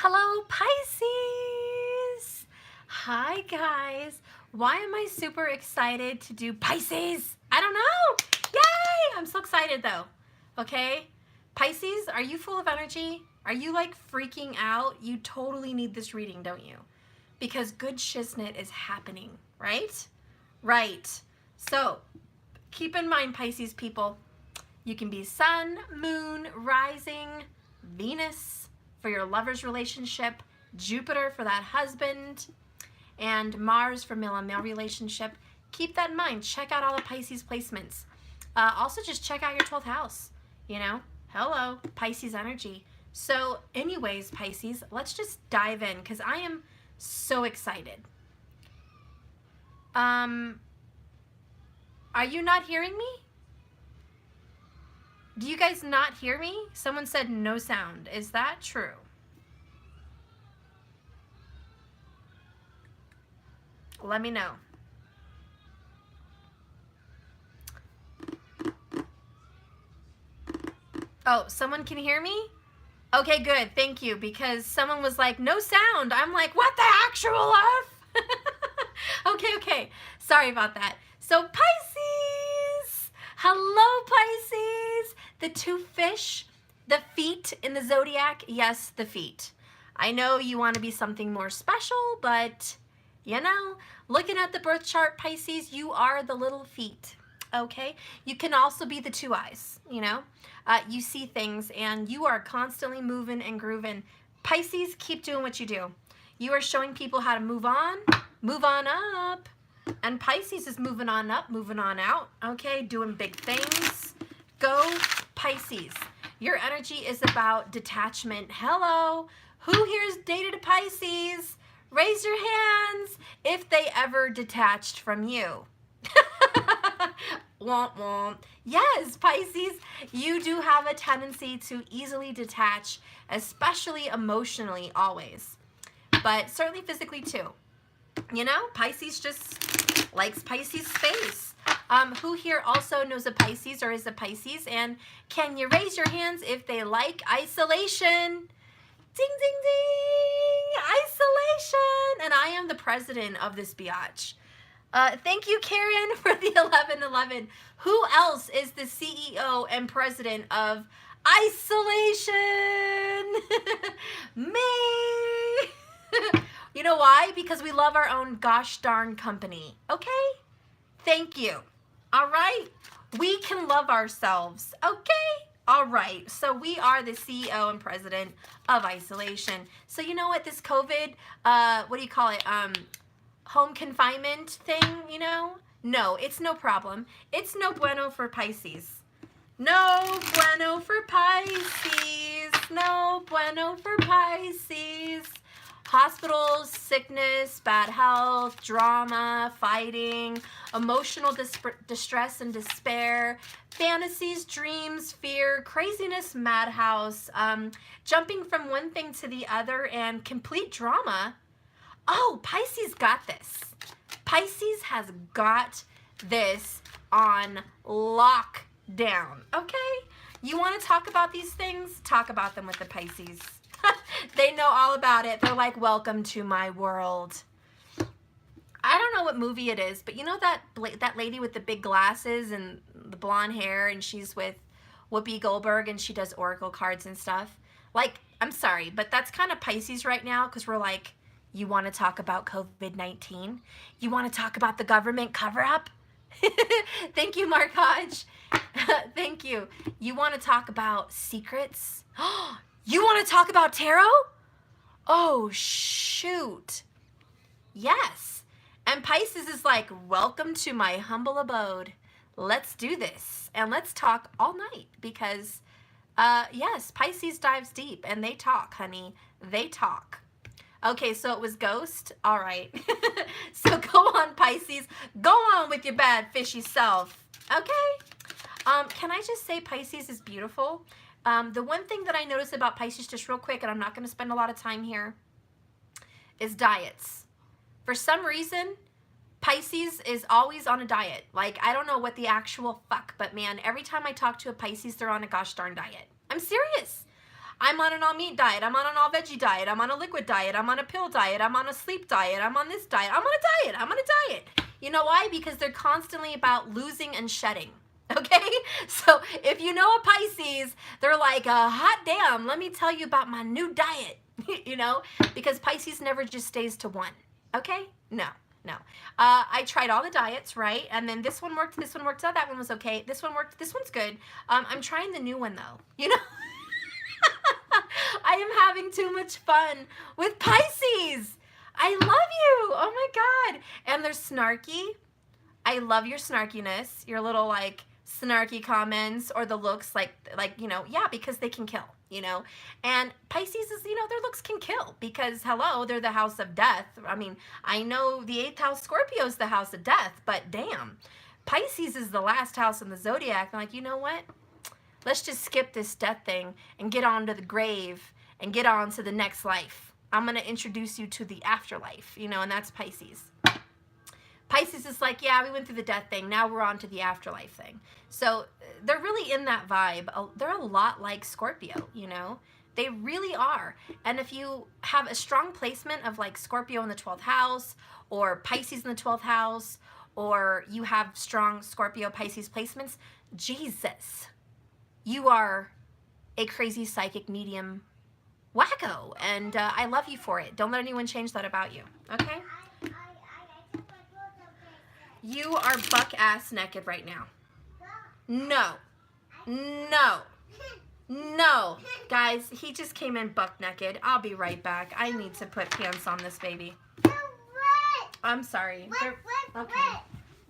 Hello, Pisces! Hi, guys. Why am I super excited to do Pisces? I don't know. Yay! I'm so excited, though. Okay? Pisces, are you full of energy? Are you, like, freaking out? You totally need this reading, don't you? Because good shiznit is happening, right? Right. So, keep in mind, Pisces people, you can be sun, moon, rising, Venus for your lover's relationship, Jupiter for that husband, and Mars for male on male relationship. Keep that in mind. Check out all the Pisces placements. Also, just check out your 12th house. You know, hello, Pisces energy. So anyways, Pisces, let's just dive in because I am so excited. Are you not hearing me? Do you guys not hear me? Someone said no sound. Is that true? Let me know. Oh, someone can hear me? Okay, good. Thank you. Because someone was like, no sound. I'm like, what the actual F? Okay. Sorry about that. So Pisces. Hello, Pisces. The two fish, the feet in the zodiac. Yes, the feet. I know you want to be something more special, but you know, looking at the birth chart, Pisces, you are the little feet. Okay? You can also be the two eyes, you know? You see things and you are constantly moving and grooving. Pisces, keep doing what you do. You are showing people how to move on up. And Pisces is moving on up, moving on out, okay? Doing big things. Go Pisces. Your energy is about detachment. Hello. Who here is dated a Pisces? Raise your hands if they ever detached from you. Womp womp. Yes, Pisces, you do have a tendency to easily detach, especially emotionally always, but certainly physically too. You know, Pisces just likes Pisces space. Who here also knows a Pisces or is a Pisces? And can you raise your hands if they like isolation? Ding, ding, ding! Isolation! And I am the president of this biatch. Thank you, Karen, for the 1111. Who else is the CEO and president of isolation? Me! You know why? Because we love our own gosh darn company. Okay? Thank you. All right? We can love ourselves. Okay? All right. So we are the CEO and president of isolation. So you know what? This COVID, what do you call it? Home confinement thing, you know? No, it's no problem. It's no bueno for Pisces. No bueno for Pisces. No bueno for Pisces. Hospitals, sickness, bad health, drama, fighting, emotional distress and despair, fantasies, dreams, fear, craziness, madhouse, jumping from one thing to the other, and complete drama. Oh, Pisces got this. Pisces has got this on lockdown, okay? You want to talk about these things? Talk about them with the Pisces. They know all about it. They're like, welcome to my world. I don't know what movie it is, but you know that lady with the big glasses and the blonde hair, and she's with Whoopi Goldberg, and she does oracle cards and stuff? Like, I'm sorry, but that's kind of Pisces right now, because we're like, you want to talk about COVID-19? You want to talk about the government cover-up? Thank you, Mark Hodge. Thank you. You want to talk about secrets? You want to talk about tarot? Oh, shoot. Yes. And Pisces is like, welcome to my humble abode. Let's do this. And let's talk all night because, yes, Pisces dives deep and they talk, honey. They talk. Okay, so it was ghost. All right. So go on, Pisces. Go on with your bad fishy self. Okay? Can I just say Pisces is beautiful? The one thing that I notice about Pisces, just real quick, and I'm not going to spend a lot of time here, is diets. For some reason, Pisces is always on a diet. Like, I don't know what the actual fuck, but man, every time I talk to a Pisces, they're on a gosh darn diet. I'm serious. I'm on an all meat diet. I'm on an all veggie diet. I'm on a liquid diet. I'm on a pill diet. I'm on a sleep diet. I'm on this diet. I'm on a diet. I'm on a diet. You know why? Because they're constantly about losing and shedding. Okay? So if you know a Pisces, they're like, hot damn, let me tell you about my new diet. You know? Because Pisces never just stays to one. Okay? No. No. I tried all the diets, right? And then this one worked, this one worked, oh, that one was okay. This one worked, this one's good. I'm trying the new one though. You know? I am having too much fun with Pisces. I love you. Oh my God. And they're snarky. I love your snarkiness, your little like snarky comments or the looks like, you know, yeah, because they can kill, you know. And Pisces is, you know, their looks can kill because, hello, they're the house of death. I mean, I know the 8th house Scorpio is the house of death, but damn, Pisces is the last house in the zodiac. I'm like, you know what? Let's just skip this death thing and get on to the grave and get on to the next life. I'm going to introduce you to the afterlife, you know, and that's Pisces. Pisces is like, yeah, we went through the death thing. Now we're on to the afterlife thing. So they're really in that vibe. They're a lot like Scorpio, you know. They really are. And if you have a strong placement of like Scorpio in the 12th house or Pisces in the 12th house, or you have strong Scorpio Pisces placements, Jesus, you are a crazy psychic medium wacko. And I love you for it. Don't let anyone change that about you. Okay? You are buck ass naked right now. No. No. No. Guys, he just came in buck naked. I'll be right back. I need to put pants on this baby. I'm sorry. Okay.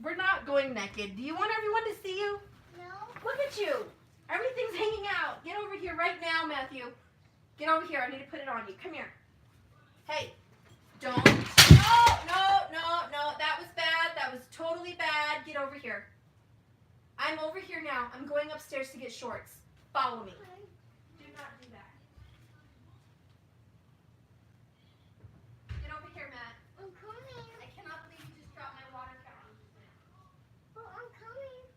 We're not going naked. Do you want everyone to see you? No. Look at you. Everything's hanging out. Get over here right now, Matthew. Get over here. I need to put it on you. Come here. Hey. Don't. No, no, no, no. That was bad. That was totally bad. Get over here. I'm over here now. I'm going upstairs to get shorts. Follow me. Do not do that. Get over here, Matt. I'm coming. I cannot believe you just dropped my water fountain. Oh, I'm coming.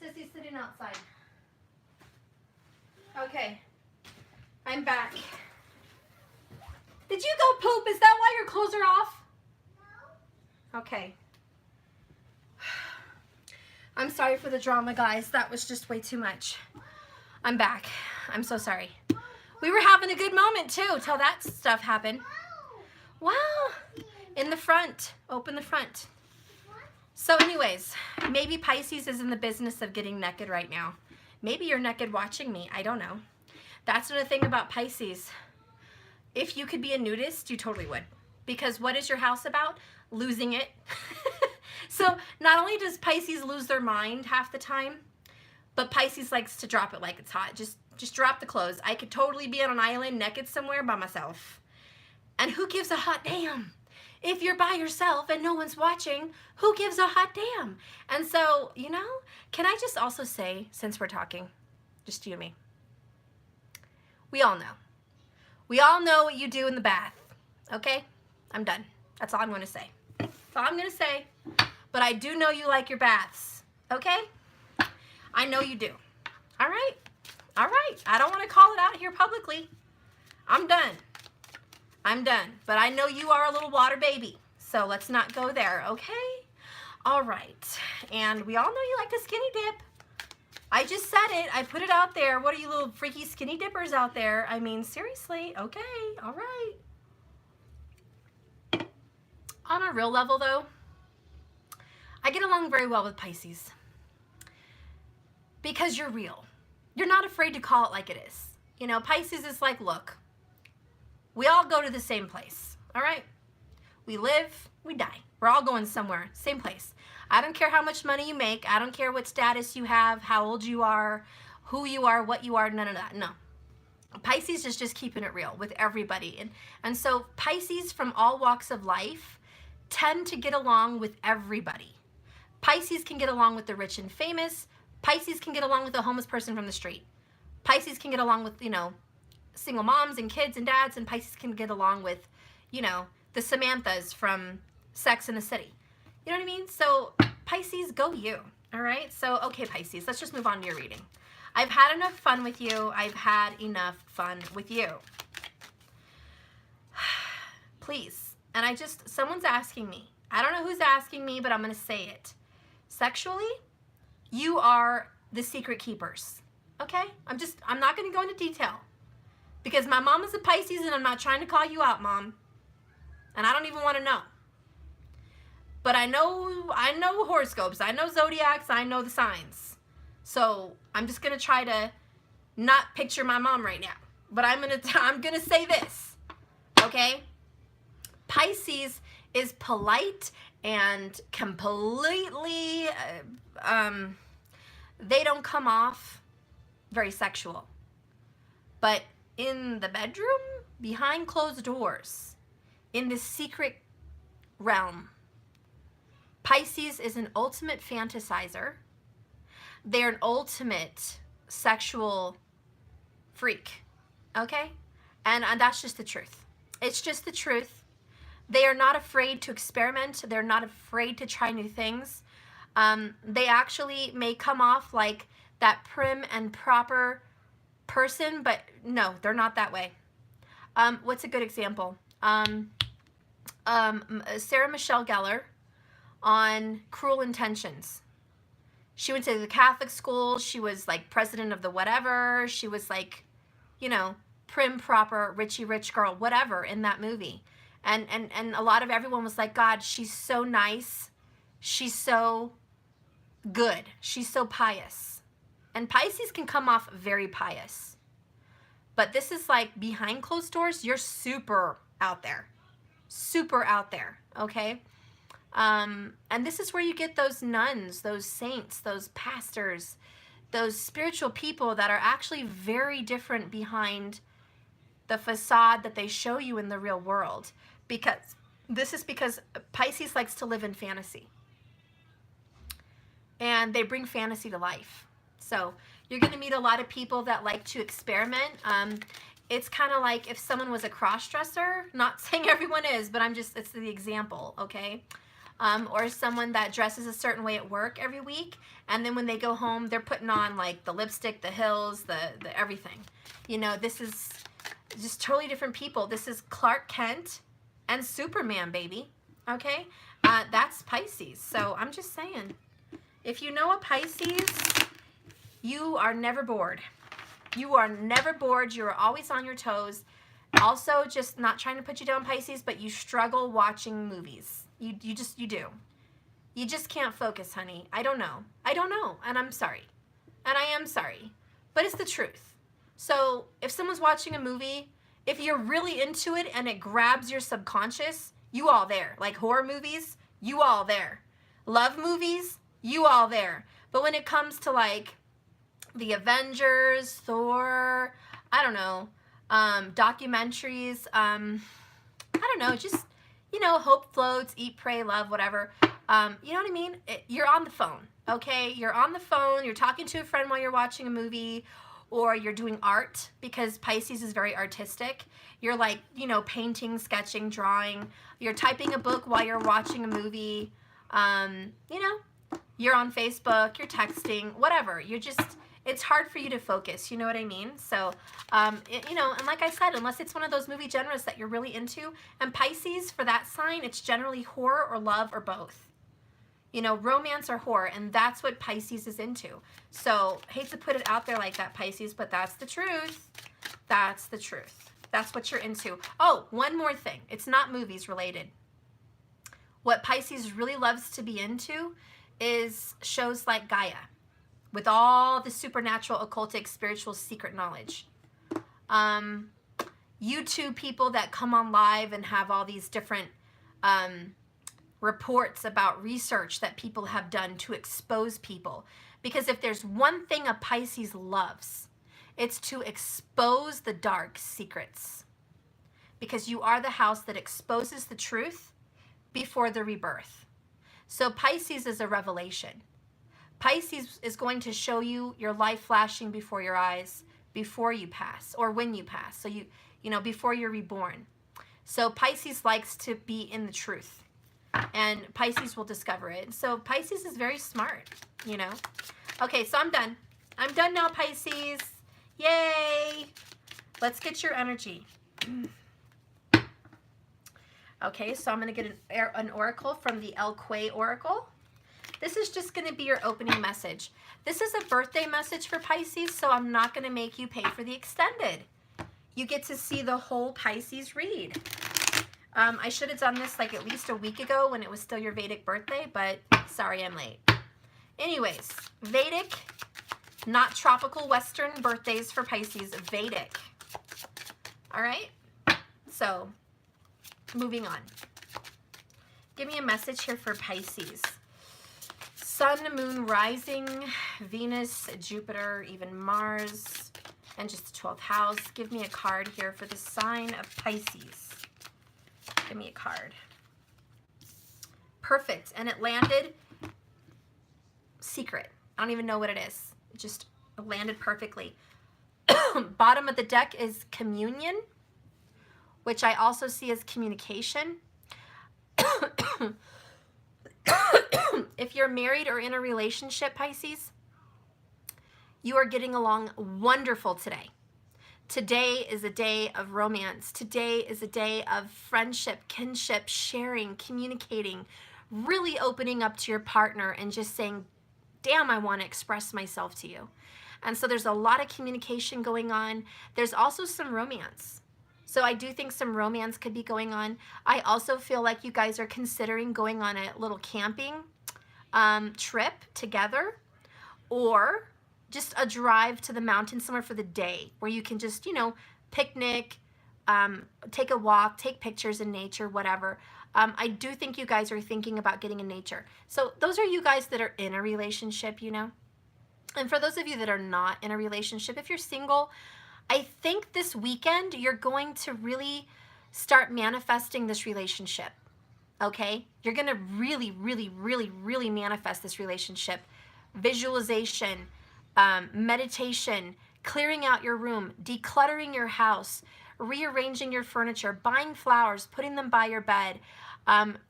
Sissy's sitting outside. Okay. I'm back. Did you go poop? Is that why your clothes are off? No. Okay. I'm sorry for the drama, guys. That was just way too much. I'm back. I'm so sorry. We were having a good moment, too, till that stuff happened. Wow. In the front. Open the front. So anyways, maybe Pisces is in the business of getting naked right now. Maybe you're naked watching me. I don't know. That's another thing about Pisces. If you could be a nudist, you totally would. Because what is your house about? Losing it. So not only does Pisces lose their mind half the time, but Pisces likes to drop it like it's hot. Just drop the clothes. I could totally be on an island naked somewhere by myself. And who gives a hot damn? If you're by yourself and no one's watching, who gives a hot damn? And so, you know, can I just also say, since we're talking, just you and me, we all know. We all know what you do in the bath, okay? I'm done. That's all I'm going to say. That's all I'm going to say. But I do know you like your baths, okay? I know you do. All right? All right. I don't want to call it out here publicly. I'm done. I'm done. But I know you are a little water baby. So let's not go there, okay? All right. And we all know you like to skinny dip. I just said it. I put it out there. What are you little freaky skinny dippers out there? I mean, seriously. Okay. All right. On a real level, though, I get along very well with Pisces because you're real. You're not afraid to call it like it is. You know, Pisces is like, look, we all go to the same place, all right? We live, we die. We're all going somewhere, same place. I don't care how much money you make. I don't care what status you have, how old you are, who you are, what you are, none of that, no. Pisces is just keeping it real with everybody. And so Pisces from all walks of life tend to get along with everybody. Pisces can get along with the rich and famous. Pisces can get along with the homeless person from the street. Pisces can get along with, you know, single moms and kids and dads, and Pisces can get along with, you know, the Samanthas from Sex and the City. You know what I mean? So Pisces, go you. All right? So, okay, Pisces, let's just move on to your reading. I've had enough fun with you. I've had enough fun with you. Please. And someone's asking me. I don't know who's asking me, but I'm going to say it. Sexually, you are the secret keepers. Okay? I'm not going to go into detail. Because my mom is a Pisces and I'm not trying to call you out, Mom. And I don't even want to know. But I know horoscopes. I know zodiacs. I know the signs. So I'm just going to try to not picture my mom right now. But I'm going to say this. Okay? Pisces is polite and completely, they don't come off very sexual. But in the bedroom, behind closed doors, in the secret realm, Pisces is an ultimate fantasizer. They're an ultimate sexual freak, okay? And that's just the truth. It's just the truth. They are not afraid to experiment. They're not afraid to try new things. They actually may come off like that prim and proper person, but no, they're not that way. What's a good example? Sarah Michelle Gellar on Cruel Intentions. She went to the Catholic school. She was like president of the whatever. She was like, you know, prim, proper, richy rich girl, whatever in that movie. And a lot of everyone was like, God, she's so nice. She's so good. She's so pious. And Pisces can come off very pious. But this is like behind closed doors, you're super out there. Super out there, okay? And this is where you get those nuns, those saints, those pastors, those spiritual people that are actually very different behind the facade that they show you in the real world. Because Pisces likes to live in fantasy. And they bring fantasy to life. So you're going to meet a lot of people that like to experiment. It's kind of like if someone was a cross-dresser, not saying everyone is, but it's the example, okay? Or someone that dresses a certain way at work every week, and then when they go home, they're putting on like the lipstick, the heels, the everything. You know, this is just totally different people. This is Clark Kent and Superman, baby, okay? That's Pisces. So I'm just saying, if you know a Pisces, you are never bored. You are never bored. You are always on your toes. Also, just not trying to put you down, Pisces, but you struggle watching movies. You do. You just can't focus, honey. I don't know. And I'm sorry. And I am sorry. But it's the truth. So if someone's watching a movie, if you're really into it and it grabs your subconscious, you all there. Like horror movies, you all there. Love movies, you all there. But when it comes to like the Avengers, Thor, I don't know, documentaries, I don't know, just, you know, hope floats, eat, pray, love, whatever. You know what I mean? You're on the phone, okay? You're on the phone, you're talking to a friend while you're watching a movie, or you're doing art, because Pisces is very artistic. You're like, you know, painting, sketching, drawing. You're typing a book while you're watching a movie. You know, you're on Facebook, you're texting, whatever. You're just, it's hard for you to focus. You know what I mean? So, you know, and like I said, unless it's one of those movie genres that you're really into, and Pisces, for that sign, it's generally horror or love or both. You know, romance or horror, and that's what Pisces is into. So, hate to put it out there like that, Pisces, but that's the truth. That's the truth. That's what you're into. Oh, one more thing. It's not movies related. What Pisces really loves to be into is shows like Gaia, with all the supernatural, occultic, spiritual, secret knowledge. YouTube people that come on live and have all these different reports about research that people have done to expose people. Because if there's one thing a Pisces loves, it's to expose the dark secrets. Because you are the house that exposes the truth before the rebirth. So Pisces is a revelation. Pisces is going to show you your life flashing before your eyes before you pass, or when you pass. So you know, before you're reborn. So Pisces likes to be in the truth, and Pisces will discover it. So Pisces is very smart, you know. Okay, so I'm done. I'm done now, Pisces. Yay! Let's get your energy. Okay, so I'm going to get an oracle from the El Quay Oracle. This is just going to be your opening message. This is a birthday message for Pisces, so I'm not going to make you pay for the extended. You get to see the whole Pisces read. I should have done this like at least a week ago when it was still your Vedic birthday, but sorry I'm late. Anyways, Vedic, not tropical Western birthdays for Pisces, Vedic. All right, so moving on. Give me a message here for Pisces. Sun, moon, rising, Venus, Jupiter, even Mars, and just the 12th house. Give me a card here for the sign of Pisces. Give me a card. Perfect. And it landed secret. I don't even know what it is. It just landed perfectly. Bottom of the deck is communion, which I also see as communication. If you're married or in a relationship, Pisces, you are getting along wonderful today. Today is a day of romance. Today is a day of friendship, kinship, sharing, communicating, really opening up to your partner and just saying, damn, I want to express myself to you. And so there's a lot of communication going on. There's also some romance. So I do think some romance could be going on. I also feel like you guys are considering going on a little camping trip together, or just a drive to the mountains somewhere for the day where you can just, you know, picnic, take a walk, take pictures in nature, whatever. I do think you guys are thinking about getting in nature. So those are you guys that are in a relationship, you know. And for those of you that are not in a relationship, if you're single, I think this weekend you're going to really start manifesting this relationship, okay? You're going to really, really, really, really manifest this relationship. Visualization, meditation, clearing out your room, decluttering your house, rearranging your furniture, buying flowers, putting them by your bed,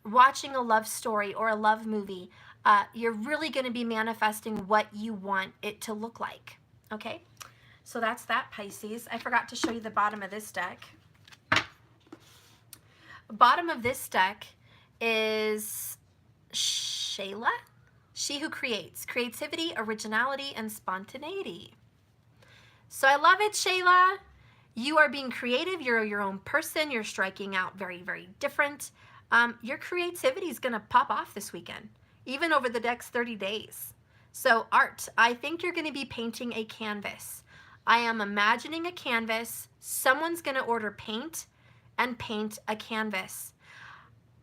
watching a love story or a love movie. You're really going to be manifesting what you want it to look like, okay? So that's that, Pisces. I forgot to show you the bottom of this deck. Bottom of this deck is Shayla, she who creates. Creativity, originality, and spontaneity. So I love it, Shayla. You are being creative. You're your own person. You're striking out very, very different. Your creativity is going to pop off this weekend, even over the next 30 days. So art, I think you're going to be painting a canvas. I am imagining a canvas. Someone's going to order paint and paint a canvas.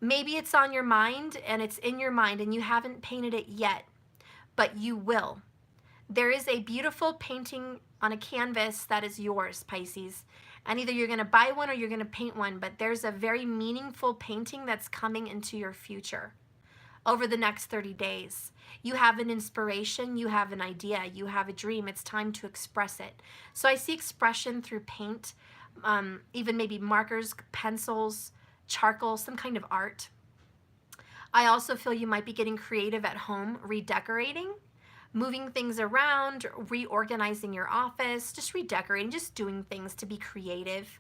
Maybe it's on your mind and it's in your mind and you haven't painted it yet, but you will. There is a beautiful painting on a canvas that is yours, Pisces. And either you're going to buy one or you're going to paint one, but there's a very meaningful painting that's coming into your future over the next 30 days. You have an inspiration, you have an idea, you have a dream. It's time to express it. So I see expression through paint, even maybe markers, pencils, charcoal, some kind of art. I also feel you might be getting creative at home, redecorating. moving things around, reorganizing your office, just redecorating, just doing things to be creative.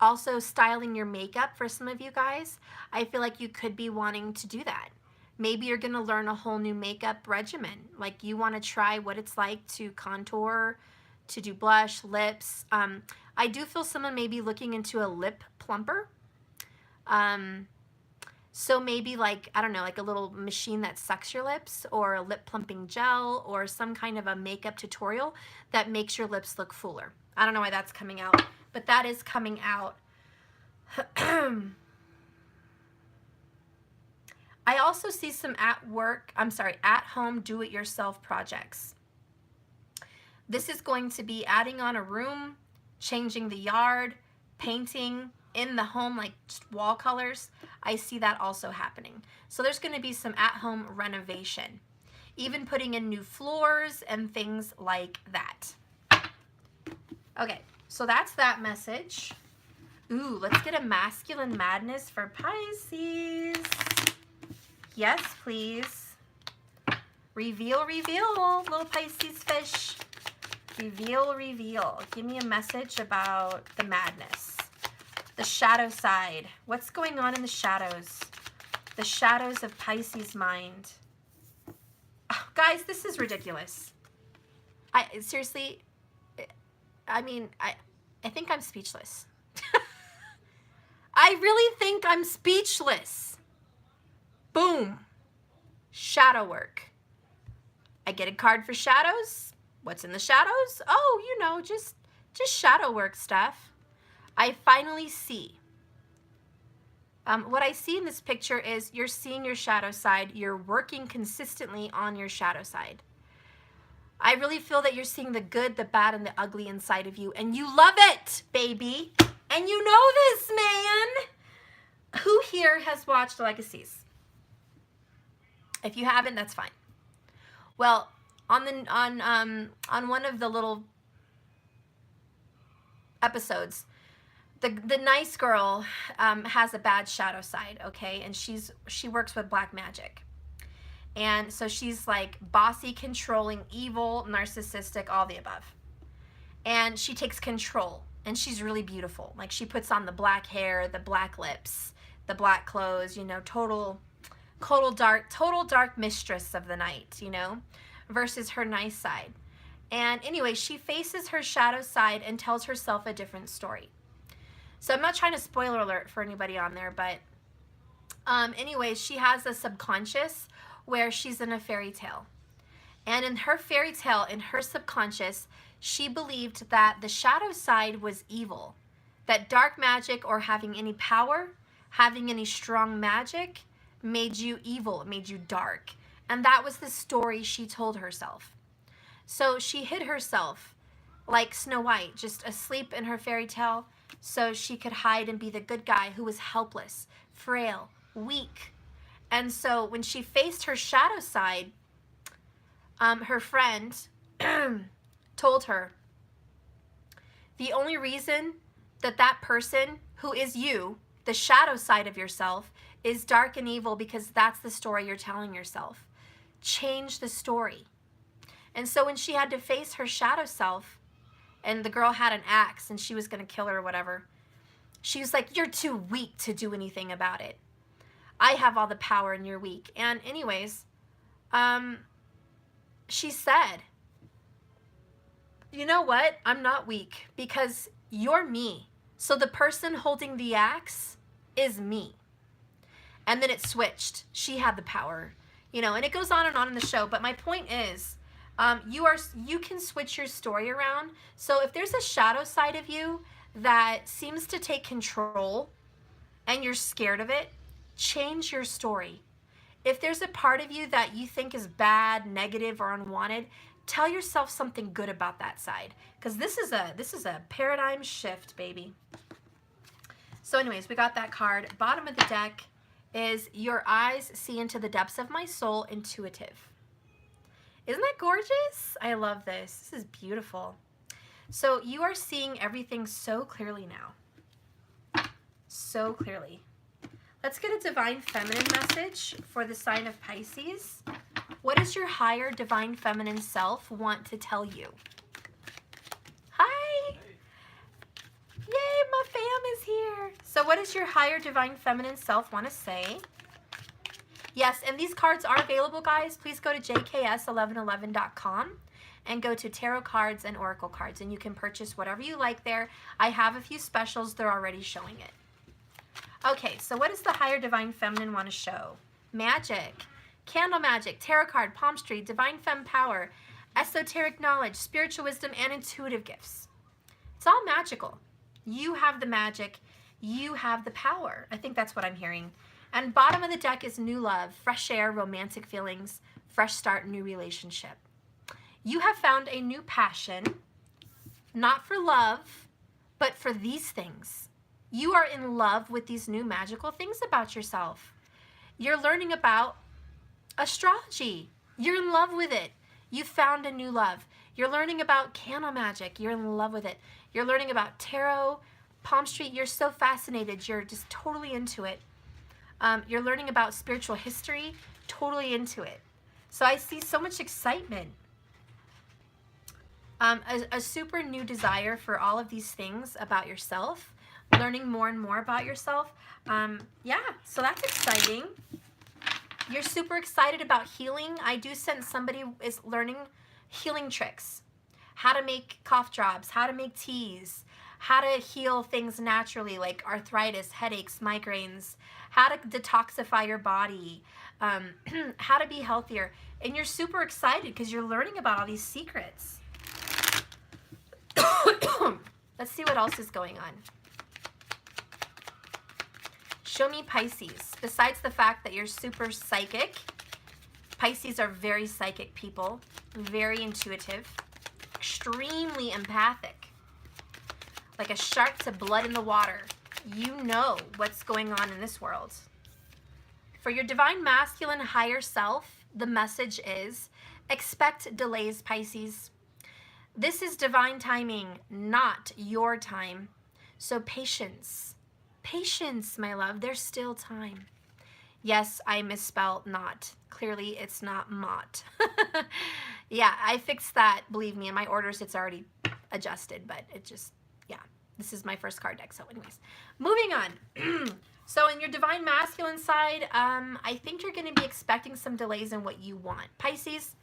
Also styling your makeup for some of you guys. I feel like you could be wanting to do that. Maybe you're going to learn a whole new makeup regimen. Like you want to try what it's like to contour, to do blush, lips. I do feel someone may be looking into a lip plumper. So maybe like, I don't know, like a little machine that sucks your lips, or a lip plumping gel, or some kind of a makeup tutorial that makes your lips look fuller. I don't know why that's coming out, but that is coming out. I also see some at home do-it-yourself projects. This is going to be adding on a room, changing the yard, painting in the home, like just wall colors. I see that also happening. So there's going to be some at-home renovation, even putting in new floors and things like that. Okay, so that's that message. Ooh, let's get a masculine madness for Pisces. Yes, please. Reveal, reveal, little Pisces fish. Reveal, reveal. Give me a message about the madness. The shadow side. What's going on in the shadows? The shadows of Pisces' mind. Oh, guys, this is ridiculous. Seriously, I mean, I think I'm speechless. I really think I'm speechless. Boom. Shadow work. I get a card for shadows. What's in the shadows? Oh, you know, just shadow work stuff. I finally see. What I see in this picture is you're seeing your shadow side. You're working consistently on your shadow side. I really feel that you're seeing the good, the bad, and the ugly inside of you, and you love it, baby. And you know this, man. Who here has watched Legacies? If you haven't, that's fine. Well, on one of the little episodes, the nice girl has a bad shadow side, okay? And she works with black magic. And so she's like bossy, controlling, evil, narcissistic, all the above. And she takes control, and she's really beautiful. Like she puts on the black hair, the black lips, the black clothes, you know, total dark mistress of the night, you know, versus her nice side. And anyway, she faces her shadow side and tells herself a different story. So I'm not trying to spoiler alert for anybody on there, but anyway, she has a subconscious where she's in a fairy tale. And in her fairy tale, in her subconscious, she believed that the shadow side was evil, that dark magic or having any power, having any strong magic made you evil, it made you dark. And that was the story she told herself. So she hid herself like Snow White, just asleep in her fairy tale, so she could hide and be the good guy who was helpless, frail, weak. And so when she faced her shadow side, her friend told her, the only reason that person who is you, the shadow side of yourself, is dark and evil because that's the story you're telling yourself. Change the story. And so when she had to face her shadow self, and the girl had an axe and she was going to kill her or whatever, she was like, you're too weak to do anything about it. I have all the power and you're weak. And anyways, she said, you know what? I'm not weak because you're me. So the person holding the axe is me. And then it switched. She had the power, you know, and it goes on in the show. But my point is, you can switch your story around. So if there's a shadow side of you that seems to take control and you're scared of it, change your story. If there's a part of you that you think is bad, negative, or unwanted, tell yourself something good about that side, because this is a paradigm shift, baby. So anyways, we got that card. Bottom of the deck is your eyes see into the depths of my soul, intuitive. Isn't that gorgeous? I love this. This is beautiful. So you are seeing everything so clearly now. So clearly. Let's get a divine feminine message for the sign of Pisces. What does your higher divine feminine self want to tell you? Hi. Yay, my fam is here. So what does your higher divine feminine self want to say? Yes, and these cards are available, guys. Please go to jks1111.com and go to tarot cards and oracle cards, and you can purchase whatever you like there. I have a few specials. They're already showing it. Okay, so what does the higher divine feminine want to show? Magic, candle magic, tarot card, palmistry, divine femme power, esoteric knowledge, spiritual wisdom, and intuitive gifts. It's all magical. You have the magic. You have the power. I think that's what I'm hearing. And bottom of the deck is new love, fresh air, romantic feelings, fresh start, new relationship. You have found a new passion, not for love, but for these things. You are in love with these new magical things about yourself. You're learning about astrology. You're in love with it. You found a new love. You're learning about candle magic. You're in love with it. You're learning about tarot, palmistry. You're so fascinated. You're just totally into it. You're learning about spiritual history, totally into it. So I see so much excitement. A super new desire for all of these things about yourself, learning more and more about yourself. Yeah, so that's exciting. You're super excited about healing. I do sense somebody is learning healing tricks, how to make cough drops, how to make teas, how to heal things naturally like arthritis, headaches, migraines, how to detoxify your body, how to be healthier. And you're super excited because you're learning about all these secrets. Let's see what else is going on. Show me Pisces. Besides the fact that you're super psychic, Pisces are very psychic people, very intuitive, extremely empathic, like a shark to blood in the water. You know what's going on in this world. For your divine masculine higher self, the message is expect delays, Pisces. This is divine timing, not your time. So patience. Patience, my love. There's still time. Yes, I misspelled not. Clearly, it's not mott. Yeah, I fixed that. Believe me, in my orders, it's already adjusted, but it just, yeah. This is my first card deck, so anyways. Moving on. So in your divine masculine side, I think you're going to be expecting some delays in what you want. Pisces,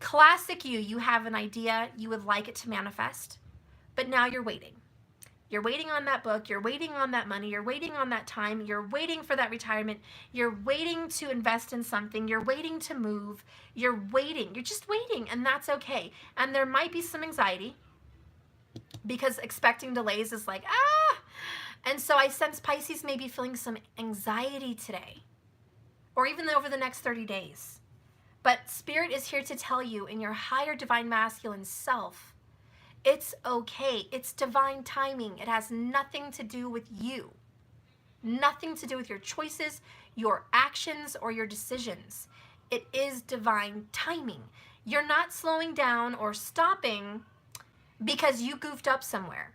classic you. You have an idea. You would like it to manifest, but now you're waiting. You're waiting on that book. You're waiting on that money. You're waiting on that time. You're waiting for that retirement. You're waiting to invest in something. You're waiting to move. You're waiting. You're just waiting, and that's okay. And there might be some anxiety because expecting delays is like, ah. And so I sense Pisces may be feeling some anxiety today or even over the next 30 days. But Spirit is here to tell you in your higher divine masculine self, it's okay. It's divine timing. It has nothing to do with you. Nothing to do with your choices, your actions, or your decisions. It is divine timing. You're not slowing down or stopping because you goofed up somewhere.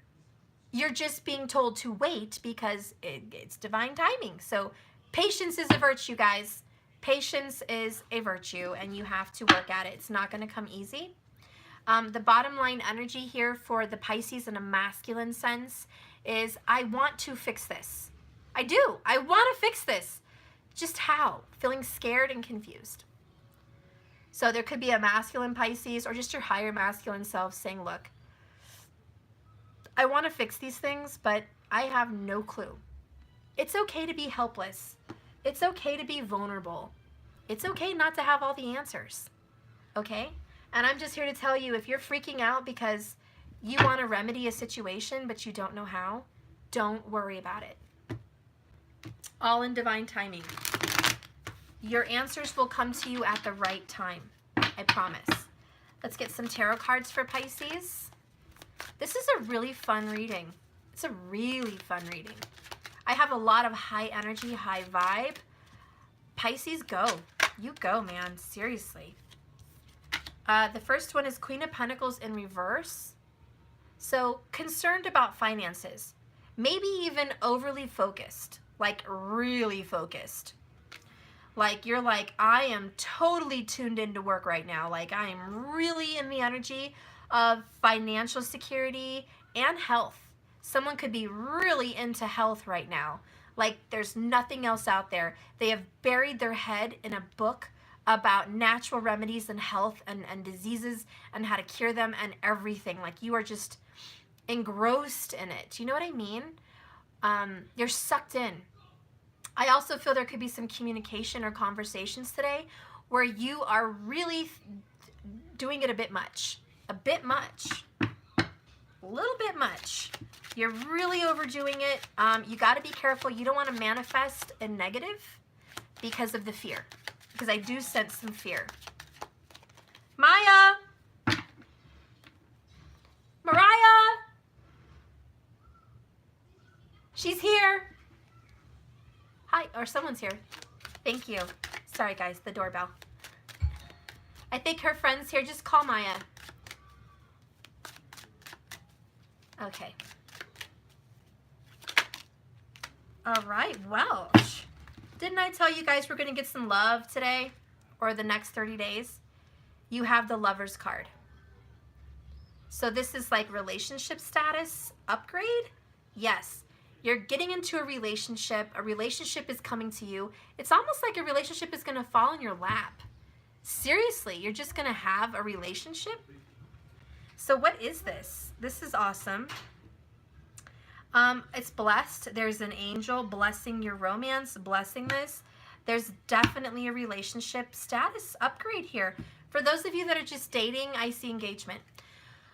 You're just being told to wait because it's divine timing. So patience is a virtue, guys. Patience is a virtue, and you have to work at it. It's not going to come easy. The bottom line energy here for the Pisces in a masculine sense is, I want to fix this. I do. I want to fix this. Just how? Feeling scared and confused. So there could be a masculine Pisces or just your higher masculine self saying, look, I want to fix these things, but I have no clue. It's okay to be helpless. It's okay to be vulnerable. It's okay not to have all the answers. Okay? And I'm just here to tell you, if you're freaking out because you want to remedy a situation but you don't know how, don't worry about it. All in divine timing. Your answers will come to you at the right time. I promise. Let's get some tarot cards for Pisces. This is a really fun reading. It's a really fun reading. I have a lot of high energy, high vibe. Pisces, go. You go, man. Seriously. The first one is Queen of Pentacles in reverse. So concerned about finances. Maybe even overly focused. Like really focused. Like, you're like, I am totally tuned into work right now. Like, I am really in the energy of financial security and health. Someone could be really into health right now. Like, there's nothing else out there. They have buried their head in a book about natural remedies and health and diseases and how to cure them and everything. Like, you are just engrossed in it. Do you know what I mean? You're sucked in. I also feel there could be some communication or conversations today where you are really doing it a bit much. A bit much. A little bit much. You're really overdoing it. You got to be careful. You don't want to manifest a negative because of the fear. Because I do sense some fear. Maya! Mariah! She's here. Hi, or someone's here. Thank you. Sorry, guys, the doorbell. I think her friend's here. Just call Maya. Okay. All right, well, didn't I tell you guys we're going to get some love today or the next 30 days? You have the Lover's card. So this is like relationship status upgrade? Yes. You're getting into a relationship is coming to you. It's almost like a relationship is going to fall in your lap. Seriously, you're just going to have a relationship? So what is this? This is awesome. It's blessed. There's an angel blessing your romance, blessing this. There's definitely a relationship status upgrade here. For those of you that are just dating, I see engagement.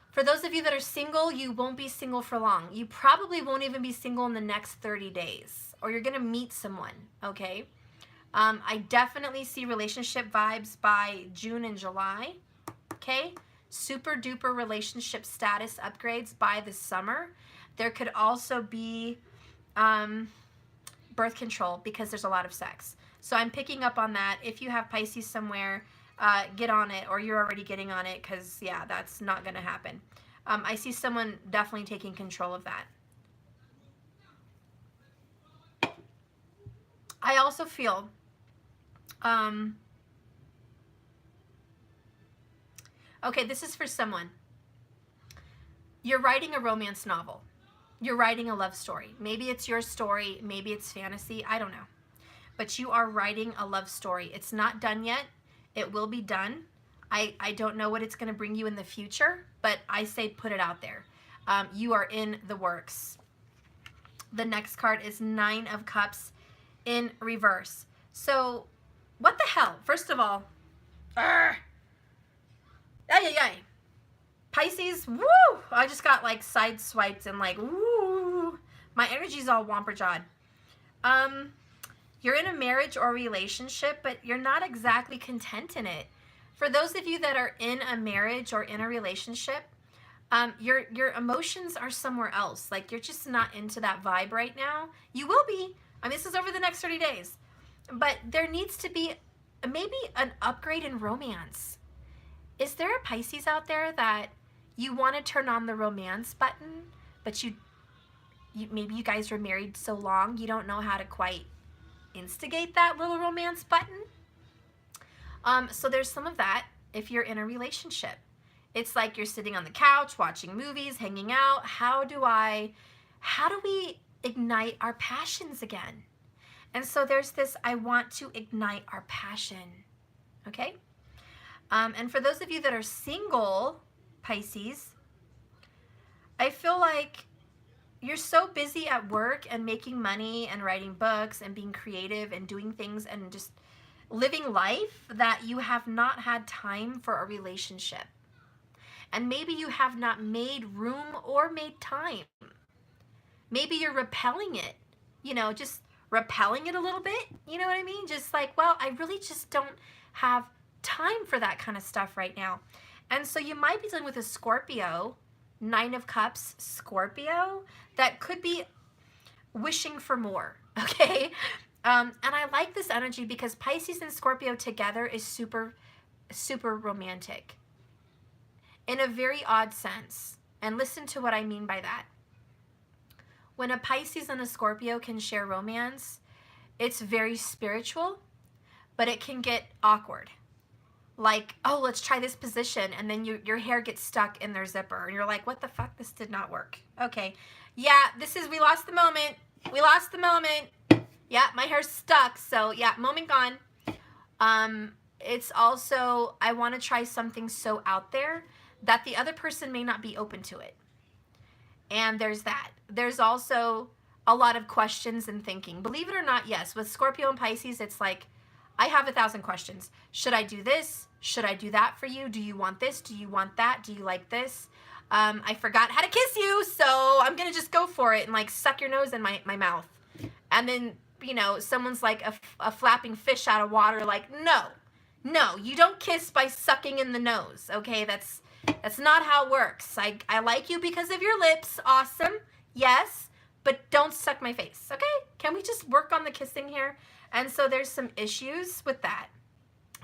For those of you that are single, you won't be single for long. You probably won't even be single in the next 30 days, or you're going to meet someone, okay? I definitely see relationship vibes by June and July, okay? Super duper relationship status upgrades by the summer. There could also be birth control because there's a lot of sex. So I'm picking up on that. If you have Pisces somewhere, get on it, or you're already getting on it, because yeah, that's not going to happen. I see someone definitely taking control of that. I also feel okay, this is for someone. You're writing a romance novel. You're writing a love story. Maybe it's your story, maybe it's fantasy, I don't know. But you are writing a love story. It's not done yet. It will be done. I don't know what it's going to bring you in the future, but I say put it out there. You are in the works. The next card is 9 of Cups in reverse. So, what the hell? First of all, Pisces, woo! I just got like side swiped and like, woo! My energy's all womper-jawed. You're in a marriage or relationship, but you're not exactly content in it. For those of you that are in a marriage or in a relationship, your emotions are somewhere else. Like, you're just not into that vibe right now. You will be. I mean, this is over the next 30 days. But there needs to be maybe an upgrade in romance. Is there a Pisces out there that you want to turn on the romance button, but you maybe you guys were married so long, you don't know how to quite instigate that little romance button? So there's some of that if you're in a relationship. It's like you're sitting on the couch, watching movies, hanging out. How do we ignite our passions again? And so there's this, I want to ignite our passion, okay? And for those of you that are single, Pisces, I feel like you're so busy at work and making money and writing books and being creative and doing things and just living life that you have not had time for a relationship. And maybe you have not made room or made time. Maybe you're repelling it, just repelling it a little bit. You know what I mean? Just like, well, I really just don't have time for that kind of stuff right now. And so you might be dealing with a Scorpio, 9 of Cups, Scorpio, that could be wishing for more, okay? And I like this energy because Pisces and Scorpio together is super, super romantic in a very odd sense. And listen to what I mean by that. When a Pisces and a Scorpio can share romance, it's very spiritual, but it can get awkward. Like, oh, let's try this position, and then your hair gets stuck in their zipper, and you're like, what the fuck, this did not work. Okay, yeah, we lost the moment. We lost the moment. Yeah, my hair's stuck, so yeah, moment gone. It's also, I want to try something so out there that the other person may not be open to it. And there's that. There's also a lot of questions and thinking. Believe it or not, yes, with Scorpio and Pisces, it's like, I have 1,000 questions. Should I do this? Should I do that for you? Do you want this? Do you want that? Do you like this? I forgot how to kiss you, so I'm going to just go for it and like suck your nose in my mouth. And then, you know, someone's like a flapping fish out of water, like, no, you don't kiss by sucking in the nose, okay? That's not how it works. I like you because of your lips, awesome, yes, but don't suck my face, okay? Can we just work on the kissing here? And so there's some issues with that.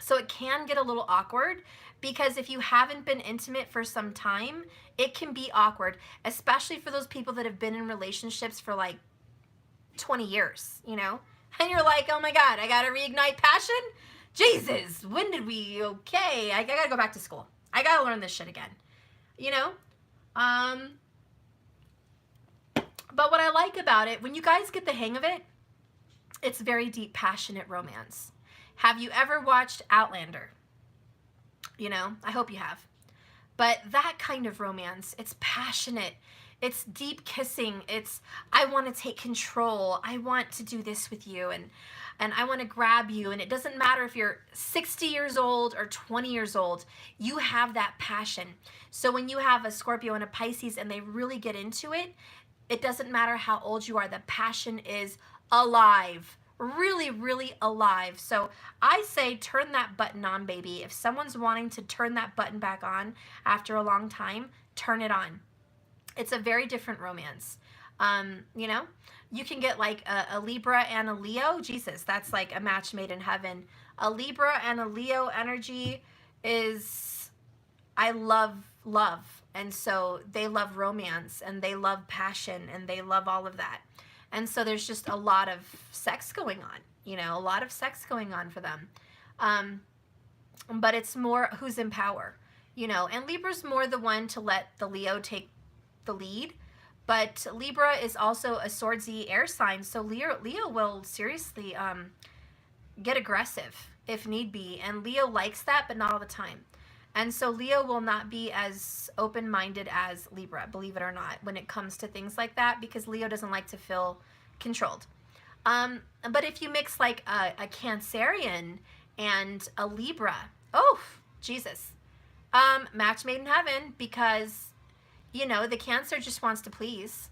So it can get a little awkward because if you haven't been intimate for some time, it can be awkward, especially for those people that have been in relationships for like 20 years, you know? And you're like, oh my God, I gotta reignite passion? Jesus, when did we, okay, I gotta go back to school. I gotta learn this shit again, you know? But what I like about it, when you guys get the hang of it, it's very deep, passionate romance. Have you ever watched Outlander? You know, I hope you have. But that kind of romance, it's passionate. It's deep kissing. It's, I want to take control. I want to do this with you. And I want to grab you. And it doesn't matter if you're 60 years old or 20 years old. You have that passion. So when you have a Scorpio and a Pisces and they really get into it, it doesn't matter how old you are. The passion is alive. Really, really alive. So I say turn that button on, baby. If someone's wanting to turn that button back on after a long time, turn it on. It's a very different romance. You know, you can get like a Libra and a Leo. Jesus, that's like a match made in heaven. A Libra and a Leo energy is, I love love. And so they love romance and they love passion and they love all of that. And so there's just a lot of sex going on, you know, a lot of sex going on for them. But it's more who's in power, you know, and Libra's more the one to let the Leo take the lead. But Libra is also a swordsy air sign. So Leo will seriously get aggressive if need be. And Leo likes that, but not all the time. And so Leo will not be as open-minded as Libra, believe it or not, when it comes to things like that, because Leo doesn't like to feel controlled. But if you mix like a Cancerian and a Libra, oh, Jesus, match made in heaven, because, you know, the Cancer just wants to please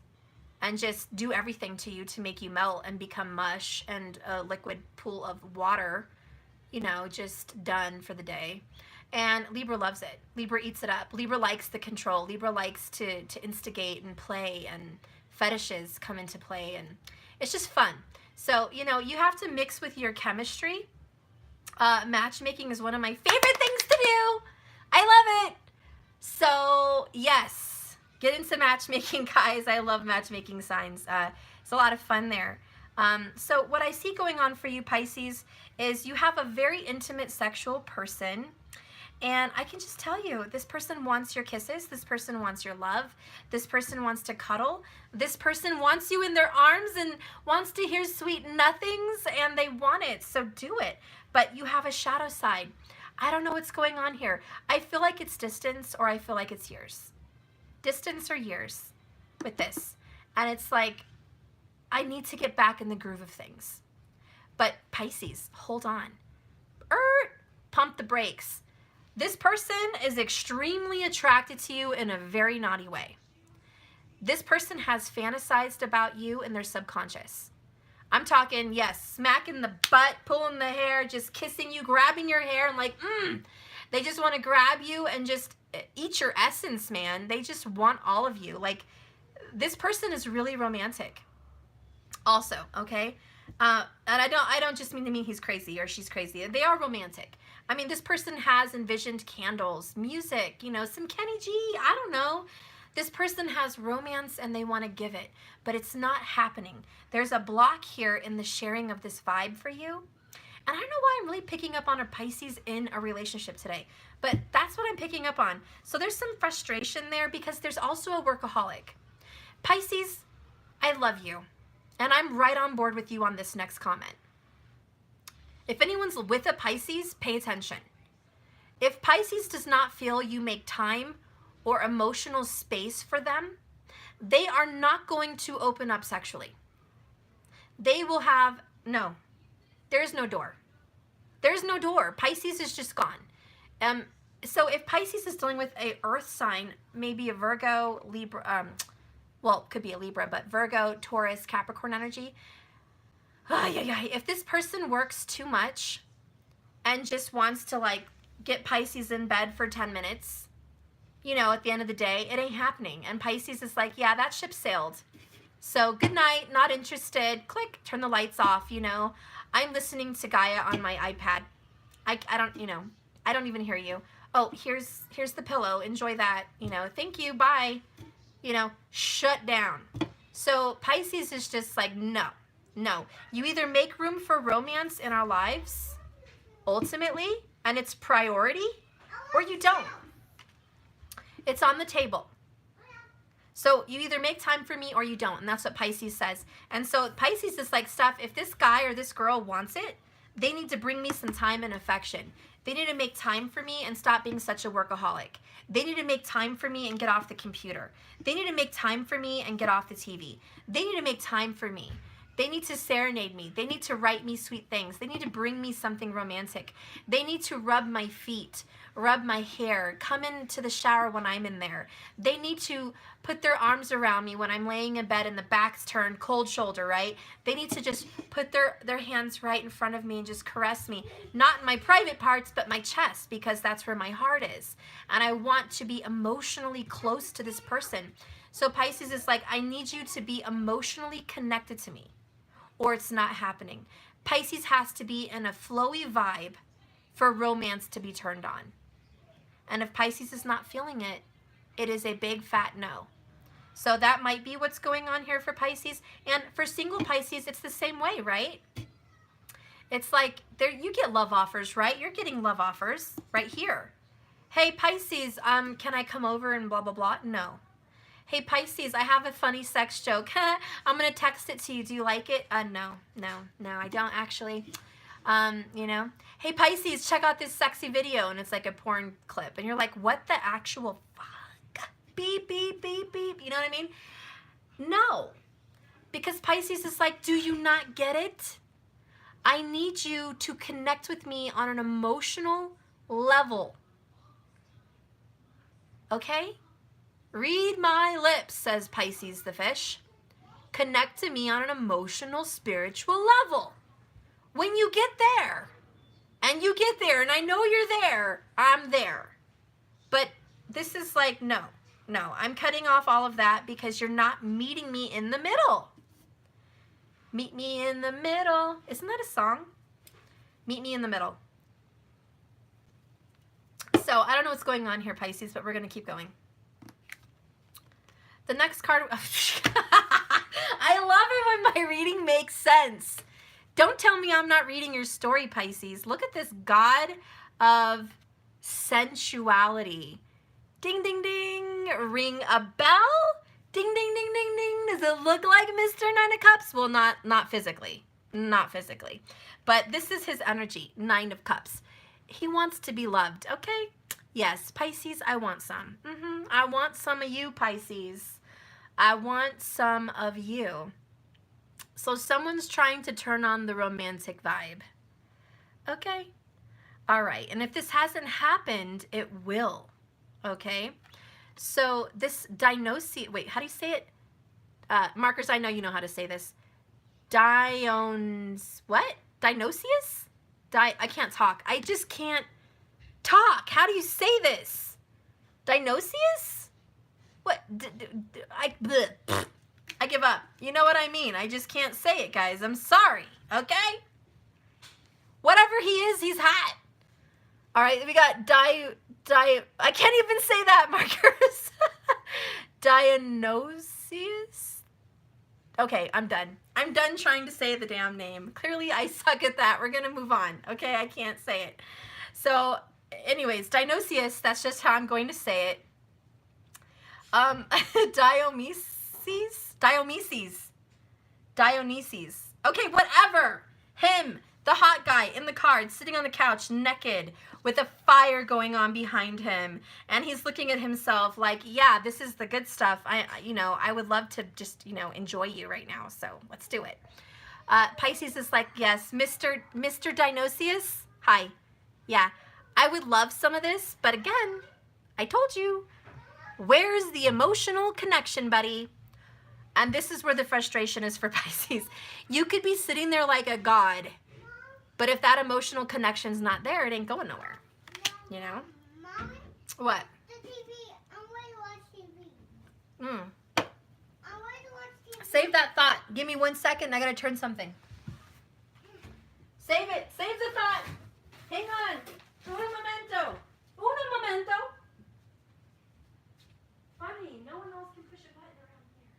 and just do everything to you to make you melt and become mush and a liquid pool of water, you know, just done for the day. And Libra loves it. Libra eats it up. Libra likes the control. Libra likes to instigate and play, and fetishes come into play, and it's just fun. So, you know, you have to mix with your chemistry. Matchmaking is one of my favorite things to do. I love it. So, yes, get into matchmaking, guys. I love matchmaking signs. It's a lot of fun there. So what I see going on for you, Pisces, is you have a very intimate sexual person. And I can just tell you, this person wants your kisses. This person wants your love. This person wants to cuddle. This person wants you in their arms and wants to hear sweet nothings, and they want it, so do it. But you have a shadow side. I don't know what's going on here. I feel like it's distance, or I feel like it's years. Distance or years with this. And it's like, I need to get back in the groove of things. But Pisces, hold on. Pump the brakes. This person is extremely attracted to you in a very naughty way. This person has fantasized about you in their subconscious. I'm talking, yes, smacking the butt, pulling the hair, just kissing you, grabbing your hair, and like, they just want to grab you and just eat your essence, man. They just want all of you. Like, this person is really romantic also, okay? And I don't just mean to mean he's crazy or she's crazy. They are romantic. I mean, this person has envisioned candles, music, you know, some Kenny G, I don't know. This person has romance and they want to give it, but it's not happening. There's a block here in the sharing of this vibe for you. And I don't know why I'm really picking up on a Pisces in a relationship today, but that's what I'm picking up on. So there's some frustration there because there's also a workaholic. Pisces, I love you. And I'm right on board with you on this next comment. If anyone's with a Pisces, pay attention. If Pisces does not feel you make time or emotional space for them, they are not going to open up sexually. They will have, no, there's no door. There's no door. Pisces is just gone. So if Pisces is dealing with a earth sign, maybe a Virgo, Libra, well, it could be a Libra, but Virgo, Taurus, Capricorn energy. If this person works too much and just wants to like get Pisces in bed for 10 minutes, you know, at the end of the day, it ain't happening. And Pisces is like, yeah, that ship sailed. So good night, not interested. Click, turn the lights off, you know. I'm listening to Gaia on my iPad. I don't, you know, I don't even hear you. Oh, here's the pillow. Enjoy that. You know, thank you. Bye. You know, shut down. So Pisces is just like, no. You either make room for romance in our lives, ultimately, and it's priority, or you don't. It's on the table. So you either make time for me or you don't, and that's what Pisces says. And so Pisces is like, stuff, if this guy or this girl wants it, they need to bring me some time and affection. They need to make time for me and stop being such a workaholic. They need to make time for me and get off the computer. They need to make time for me and get off the TV. They need to make time for me. They need to serenade me. They need to write me sweet things. They need to bring me something romantic. They need to rub my feet, rub my hair, come into the shower when I'm in there. They need to put their arms around me when I'm laying in bed and the back's turned, cold shoulder, right? They need to just put their hands right in front of me and just caress me. Not in my private parts, but my chest, because that's where my heart is. And I want to be emotionally close to this person. So Pisces is like, I need you to be emotionally connected to me, or it's not happening. Pisces has to be in a flowy vibe for romance to be turned on. And if Pisces is not feeling it, it is a big fat no. So that might be what's going on here for Pisces. And for single Pisces, it's the same way, right? It's like, there you get love offers, right? You're getting love offers right here. Hey, Pisces, can I come over and blah, blah, blah? No. Hey, Pisces, I have a funny sex joke. I'm going to text it to you. Do you like it? No, I don't actually. You know, hey, Pisces, check out this sexy video. And it's like a porn clip. And you're like, what the actual fuck? Beep, beep, beep, beep. You know what I mean? No. Because Pisces is like, do you not get it? I need you to connect with me on an emotional level. Okay? Read my lips, says Pisces the fish. Connect to me on an emotional, spiritual level. When you get there, and you get there, and I know you're there, I'm there. But this is like, no, I'm cutting off all of that because you're not meeting me in the middle. Meet me in the middle. Isn't that a song? Meet me in the middle. So I don't know what's going on here, Pisces, but we're going to keep going. The next card, I love it when my reading makes sense. Don't tell me I'm not reading your story, Pisces. Look at this God of sensuality. Ding, ding, ding. Ring a bell? Ding, ding, ding, ding, ding. Does it look like Mr. Nine of Cups? Well, not physically. Not physically. But this is his energy, Nine of Cups. He wants to be loved, okay? Yes, Pisces, I want some. I want some of you, Pisces. I want some of you. So someone's trying to turn on the romantic vibe. Okay? All right. And if this hasn't happened, it will. Okay? So this wait, how do you say it? Markers, I know you know how to say this. What? Dionysius? I can't talk. I just can't talk. How do you say this? Dionysius? What? I give up. You know what I mean? I just can't say it, guys. I'm sorry. Okay? Whatever he is, he's hot. All right, we got I can't even say that, Markers. Dionysius? Okay, I'm done. I'm done trying to say the damn name. Clearly, I suck at that. We're going to move on. Okay, I can't say it. So, anyways, Dionysius, that's just how I'm going to say it. Dionysius. Okay, whatever. Him, the hot guy in the card, sitting on the couch, naked, with a fire going on behind him, and he's looking at himself like, yeah, this is the good stuff. I would love to just, enjoy you right now. So let's do it. Pisces is like, yes, Mr. Dionysius. Hi. Yeah, I would love some of this, but again, I told you, where's the emotional connection, buddy? And this is where the frustration is for Pisces. You could be sitting there like a god, but if that emotional connection's not there, it ain't going nowhere. You know? Mommy, What? the TV. I'm going to watch TV. Mm. I'm going to watch TV. Save that thought. Give me 1 second. I gotta turn something. Save it. Save the thought. Hang on. Un momento. Un momento. Funny. No one else can push a button around here.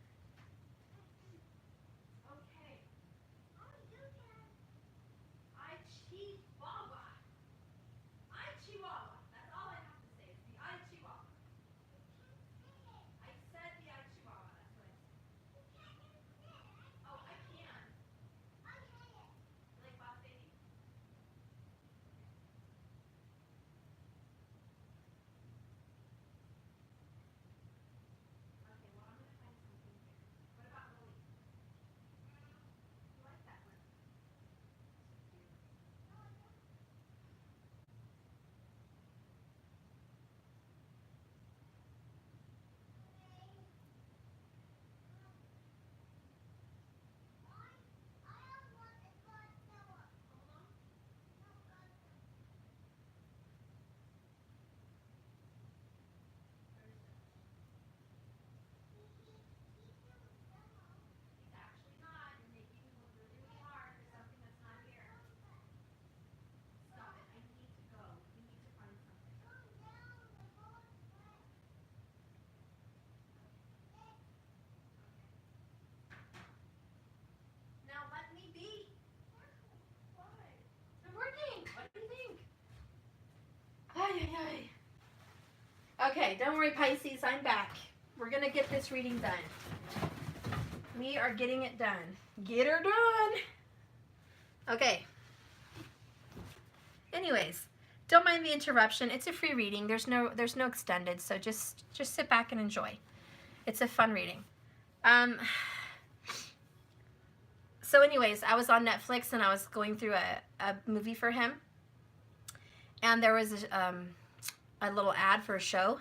Okay. Oh, you can. I Chihuahua. I Chihuahua. That's all I have to say. It's the I Chihuahua. I said the I Chihuahua. That's what I said. Oh, I can. You like Boss Baby? Okay, well, I'm going to find something here. What about Lily? You like that one? He's actually not. You're making me look really, really hard for something that's not here. Stop it. I need to go. We need to find something. Now let me be. Why? I'm working. What do you think? Ay, ay, ay. Okay, don't worry, Pisces. I'm back. We're going to get this reading done. We are getting it done. Get her done. Okay. Anyways, don't mind the interruption. It's a free reading. There's no extended, so just sit back and enjoy. It's a fun reading. So anyways, I was on Netflix and I was going through a movie for him, and there was a little ad for a show,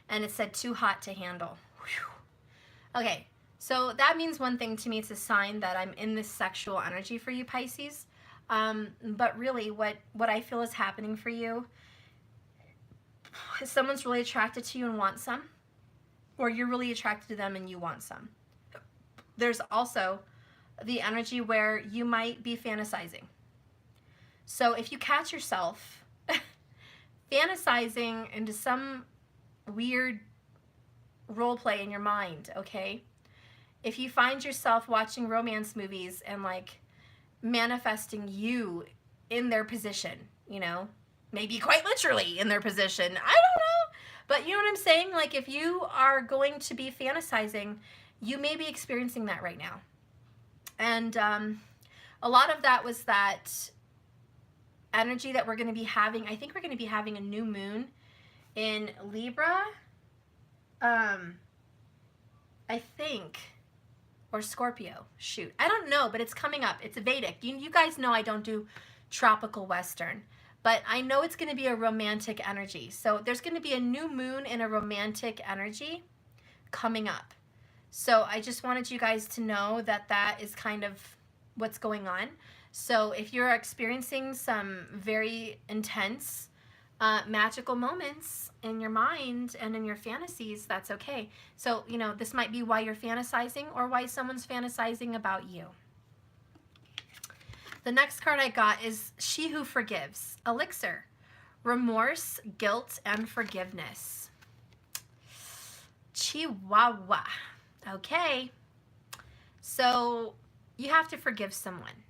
and it said too hot to handle. Whew. Okay, so that means one thing to me. It's a sign that I'm in this sexual energy for you, Pisces. But really what I feel is happening for you is someone's really attracted to you and wants some, or you're really attracted to them and you want some. There's also the energy where you might be fantasizing. So if you catch yourself fantasizing into some weird role play in your mind, okay? If you find yourself watching romance movies and like manifesting you in their position, maybe quite literally in their position, I don't know, but you know what I'm saying? Like if you are going to be fantasizing, you may be experiencing that right now. And a lot of that was that energy that we're going to be having. I think we're going to be having a new moon in Libra, I think, or Scorpio. Shoot, I don't know, but it's coming up. It's Vedic. You guys know I don't do tropical Western, but I know it's going to be a romantic energy. So there's going to be a new moon in a romantic energy coming up. So I just wanted you guys to know that that is kind of what's going on. So if you're experiencing some very intense magical moments in your mind and in your fantasies, that's okay. So, this might be why you're fantasizing or why someone's fantasizing about you. The next card I got is She Who Forgives. Elixir. Remorse, guilt, and forgiveness. Chihuahua. Okay. So you have to forgive someone.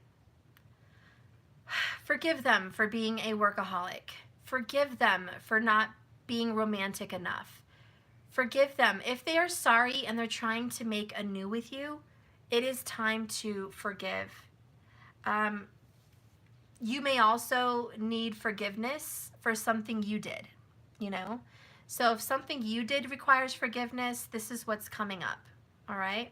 Forgive them for being a workaholic. Forgive them for not being romantic enough. Forgive them. If they are sorry and they're trying to make anew with you, it is time to forgive. You may also need forgiveness for something you did, you know? So if something you did requires forgiveness, this is what's coming up, all right?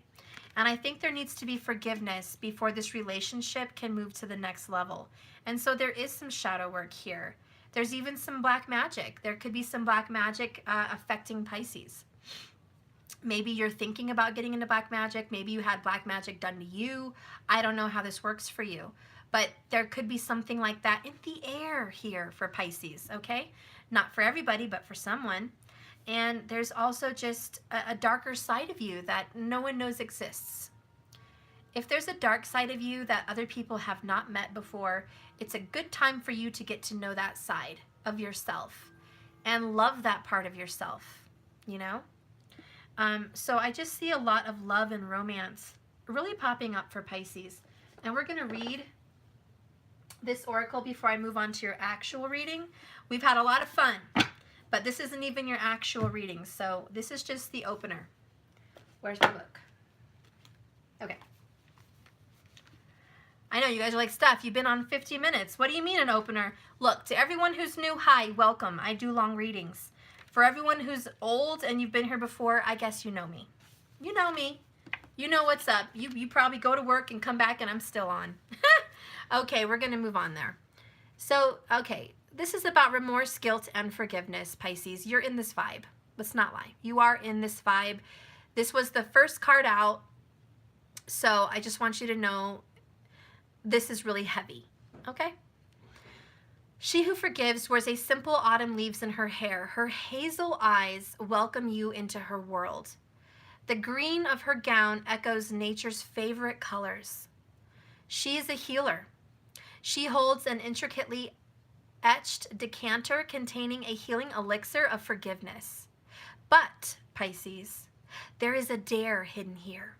And I think there needs to be forgiveness before this relationship can move to the next level. And so there is some shadow work here. There's even some black magic. There could be some black magic affecting Pisces. Maybe you're thinking about getting into black magic. Maybe you had black magic done to you. I don't know how this works for you. But there could be something like that in the air here for Pisces, okay? Not for everybody, but for someone. And there's also just a darker side of you that no one knows exists. If there's a dark side of you that other people have not met before, it's a good time for you to get to know that side of yourself and love that part of yourself, you know? So I just see a lot of love and romance really popping up for Pisces. And we're going to read this oracle before I move on to your actual reading. We've had a lot of fun, but this isn't even your actual reading. So this is just the opener. Where's the book? Okay. I know you guys are like, Steph, you've been on 50 minutes. What do you mean an opener? Look, to everyone who's new, hi, welcome. I do long readings. For everyone who's old and you've been here before, I guess you know me. You know me. You know what's up. You probably go to work and come back and I'm still on. Okay, we're going to move on there. So, okay, this is about remorse, guilt, and forgiveness, Pisces. You're in this vibe. Let's not lie. You are in this vibe. This was the first card out. So I just want you to know this is really heavy, okay? She who forgives wears a simple autumn leaves in her hair. Her hazel eyes welcome you into her world. The green of her gown echoes nature's favorite colors. She is a healer. She holds an intricately etched decanter containing a healing elixir of forgiveness. But, Pisces, there is a dare hidden here.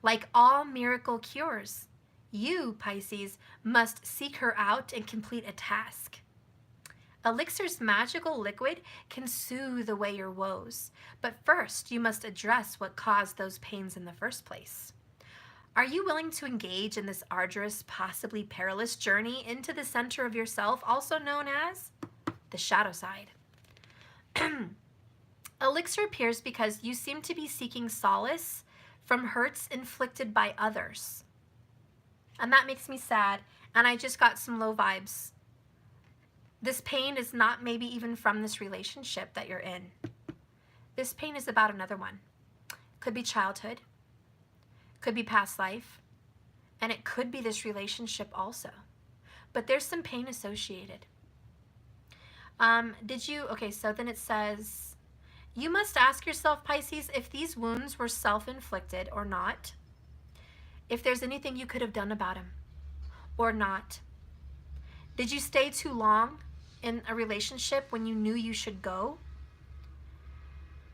Like all miracle cures, you, Pisces, must seek her out and complete a task. Elixir's magical liquid can soothe away your woes, but first you must address what caused those pains in the first place. Are you willing to engage in this arduous, possibly perilous journey into the center of yourself, also known as the shadow side? Elixir appears because you seem to be seeking solace from hurts inflicted by others. And that makes me sad, and I just got some low vibes. This pain is not maybe even from this relationship that you're in. This pain is about another one. Could be childhood, could be past life, and it could be this relationship also. But there's some pain associated. Okay, so then it says, you must ask yourself, Pisces, if these wounds were self-inflicted or not. If there's anything you could have done about them or not. Did you stay too long in a relationship when you knew you should go?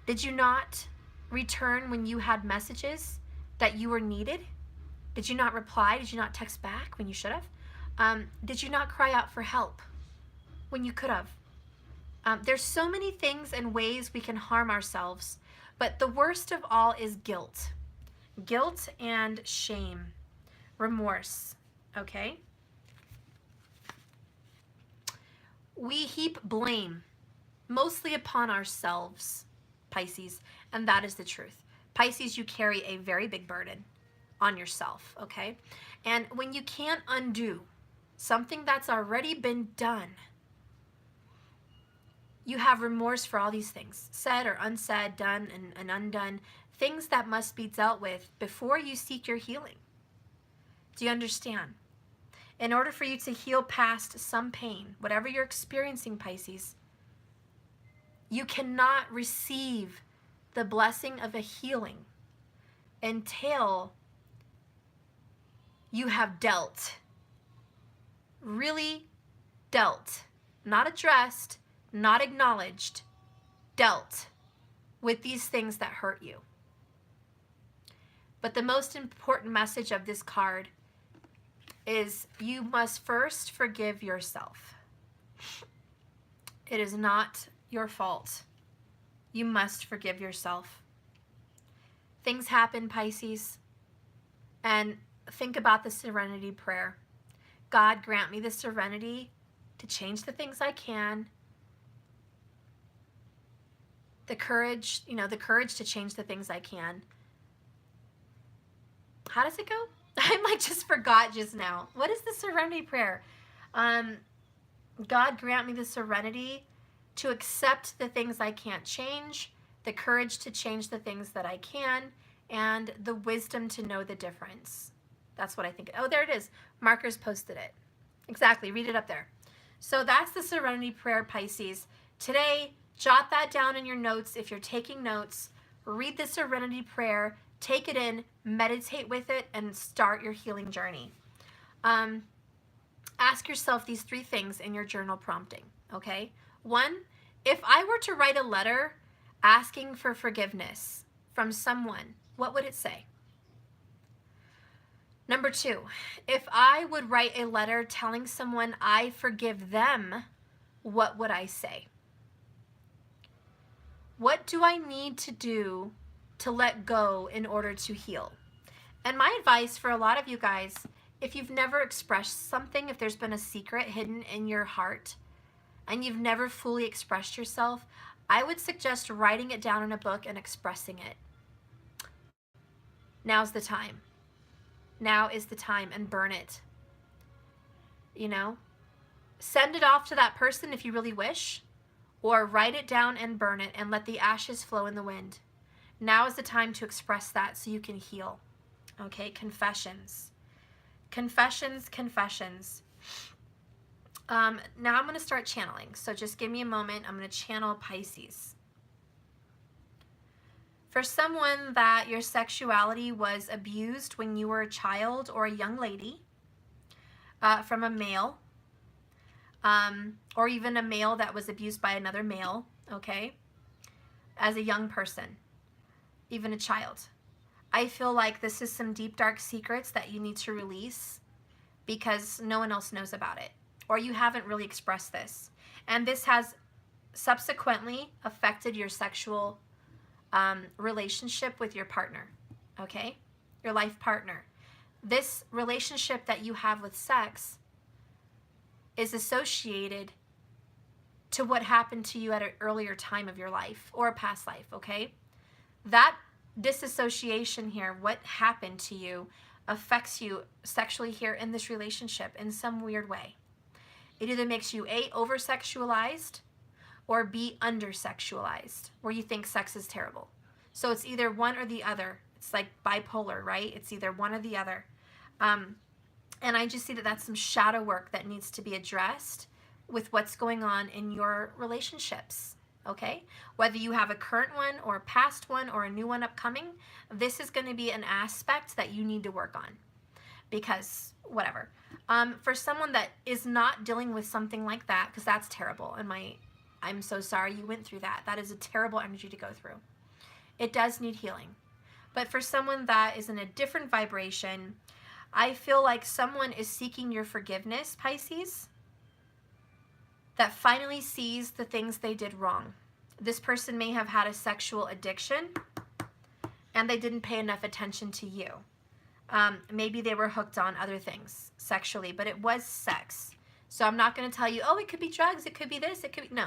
Did you not return when you had messages that you were needed? Did you not reply? Did you not text back when you should have? Did you not cry out for help when you could have? There's so many things and ways we can harm ourselves, but the worst of all is guilt. Guilt and shame, remorse, okay? We heap blame mostly upon ourselves, Pisces, and that is the truth. Pisces, you carry a very big burden on yourself, okay? And when you can't undo something that's already been done, you have remorse for all these things, said or unsaid, done and undone, things that must be dealt with before you seek your healing. Do you understand? In order for you to heal past some pain, whatever you're experiencing, Pisces, you cannot receive the blessing of a healing until you have dealt, really dealt, not addressed, not acknowledged, dealt with these things that hurt you. But the most important message of this card is you must first forgive yourself. It is not your fault. You must forgive yourself. Things happen, Pisces, and think about the serenity prayer. God, grant me the serenity to change the things I can, the courage, the courage to change the things I can. How does it go? I just forgot just now. What is the serenity prayer? God, grant me the serenity to accept the things I can't change, the courage to change the things that I can, and the wisdom to know the difference. That's what I think. Oh, there it is. Markers posted it. Exactly. Read it up there. So that's the serenity prayer, Pisces. Today, jot that down in your notes. If you're taking notes, read the serenity prayer, take it in, meditate with it, and start your healing journey. Ask yourself these 3 things in your journal prompting, okay? 1, if I were to write a letter asking for forgiveness from someone, what would it say? Number 2, if I would write a letter telling someone I forgive them, what would I say? What do I need to do to let go in order to heal? And my advice for a lot of you guys, if you've never expressed something, if there's been a secret hidden in your heart and you've never fully expressed yourself, I would suggest writing it down in a book and expressing it. Now's the time. Now is the time, and burn it. Send it off to that person if you really wish, or write it down and burn it and let the ashes flow in the wind. Now is the time to express that so you can heal. Okay, confessions. Confessions, confessions. Now I'm going to start channeling, so just give me a moment. I'm going to channel Pisces. For someone that your sexuality was abused when you were a child or a young lady, from a male, or even a male that was abused by another male, okay, as a young person, even a child, I feel like this is some deep, dark secrets that you need to release because no one else knows about it, or you haven't really expressed this. And this has subsequently affected your sexual relationship with your partner, okay? Your life partner. This relationship that you have with sex is associated to what happened to you at an earlier time of your life or a past life, okay? That disassociation here, what happened to you, affects you sexually here in this relationship in some weird way. It either makes you A, over-sexualized, or B, under-sexualized, where you think sex is terrible. So it's either one or the other. It's like bipolar, right? It's either one or the other. And I just see that that's some shadow work that needs to be addressed with what's going on in your relationships, okay? Whether you have a current one or a past one or a new one upcoming, this is going to be an aspect that you need to work on because whatever. For someone that is not dealing with something like that, because that's terrible, and I'm so sorry you went through that. That is a terrible energy to go through. It does need healing. But for someone that is in a different vibration, I feel like someone is seeking your forgiveness, Pisces, that finally sees the things they did wrong. This person may have had a sexual addiction and they didn't pay enough attention to you. Maybe they were hooked on other things sexually, but it was sex. So I'm not going to tell you, oh, it could be drugs, it could be this, it could be, no.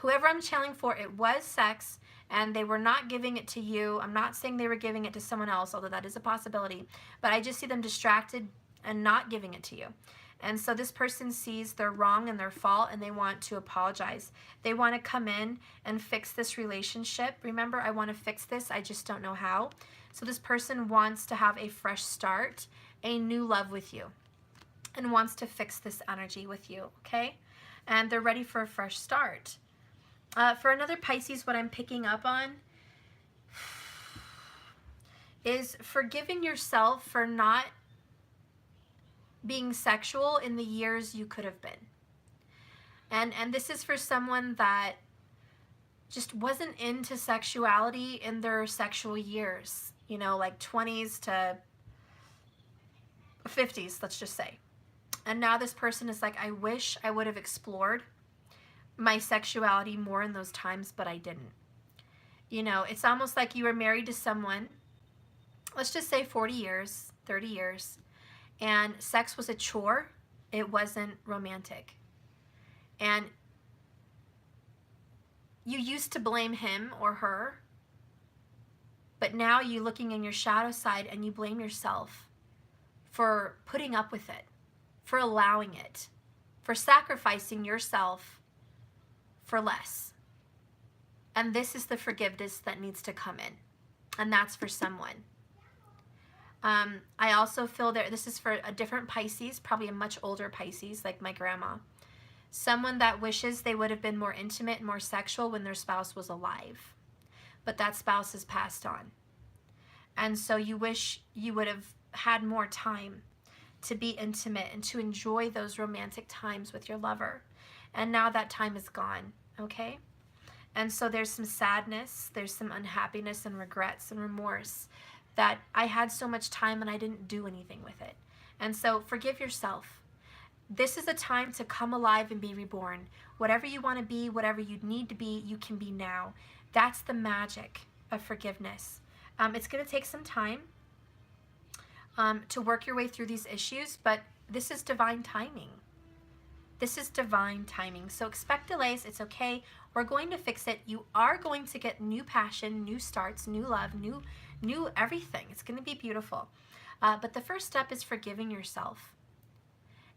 Whoever I'm channeling for, it was sex, and they were not giving it to you. I'm not saying they were giving it to someone else, although that is a possibility, but I just see them distracted and not giving it to you. And so this person sees their wrong and their fault, and they want to apologize. They want to come in and fix this relationship. Remember, I want to fix this, I just don't know how. So this person wants to have a fresh start, a new love with you, and wants to fix this energy with you, okay? And they're ready for a fresh start. For another Pisces, what I'm picking up on is forgiving yourself for not being sexual in the years you could have been. And this is for someone that just wasn't into sexuality in their sexual years. you know, like 20s to 50s, let's just say. And now this person is like, I wish I would have explored my sexuality more in those times, but I didn't. You know, it's almost like you were married to someone, let's just say 40 years, 30 years, and sex was a chore. It wasn't romantic. And you used to blame him or her, but now you're looking in your shadow side and you blame yourself for putting up with it, for allowing it, for sacrificing yourself for less. And this is the forgiveness that needs to come in. And that's for someone. I also feel that this is for a different Pisces, probably a much older Pisces, like my grandma. Someone that wishes they would have been more intimate and more sexual when their spouse was alive. But that spouse has passed on. And so you wish you would have had more time to be intimate and to enjoy those romantic times with your lover. And now that time is gone, okay? And so there's some sadness, there's some unhappiness and regrets and remorse that I had so much time and I didn't do anything with it. And so forgive yourself. This is a time to come alive and be reborn. Whatever you want to be, whatever you need to be, you can be now. That's the magic of forgiveness. It's going to take some time to work your way through these issues, but this is divine timing. This is divine timing. So expect delays. It's okay. We're going to fix it. You are going to get new passion, new starts, new love, new everything. It's going to be beautiful. But the first step is forgiving yourself.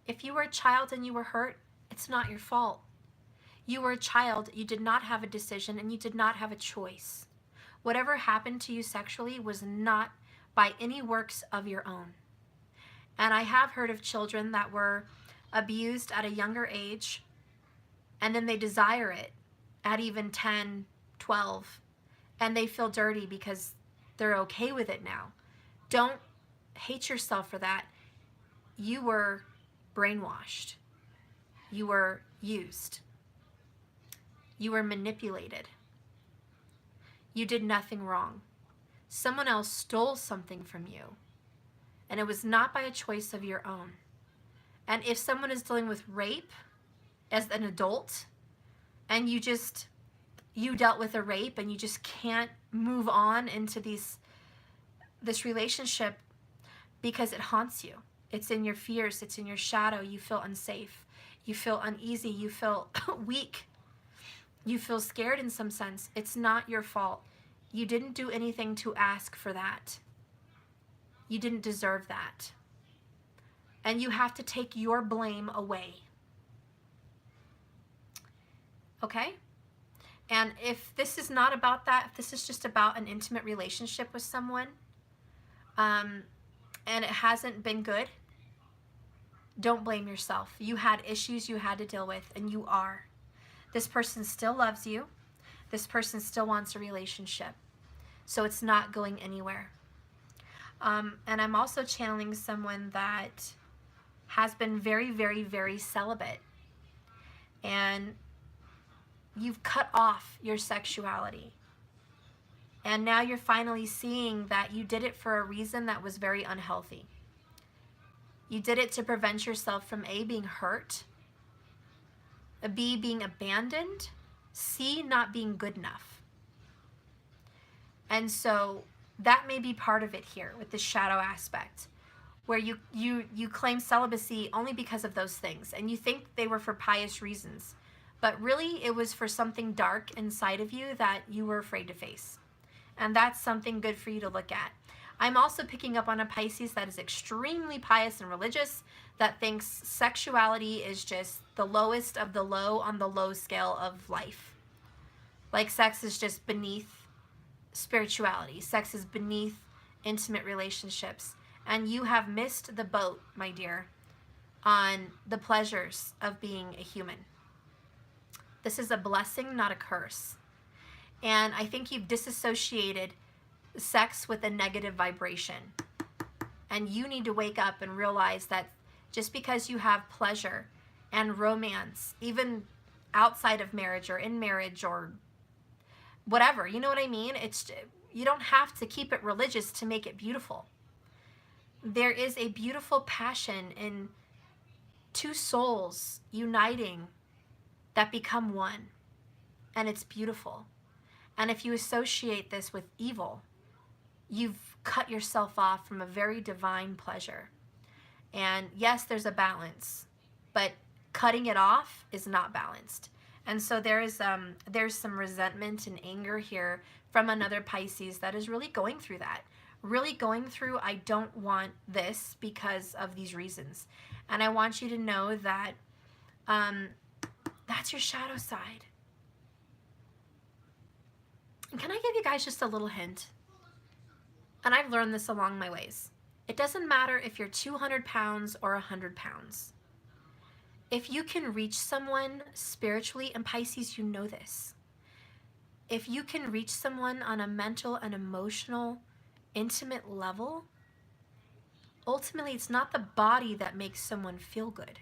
If you were a child and you were hurt, it's not your fault. You were a child, you did not have a decision, and you did not have a choice. Whatever happened to you sexually was not by any works of your own. And I have heard of children that were abused at a younger age, and then they desire it at even 10, 12, and they feel dirty because they're okay with it now. Don't hate yourself for that. You were brainwashed. You were used. You were manipulated. You did nothing wrong. Someone else stole something from you, and it was not by a choice of your own. And if someone is dealing with rape as an adult, and you dealt with a rape and you just can't move on into this relationship because it haunts you. It's in your fears, it's in your shadow. You feel unsafe, you feel uneasy, you feel weak, you feel scared in some sense. It's not your fault. You didn't do anything to ask for that. You didn't deserve that. And you have to take your blame away. Okay? And if this is not about that, if this is just about an intimate relationship with someone, and it hasn't been good, don't blame yourself. You had issues you had to deal with, and you are. This person still loves you. This person still wants a relationship. So it's not going anywhere. And I'm also channeling someone that has been very, very, very celibate. And you've cut off your sexuality. And now you're finally seeing that you did it for a reason that was very unhealthy. You did it to prevent yourself from A, being hurt, B, being abandoned, C, not being good enough. And so that may be part of it here with the shadow aspect, where you claim celibacy only because of those things, and you think they were for pious reasons. But really, it was for something dark inside of you that you were afraid to face. And that's something good for you to look at. I'm also picking up on a Pisces that is extremely pious and religious, that thinks sexuality is just the lowest of the low on the low scale of life. Like sex is just beneath spirituality. Sex is beneath intimate relationships. And you have missed the boat, my dear, on the pleasures of being a human. This is a blessing, not a curse. And I think you've disassociated sex with a negative vibration. And you need to wake up and realize that just because you have pleasure and romance, even outside of marriage or in marriage or whatever, you know what I mean? You don't have to keep it religious to make it beautiful. There is a beautiful passion in two souls uniting that become one. And it's beautiful. And if you associate this with evil, you've cut yourself off from a very divine pleasure. And yes, there's a balance, but cutting it off is not balanced. And so there's some resentment and anger here from another Pisces that is really going through that. Really going through, I don't want this because of these reasons. And I want you to know that that's your shadow side. And can I give you guys just a little hint? And I've learned this along my ways. It doesn't matter if you're 200 pounds or 100 pounds. If you can reach someone spiritually, and Pisces, you know this. If you can reach someone on a mental and emotional, intimate level, ultimately it's not the body that makes someone feel good.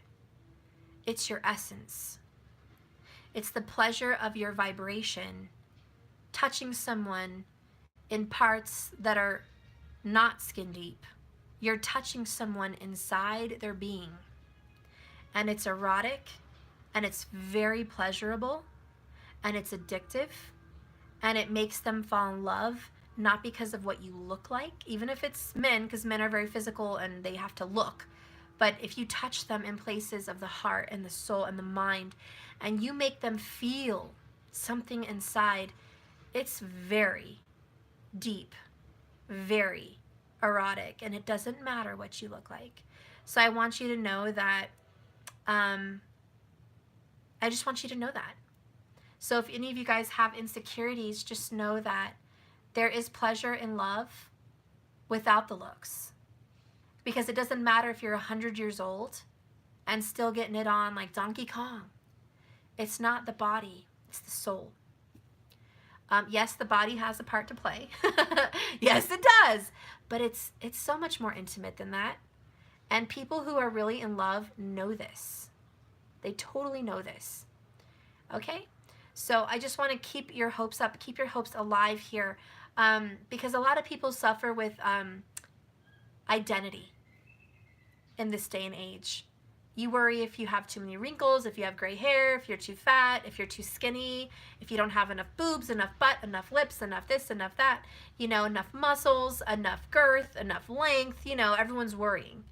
It's your essence. It's the pleasure of your vibration touching someone in parts that are not skin deep. You're touching someone inside their being. And it's erotic, and it's very pleasurable, and it's addictive, and it makes them fall in love, not because of what you look like, even if it's men, because men are very physical and they have to look. But if you touch them in places of the heart and the soul and the mind, and you make them feel something inside, it's very deep, very erotic, and it doesn't matter what you look like. So I want you to know that, I just want you to know that. So if any of you guys have insecurities, just know that there is pleasure in love without the looks. Because it doesn't matter if you're 100 years old and still getting it on like Donkey Kong. It's not the body, it's the soul. Yes, the body has a part to play. Yes, it does. But it's so much more intimate than that. And people who are really in love know this. They totally know this. Okay? So I just want to keep your hopes up, keep your hopes alive here. Because a lot of people suffer with identity in this day and age. You worry if you have too many wrinkles, if you have gray hair, if you're too fat, if you're too skinny, if you don't have enough boobs, enough butt, enough lips, enough this, enough that, you know, enough muscles, enough girth, enough length, you know, everyone's worrying.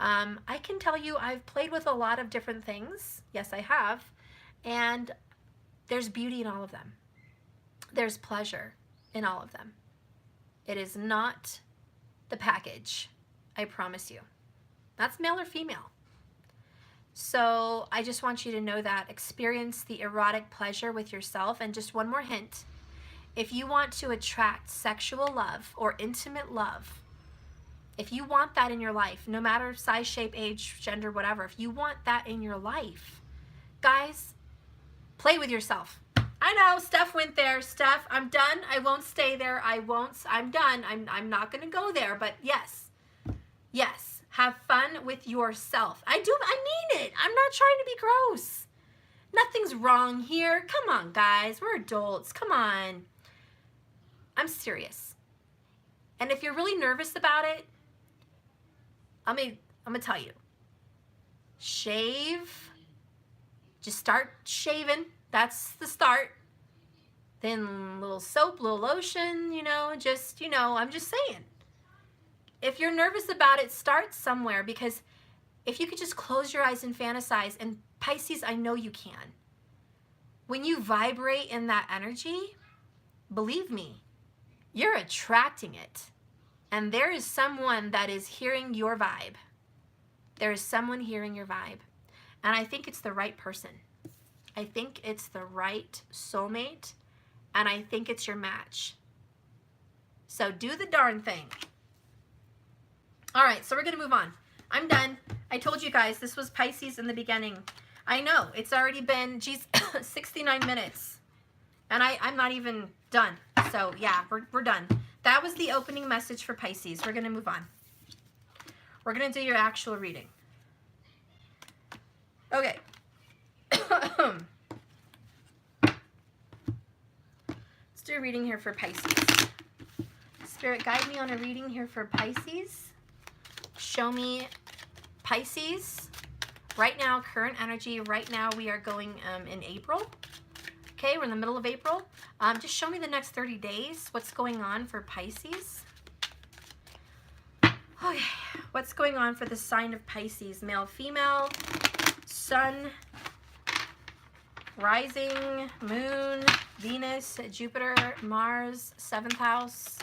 I can tell you I've played with a lot of different things. Yes, I have. And there's beauty in all of them. There's pleasure in all of them. It is not the package, I promise you. That's male or female. So I just want you to know that. Experience the erotic pleasure with yourself. And just one more hint. If you want to attract sexual love or intimate love, if you want that in your life, no matter size, shape, age, gender, whatever, if you want that in your life, guys, play with yourself. I know, Steph went there. Steph, I'm done. I won't stay there. I'm done. I'm not going to go there. But yes, yes, have fun with yourself. I mean it. I'm not trying to be gross. Nothing's wrong here. Come on, guys. We're adults. Come on. I'm serious. And if you're really nervous about it, I'm gonna tell you. Shave. Just start shaving. That's the start. Then little soap, little lotion, you know, just, you know, I'm just saying. If you're nervous about it, start somewhere, because if you could just close your eyes and fantasize, and Pisces, I know you can. When you vibrate in that energy, believe me, you're attracting it. And there is someone that is hearing your vibe. There is someone hearing your vibe. And I think it's the right person. I think it's the right soulmate. And I think it's your match. So do the darn thing. All right, so we're going to move on. I'm done. I told you guys this was Pisces in the beginning. I know, it's already been, geez, 69 minutes. And I'm not even done. So yeah, we're done. That was the opening message for Pisces. We're going to move on. We're going to do your actual reading. Okay. Let's do a reading here for Pisces. Spirit, guide me on a reading here for Pisces. Show me Pisces. Right now, current energy. Right now, we are going in April. Okay, we're in the middle of April. Just show me the next 30 days. What's going on for Pisces? Okay, what's going on for the sign of Pisces? Male, female, sun, rising, moon, Venus, Jupiter, Mars, 7th house.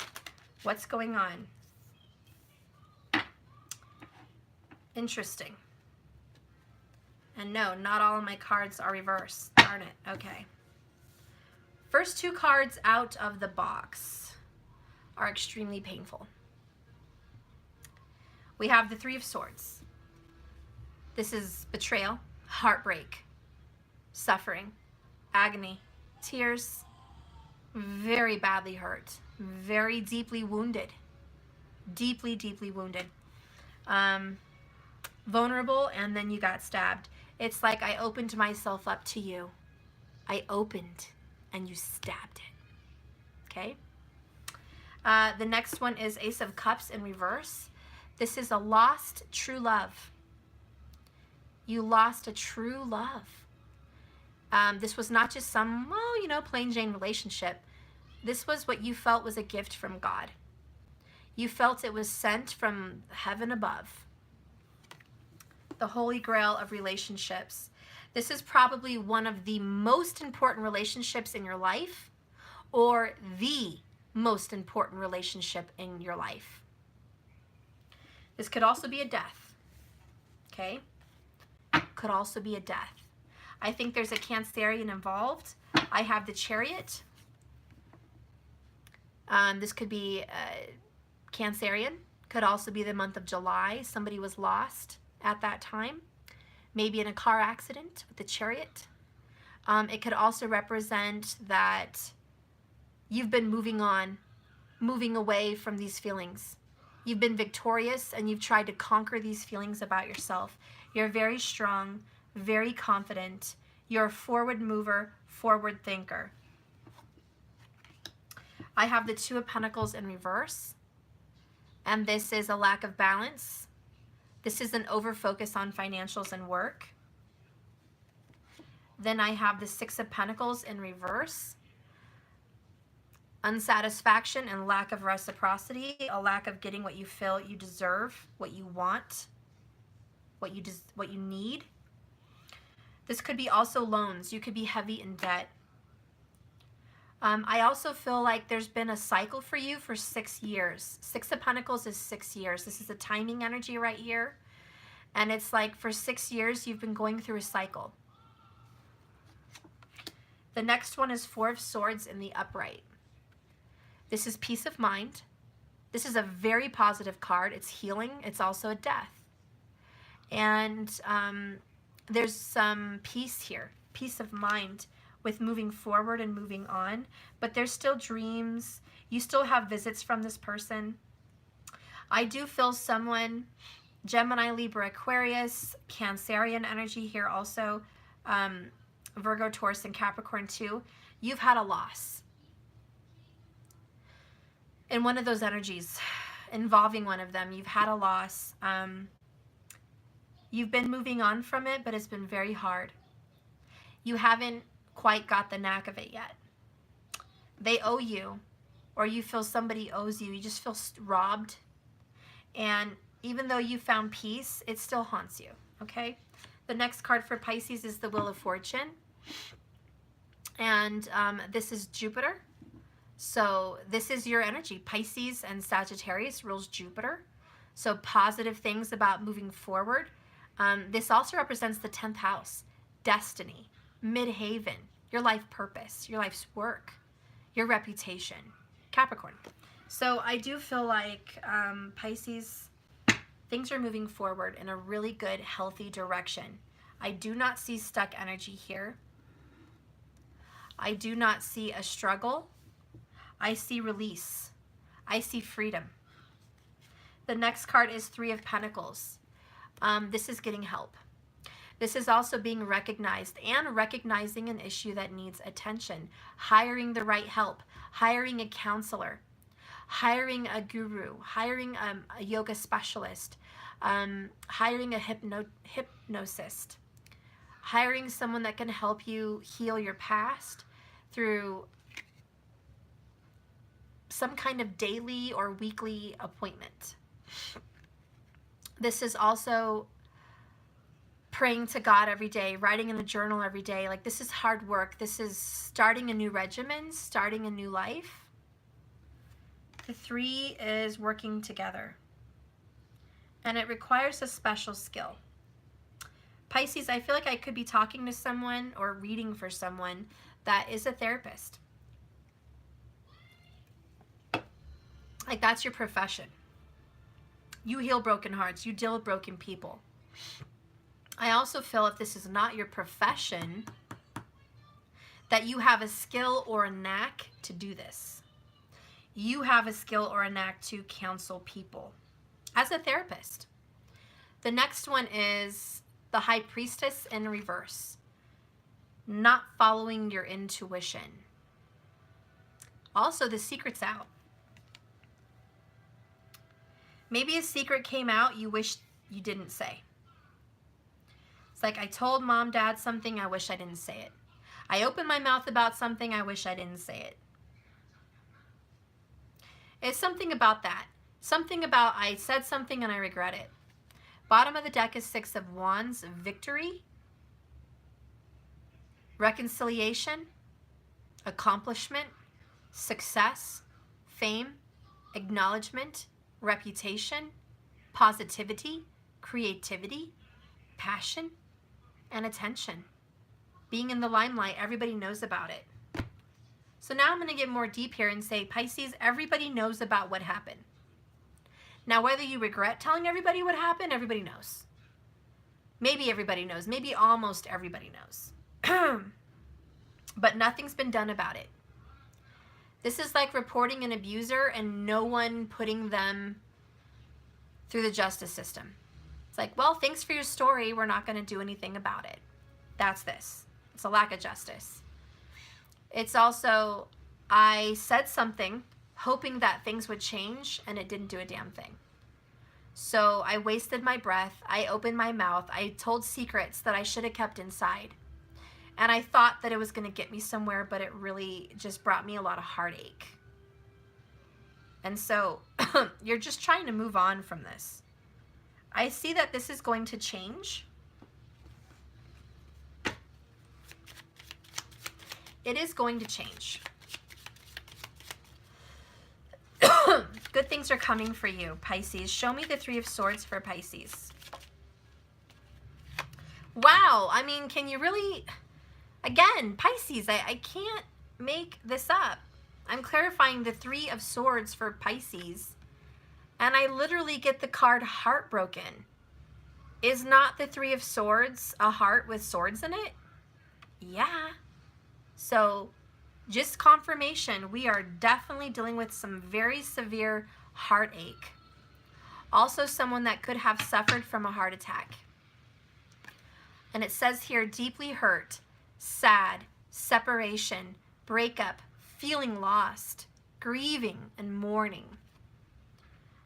What's going on? Interesting. And no, not all of my cards are reversed. Darn it. Okay. First two cards out of the box are extremely painful. We have the Three of Swords. This is betrayal, heartbreak, suffering, agony, tears, very badly hurt, very deeply wounded, deeply, deeply wounded, vulnerable, and then you got stabbed. It's like I opened myself up to you. I opened and you stabbed it. Okay? The next one is Ace of Cups in reverse. This is a lost true love. You lost a true love. This was not just some, well, you know, plain Jane relationship. This was what you felt was a gift from God. You felt it was sent from heaven above. The holy grail of relationships. This is probably one of the most important relationships in your life, or the most important relationship in your life. This could also be a death. Okay? Could also be a death. I think there's a Cancerian involved. I have the Chariot. This could be Cancerian. Could also be the month of July. Somebody was lost at that time. Maybe in a car accident with the Chariot. It could also represent that you've been moving on, moving away from these feelings. You've been victorious and you've tried to conquer these feelings about yourself. You're very strong, very confident. You're a forward mover, forward thinker. I have the Two of Pentacles in reverse. And this is a lack of balance. This is an over-focus on financials and work. Then I have the Six of Pentacles in reverse. Unsatisfaction and lack of reciprocity, a lack of getting what you feel you deserve, what you want, what you need. This could be also loans. You could be heavy in debt. I also feel like there's been a cycle for you for 6 years. Six of Pentacles is 6 years. This is a timing energy right here. And it's like for 6 years you've been going through a cycle. The next one is Four of Swords in the upright. This is peace of mind. This is a very positive card. It's healing. It's also a death. And there's some peace here, peace of mind with moving forward and moving on. But there's still dreams. You still have visits from this person. I do feel someone, Gemini, Libra, Aquarius, Cancerian energy here also, Virgo, Taurus, and Capricorn too. You've had a loss. In one of those energies, involving one of them, you've had a loss. You've been moving on from it, but it's been very hard. You haven't quite got the knack of it yet. They owe you, or you feel somebody owes you. You just feel robbed. And even though you found peace, it still haunts you, okay? The next card for Pisces is the Wheel of Fortune. And this is Jupiter. So this is your energy. Pisces and Sagittarius rules Jupiter. So positive things about moving forward. This also represents the 10th house, destiny, midhaven, your life purpose, your life's work, your reputation, Capricorn. So I do feel like Pisces, things are moving forward in a really good, healthy direction. I do not see stuck energy here. I do not see a struggle. I see release. I see freedom. The next card is Three of Pentacles. This is getting help. This is also being recognized and recognizing an issue that needs attention. Hiring the right help. Hiring a counselor. hiring a guru, hiring a yoga specialist, hiring a hypnosist, hiring someone that can help you heal your past through some kind of daily or weekly appointment. This is also praying to God every day, writing in a journal every day. Like, this is hard work. This is starting a new regimen, starting a new life. The 3 is working together. And it requires a special skill. Pisces, I feel like I could be talking to someone or reading for someone that is a therapist. Like, that's your profession. You heal broken hearts. You deal with broken people. I also feel if this is not your profession, that you have a skill or a knack to do this. You have a skill or a knack to counsel people as a therapist. The next one is the High Priestess in reverse. Not following your intuition. Also, the secret's out. Maybe a secret came out you wish you didn't say. It's like, I told mom, dad something, I wish I didn't say it. I opened my mouth about something, I wish I didn't say it. It's something about that. Something about I said something and I regret it. Bottom of the deck is 6 of Wands, victory, reconciliation, accomplishment, success, fame, acknowledgement, reputation, positivity, creativity, passion, and attention. Being in the limelight, everybody knows about it. So now I'm going to get more deep here and say, Pisces, everybody knows about what happened. Now, whether you regret telling everybody what happened, everybody knows. Maybe everybody knows. Maybe almost everybody knows. But nothing's been done about it. This is like reporting an abuser and no one putting them through the justice system. It's like, well, thanks for your story. We're not going to do anything about it. That's this. It's a lack of justice. It's also, I said something hoping that things would change and it didn't do a damn thing. So I wasted my breath. I opened my mouth. I told secrets that I should have kept inside. And I thought that it was going to get me somewhere, but it really just brought me a lot of heartache. And so you're just trying to move on from this. I see that this is going to change. It is going to change. Good things are coming for you, Pisces. Show me the 3 of Swords for Pisces. Wow. I mean, can you really... Again, Pisces, I can't make this up. I'm clarifying the 3 of Swords for Pisces. And I literally get the card Heartbroken. Is not the 3 of Swords a heart with swords in it? Yeah. So, just confirmation, we are definitely dealing with some very severe heartache. Also, someone that could have suffered from a heart attack. And it says here, deeply hurt, sad, separation, breakup, feeling lost, grieving, and mourning.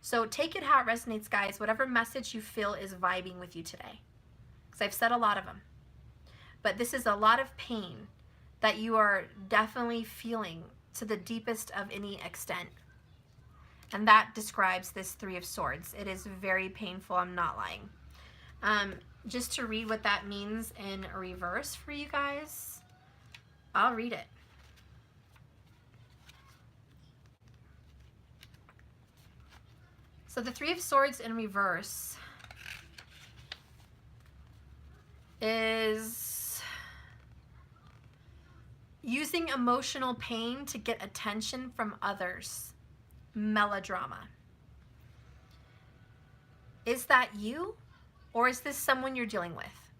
So take it how it resonates, guys. Whatever message you feel is vibing with you today. Because I've said a lot of them. But this is a lot of pain that you are definitely feeling to the deepest of any extent. And that describes this 3 of Swords. It is very painful. I'm not lying. Just to read what that means in reverse for you guys, I'll read it. So the 3 of Swords in reverse is using emotional pain to get attention from others. Melodrama. Is that you? Or is this someone you're dealing with?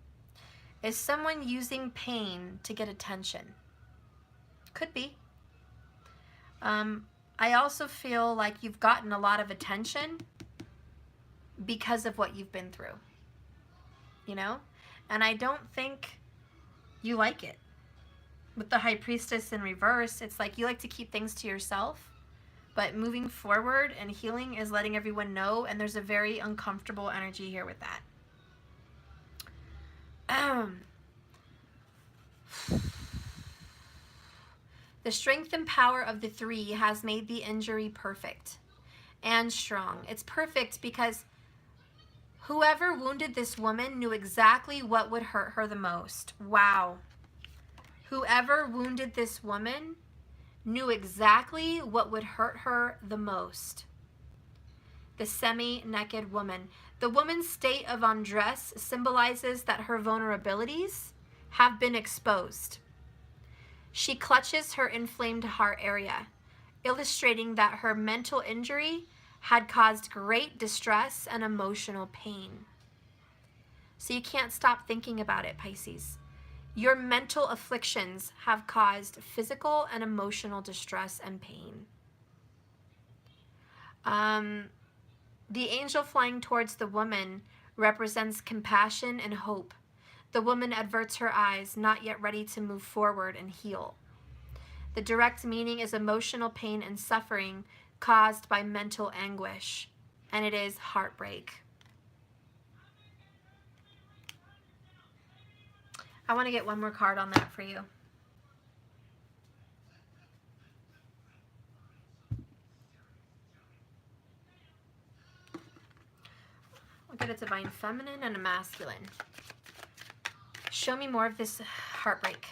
Is someone using pain to get attention? Could be. I also feel like you've gotten a lot of attention because of what you've been through. You know? And I don't think you like it. With the High Priestess in reverse, it's like you like to keep things to yourself. But moving forward and healing is letting everyone know, and there's a very uncomfortable energy here with that. The strength and power of the 3 has made the injury perfect and strong. It's perfect because whoever wounded this woman knew exactly what would hurt her the most. Wow. Whoever wounded this woman knew exactly what would hurt her the most. The semi-naked woman. The woman's state of undress symbolizes that her vulnerabilities have been exposed. She clutches her inflamed heart area, illustrating that her mental injury had caused great distress and emotional pain. So you can't stop thinking about it, Pisces. Your mental afflictions have caused physical and emotional distress and pain. The angel flying towards the woman represents compassion and hope. The woman averts her eyes, not yet ready to move forward and heal. The direct meaning is emotional pain and suffering caused by mental anguish, and it is heartbreak. I want to get one more card on that for you. I'll get a divine feminine and a masculine. Show me more of this heartbreak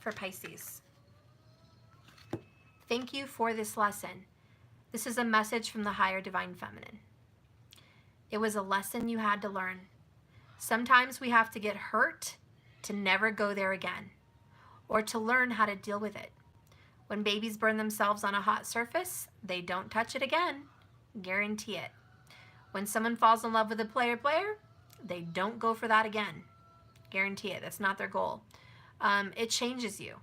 for Pisces. Thank you for this lesson. This is a message from the higher divine feminine. It was a lesson you had to learn. Sometimes we have to get hurt to never go there again, or to learn how to deal with it. When babies burn themselves on a hot surface, they don't touch it again. Guarantee it. When someone falls in love with a player, they don't go for that again. Guarantee it. That's not their goal. It changes you.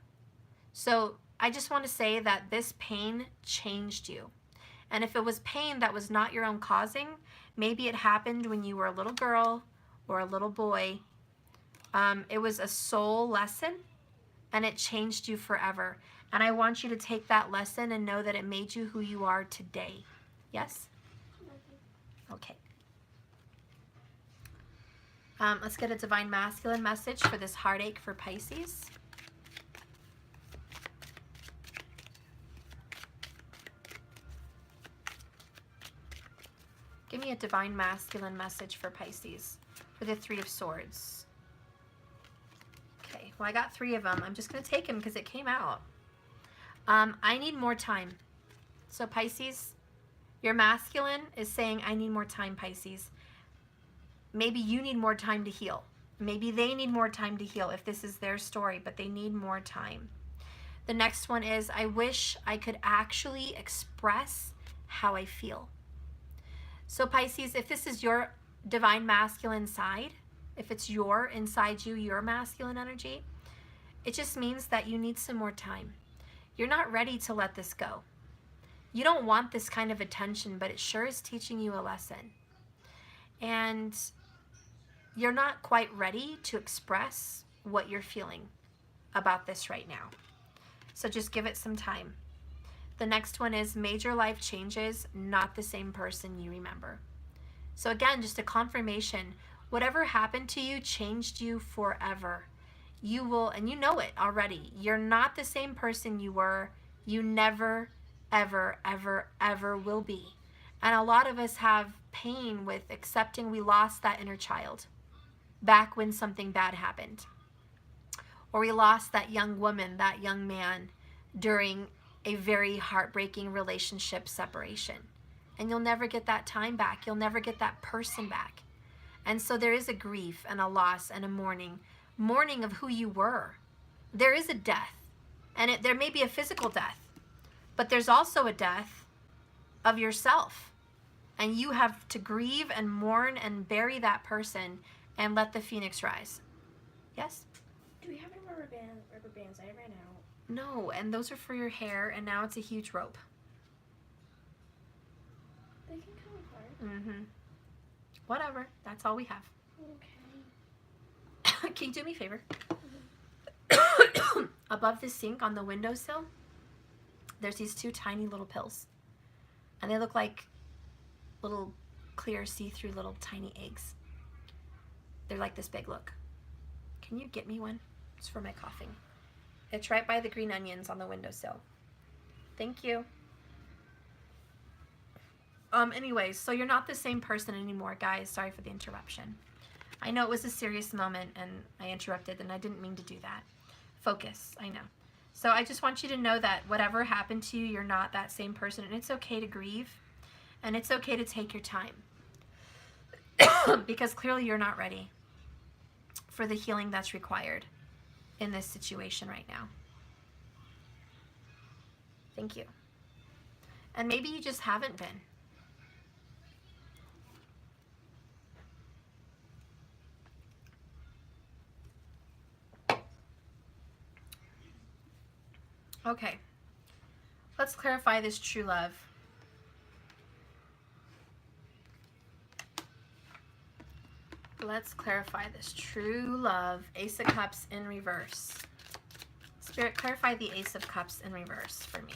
So I just want to say that this pain changed you. And if it was pain that was not your own causing, maybe it happened when you were a little girl or a little boy. It was a soul lesson, and it changed you forever. And I want you to take that lesson and know that it made you who you are today. Yes? Okay. Let's get a divine masculine message for this heartache for Pisces. Give me a divine masculine message for Pisces for the 3 of Swords. Okay, well, I got 3 of them. I'm just going to take them because it came out. I need more time. So Pisces, your masculine is saying, I need more time, Pisces. Maybe you need more time to heal. Maybe they need more time to heal if this is their story, but they need more time. The next one is, I wish I could actually express how I feel. So Pisces, if this is your divine masculine side, if it's inside you, your masculine energy, it just means that you need some more time. You're not ready to let this go. You don't want this kind of attention, but it sure is teaching you a lesson. And you're not quite ready to express what you're feeling about this right now. So just give it some time. The next one is major life changes, not the same person you remember. So again, just a confirmation. Whatever happened to you changed you forever. You will, and you know it already, you're not the same person you were. You never, ever, ever, ever will be. And a lot of us have pain with accepting we lost that inner child back when something bad happened. Or we lost that young woman, that young man during a very heartbreaking relationship separation. And you'll never get that time back. You'll never get that person back. And so there is a grief and a loss and a mourning of who you were. There is a death, and there may be a physical death, but there's also a death of yourself. And you have to grieve and mourn and bury that person and let the phoenix rise. Yes? Do we have any more rubber bands? I ran out. No, and those are for your hair, and now it's a huge rope. They can come apart. Mm-hmm. Whatever. That's all we have. Okay. Can you do me a favor? Above the sink on the windowsill, there's these 2 tiny little pills. And they look like little clear, see-through little tiny eggs. They're like this big. Look. Can you get me one? It's for my coughing. It's right by the green onions on the windowsill. Thank you. Anyways, so you're not the same person anymore, guys. Sorry for the interruption. I know it was a serious moment and I interrupted, and I didn't mean to do that. Focus, I know. So I just want you to know that whatever happened to you, you're not that same person, and it's okay to grieve, and it's okay to take your time. Because clearly you're not ready for the healing that's required in this situation right now. Thank you. And maybe you just haven't been. Okay, let's clarify this true love. Let's clarify this true love. Ace of Cups in reverse. Spirit, clarify the Ace of Cups in reverse for me,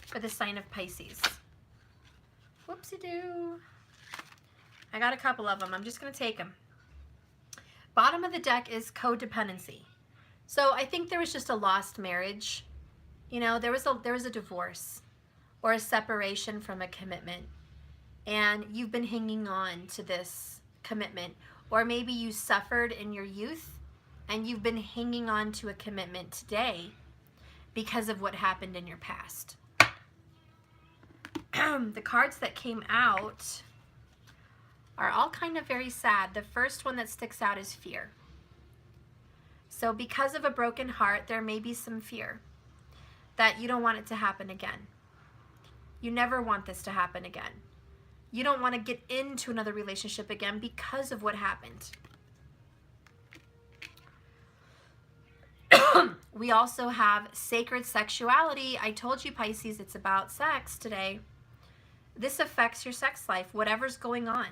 for the sign of Pisces. Whoopsie-doo. I got a couple of them. I'm just going to take them. Bottom of the deck is codependency. So I think there was just a lost marriage. You know, there was a divorce or a separation from a commitment, and you've been hanging on to this commitment, or maybe you suffered in your youth and you've been hanging on to a commitment today because of what happened in your past. The cards that came out are all kind of very sad. The first one that sticks out is fear. So because of a broken heart, there may be some fear that you don't want it to happen again. You never want this to happen again. You don't want to get into another relationship again because of what happened. We also have sacred sexuality. I told you, Pisces, it's about sex today. This affects your sex life, whatever's going on.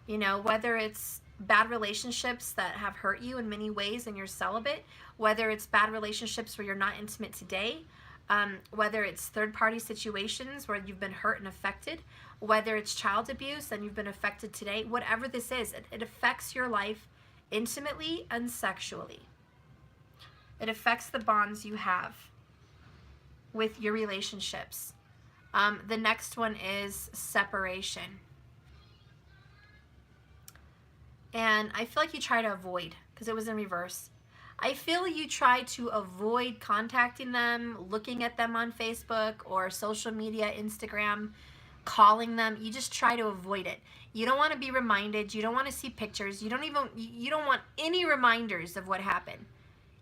You know, whether it's bad relationships that have hurt you in many ways and you're celibate, whether it's bad relationships where you're not intimate today, whether it's third-party situations where you've been hurt and affected, whether it's child abuse and you've been affected today, whatever this is, it affects your life intimately and sexually. It affects the bonds you have with your relationships. The next one is separation. And I feel like you try to avoid, because it was in reverse. I feel you try to avoid contacting them, looking at them on Facebook or social media, Instagram, calling them. You just try to avoid it. You don't want to be reminded. You don't want to see pictures. You don't want any reminders of what happened.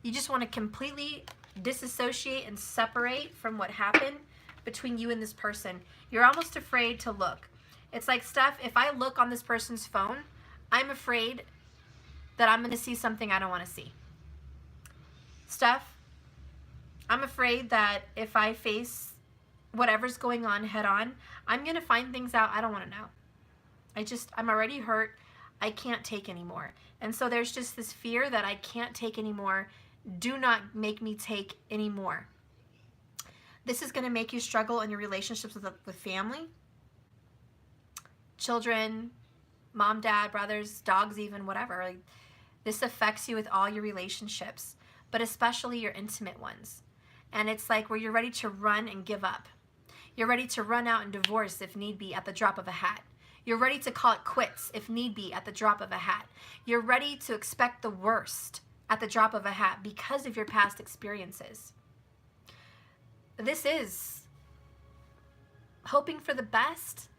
You just want to completely disassociate and separate from what happened between you and this person. You're almost afraid to look. It's like, Steph, if I look on this person's phone, I'm afraid that I'm going to see something I don't want to see. Steph, I'm afraid that if I face whatever's going on head on, I'm going to find things out I don't want to know. I'm already hurt. I can't take anymore. And so there's just this fear that I can't take anymore. Do not make me take anymore. This is going to make you struggle in your relationships with family, children, mom, dad, brothers, dogs, even whatever. Like, this affects you with all your relationships, but especially your intimate ones. And it's like where you're ready to run and give up. You're ready to run out and divorce if need be at the drop of a hat. You're ready to call it quits if need be at the drop of a hat. You're ready to expect the worst at the drop of a hat because of your past experiences. This is hoping for the best,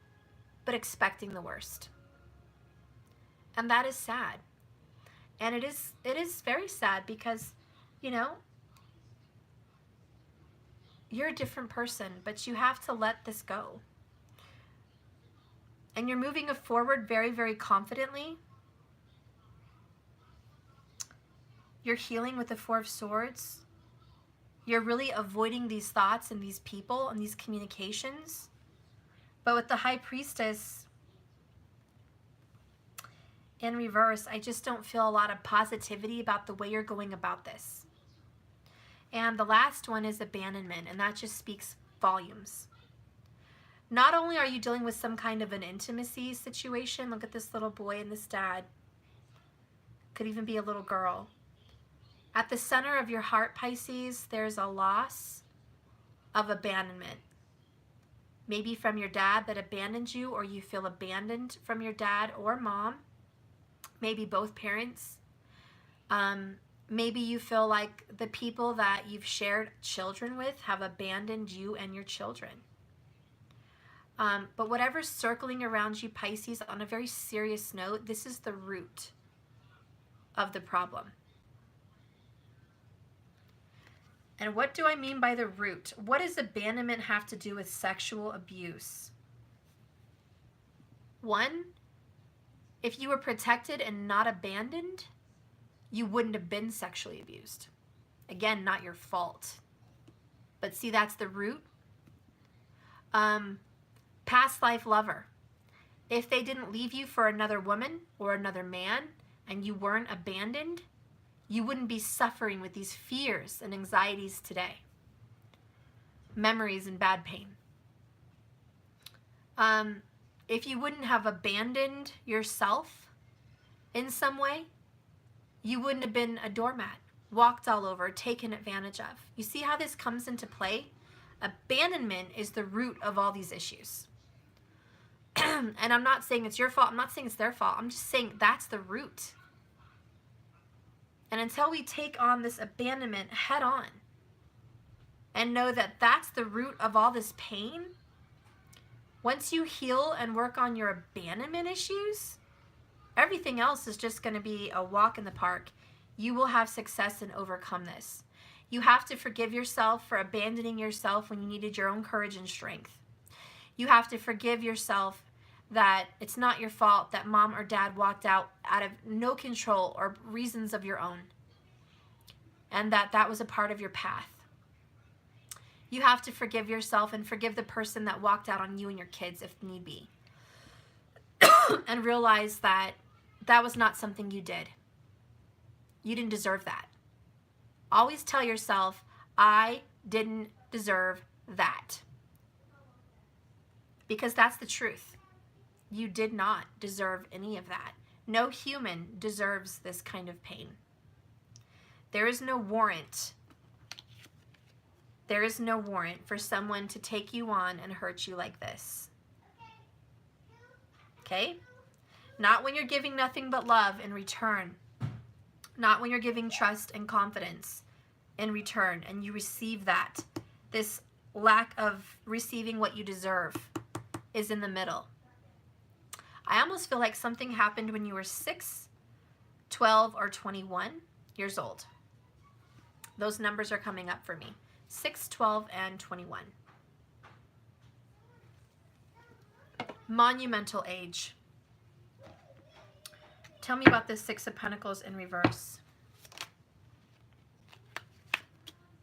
but expecting the worst. And that is sad. And it is very sad because, you know, you're a different person, but you have to let this go. And you're moving forward very, very confidently. You're healing with the Four of Swords. You're really avoiding these thoughts and these people and these communications. But with the High Priestess in reverse, I just don't feel a lot of positivity about the way you're going about this. And the last one is abandonment, and that just speaks volumes. Not only are you dealing with some kind of an intimacy situation, look at this little boy and this dad. Could even be a little girl. At the center of your heart, Pisces, there's a loss of abandonment. Maybe from your dad that abandoned you, or you feel abandoned from your dad or mom. Maybe both parents. Maybe you feel like the people that you've shared children with have abandoned you and your children. But whatever's circling around you, Pisces, on a very serious note, this is the root of the problem. And what do I mean by the root? What does abandonment have to do with sexual abuse? One, if you were protected and not abandoned, you wouldn't have been sexually abused. Again, not your fault. But see, that's the root. Past life lover. If they didn't leave you for another woman or another man and you weren't abandoned, you wouldn't be suffering with these fears and anxieties today. Memories and bad pain. If you wouldn't have abandoned yourself in some way, you wouldn't have been a doormat, walked all over, taken advantage of. You see how this comes into play? Abandonment is the root of all these issues. And I'm not saying it's your fault. I'm not saying it's their fault. I'm just saying that's the root. And until we take on this abandonment head on and know that that's the root of all this pain, once you heal and work on your abandonment issues, everything else is just going to be a walk in the park. You will have success and overcome this. You have to forgive yourself for abandoning yourself when you needed your own courage and strength. You have to forgive yourself that it's not your fault that mom or dad walked out of no control or reasons of your own, and that was a part of your path. You have to forgive yourself and forgive the person that walked out on you and your kids if need be. And realize that that was not something you did. You didn't deserve that. Always tell yourself, I didn't deserve that. Because that's the truth. You did not deserve any of that. No human deserves this kind of pain. There is no warrant. There is no warrant for someone to take you on and hurt you like this. Okay? Not when you're giving nothing but love in return. Not when you're giving trust and confidence in return and you receive that. This lack of receiving what you deserve is in the middle. I almost feel like something happened when you were 6, 12, or 21 years old. Those numbers are coming up for me. 6, 12, and 21. Monumental age. Tell me about this 6 of Pentacles in reverse.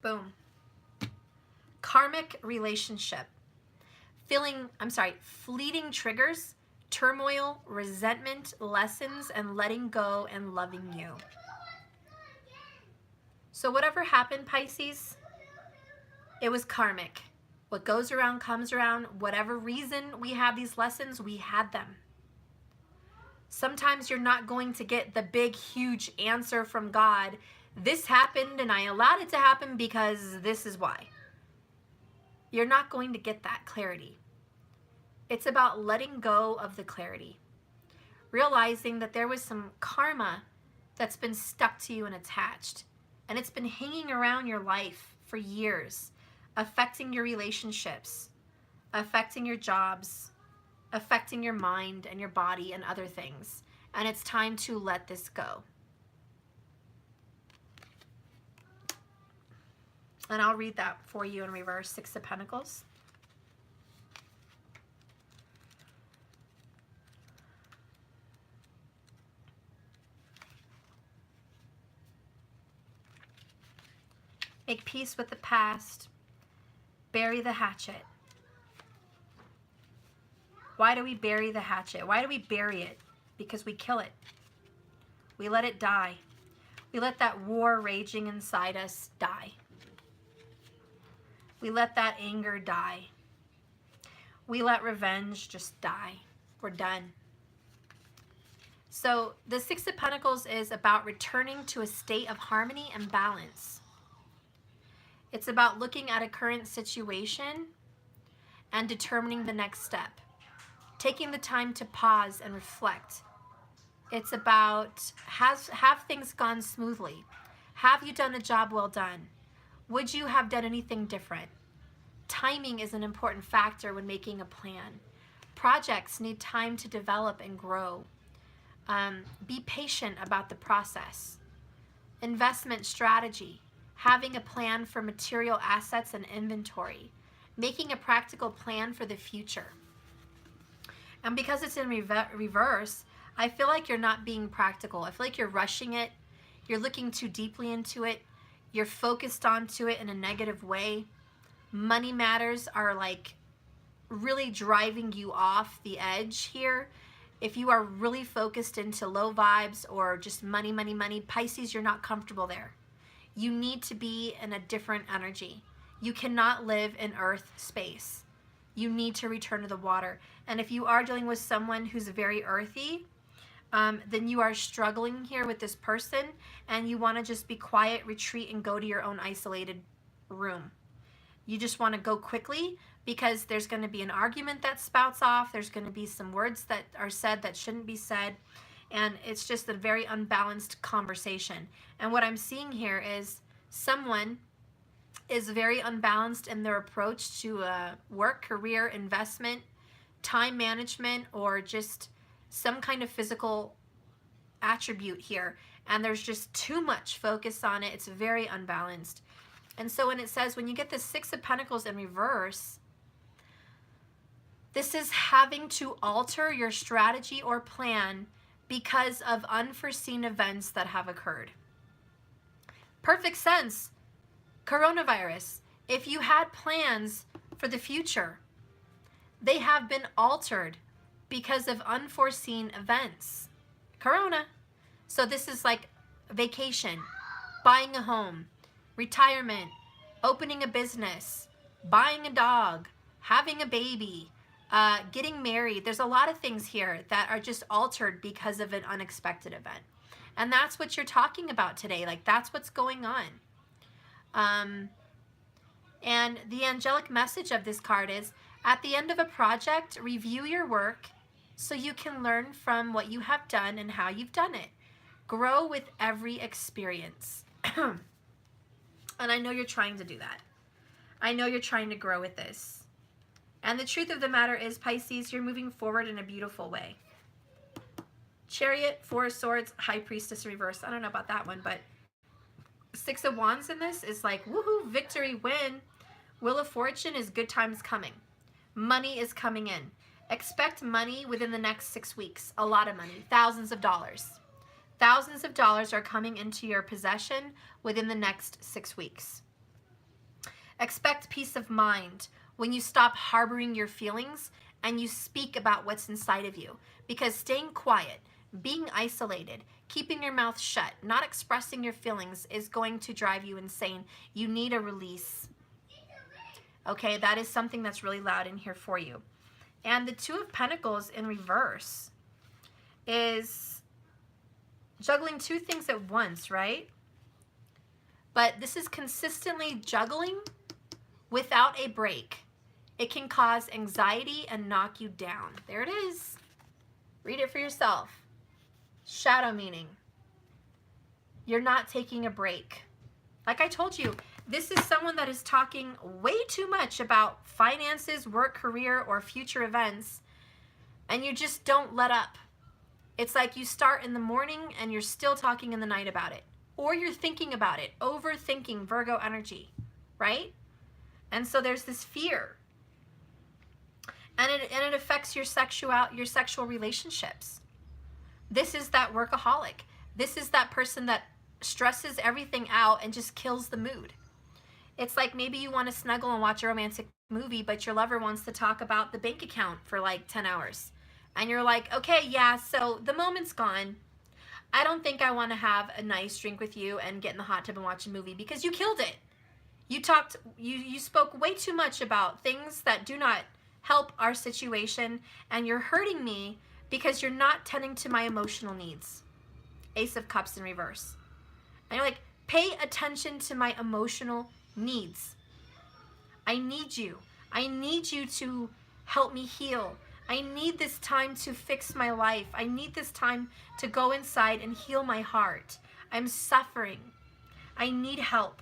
Boom. Karmic relationship. Fleeting triggers, turmoil, resentment, lessons, and letting go and loving you. So whatever happened, Pisces, it was karmic. What goes around comes around. Whatever reason we have these lessons, we had them. Sometimes you're not going to get the big, huge answer from God. This happened and I allowed it to happen because this is why. You're not going to get that clarity. It's about letting go of the clarity. Realizing that there was some karma that's been stuck to you and attached. And it's been hanging around your life for years, affecting your relationships, affecting your jobs, affecting your mind and your body and other things. And it's time to let this go. And I'll read that for you in reverse, 6 of Pentacles. Make peace with the past. Bury the hatchet. Why do we bury the hatchet? Why do we bury it? Because we kill it. We let it die. We let that war raging inside us die. We let that anger die. We let revenge just die. We're done. So the Six of Pentacles is about returning to a state of harmony and balance. It's about looking at a current situation and determining the next step. Taking the time to pause and reflect. It's about, have things gone smoothly? Have you done a job well done? Would you have done anything different? Timing is an important factor when making a plan. Projects need time to develop and grow. Be patient about the process. Investment strategy. Having a plan for material assets and inventory. Making a practical plan for the future. And because it's in reverse, I feel like you're not being practical. I feel like you're rushing it. You're looking too deeply into it. You're focused onto it in a negative way. Money matters are like really driving you off the edge here. If you are really focused into low vibes or just money, money, money, Pisces, you're not comfortable there. You need to be in a different energy. You cannot live in earth space. You need to return to the water. And if you are dealing with someone who's very earthy, then you are struggling here with this person and you want to just be quiet, retreat, and go to your own isolated room. You just want to go quickly because there's going to be an argument that spouts off. There's going to be some words that are said that shouldn't be said. And it's just a very unbalanced conversation. And what I'm seeing here is someone is very unbalanced in their approach to work, career, investment, time management, or just some kind of physical attribute here. And there's just too much focus on it. It's very unbalanced. And so when it says, when you get the Six of Pentacles in reverse, this is having to alter your strategy or plan because of unforeseen events that have occurred. Perfect sense. Coronavirus. If you had plans for the future, they have been altered because of unforeseen events. Corona. So this is like vacation, buying a home, retirement, opening a business, buying a dog, having a baby, getting married. There's a lot of things here that are just altered because of an unexpected event. And that's what you're talking about today. Like, that's what's going on. And the angelic message of this card is, at the end of a project, review your work so you can learn from what you have done and how you've done it. Grow with every experience. And I know you're trying to do that. I know you're trying to grow with this. And the truth of the matter is, Pisces, you're moving forward in a beautiful way. Chariot, Four of Swords, High Priestess reverse. I don't know about that one, but Six of Wands in this is like, woohoo, victory, win. Wheel of Fortune is good times coming. Money is coming in. Expect money within the next 6 weeks. A lot of money. Thousands of dollars. Thousands of dollars are coming into your possession within the next 6 weeks. Expect peace of mind when you stop harboring your feelings and you speak about what's inside of you. Because staying quiet, being isolated, keeping your mouth shut, not expressing your feelings is going to drive you insane. You need a release. Okay, that is something that's really loud in here for you. And the Two of Pentacles in reverse is juggling two things at once, right? But this is consistently juggling without a break. It can cause anxiety and knock you down. There it is. Read it for yourself. Shadow meaning. You're not taking a break. Like I told you, this is someone that is talking way too much about finances, work, career, or future events, and you just don't let up. It's like you start in the morning and you're still talking in the night about it. Or you're thinking about it, overthinking, Virgo energy, right? And so there's this fear. And it affects your sexual relationships. This is that workaholic. This is that person that stresses everything out and just kills the mood. It's like maybe you want to snuggle and watch a romantic movie, but your lover wants to talk about the bank account for like 10 hours. And you're like, okay, yeah, so the moment's gone. I don't think I want to have a nice drink with you and get in the hot tub and watch a movie because you killed it. You spoke way too much about things that do not help our situation, and you're hurting me because you're not tending to my emotional needs. Ace of Cups in reverse. And you're like, pay attention to my emotional needs. I need you. I need you to help me heal. I need this time to fix my life. I need this time to go inside and heal my heart. I'm suffering. I need help.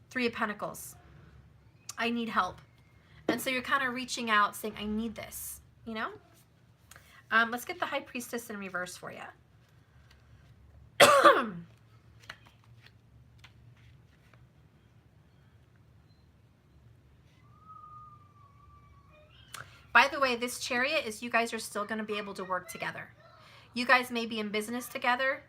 Three of Pentacles. I need help. And so you're kind of reaching out saying, I need this, you know? Let's get the High Priestess in reverse for you. By the way, this Chariot is you guys are still going to be able to work together. You guys may be in business together,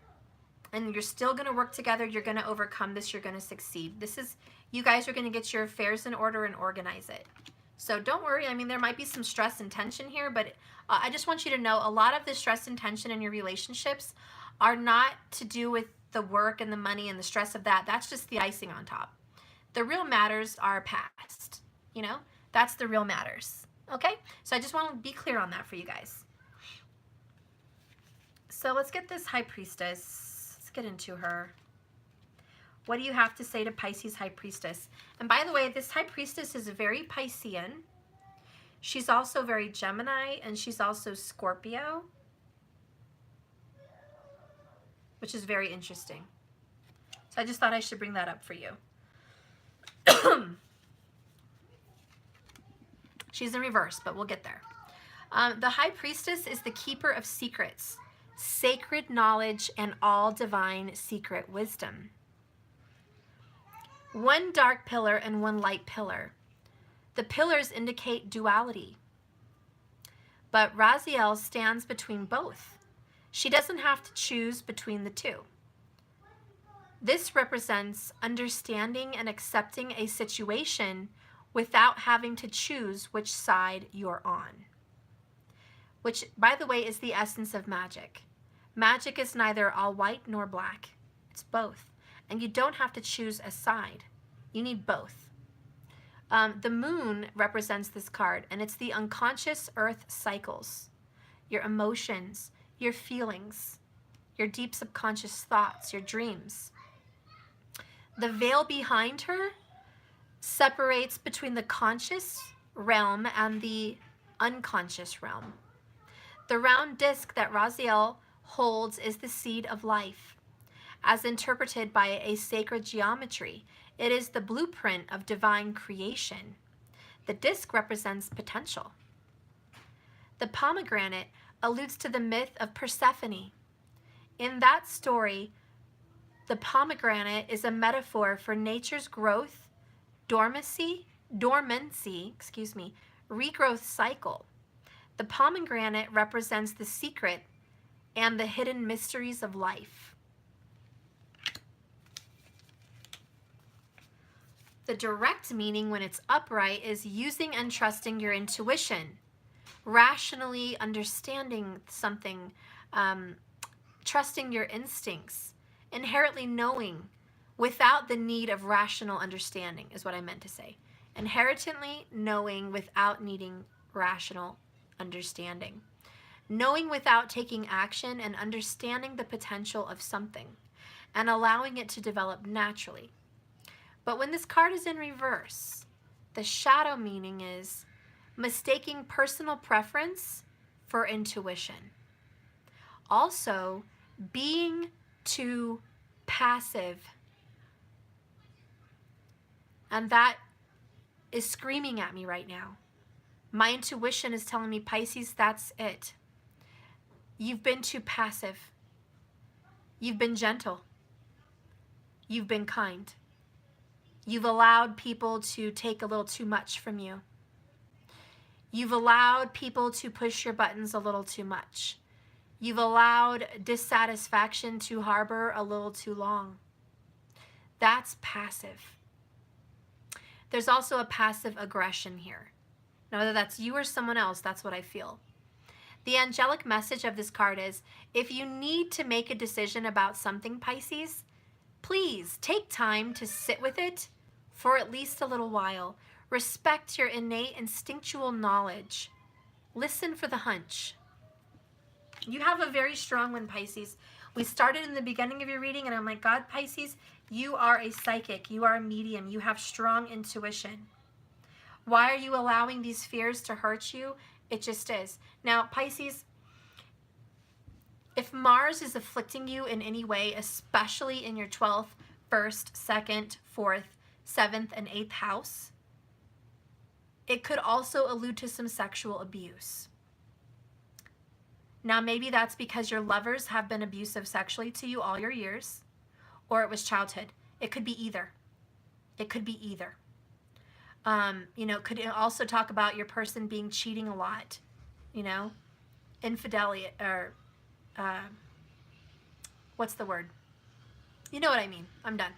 and you're still going to work together. You're going to overcome this. You're going to succeed. This is, you guys are going to get your affairs in order and organize it. So don't worry. I mean, there might be some stress and tension here, but I just want you to know a lot of the stress and tension in your relationships are not to do with the work and the money and the stress of that. That's just the icing on top. The real matters are past, you know? That's the real matters. Okay? So I just want to be clear on that for you guys. So let's get this High Priestess. Let's get into her. What do you have to say to Pisces High Priestess? And by the way, this High Priestess is very Piscean. She's also very Gemini, and she's also Scorpio, which is very interesting. So I just thought I should bring that up for you. She's in reverse, but we'll get there. The High Priestess is the keeper of secrets, sacred knowledge, and all divine secret wisdom. One dark pillar and one light pillar. The pillars indicate duality, but Raziel stands between both. She doesn't have to choose between the two. This represents understanding and accepting a situation without having to choose which side you're on. Which, by the way, is the essence of magic. Magic is neither all white nor black. It's both. And you don't have to choose a side. You need both. The moon represents this card, and it's the unconscious earth cycles. Your emotions, your feelings, your deep subconscious thoughts, your dreams. The veil behind her separates between the conscious realm and the unconscious realm. The round disc that Raziel holds is the seed of life. As interpreted by a sacred geometry, it is the blueprint of divine creation. The disc represents potential. The pomegranate alludes to the myth of Persephone. In that story, the pomegranate is a metaphor for nature's growth, dormancy, regrowth cycle. The pomegranate represents the secret and the hidden mysteries of life. The direct meaning when it's upright is using and trusting your intuition, rationally understanding something, trusting your instincts, inherently knowing without the need of rational understanding is what I meant to say. Inherently knowing without needing rational understanding. Knowing without taking action and understanding the potential of something and allowing it to develop naturally. But when this card is in reverse, the shadow meaning is mistaking personal preference for intuition. Also, being too passive. And that is screaming at me right now. My intuition is telling me, Pisces, that's it. You've been too passive. You've been gentle. You've been kind. You've allowed people to take a little too much from you. You've allowed people to push your buttons a little too much. You've allowed dissatisfaction to harbor a little too long. That's passive. There's also a passive aggression here. Now, whether that's you or someone else, that's what I feel. The angelic message of this card is, if you need to make a decision about something, Pisces, please take time to sit with it for at least a little while. Respect your innate instinctual knowledge. Listen for the hunch. You have a very strong one, Pisces. We started in the beginning of your reading, and I'm like, God, Pisces, you are a psychic. You are a medium. You have strong intuition. Why are you allowing these fears to hurt you? It just is. Now, Pisces, if Mars is afflicting you in any way, especially in your 12th, 1st, 2nd, 4th, 7th, and 8th house, it could also allude to some sexual abuse. Now, maybe that's because your lovers have been abusive sexually to you all your years, or it was childhood. It could be either. It could be either. You know, could also talk about your person being cheating a lot, you know, infidelity, or what's the word? You know what I mean. I'm done.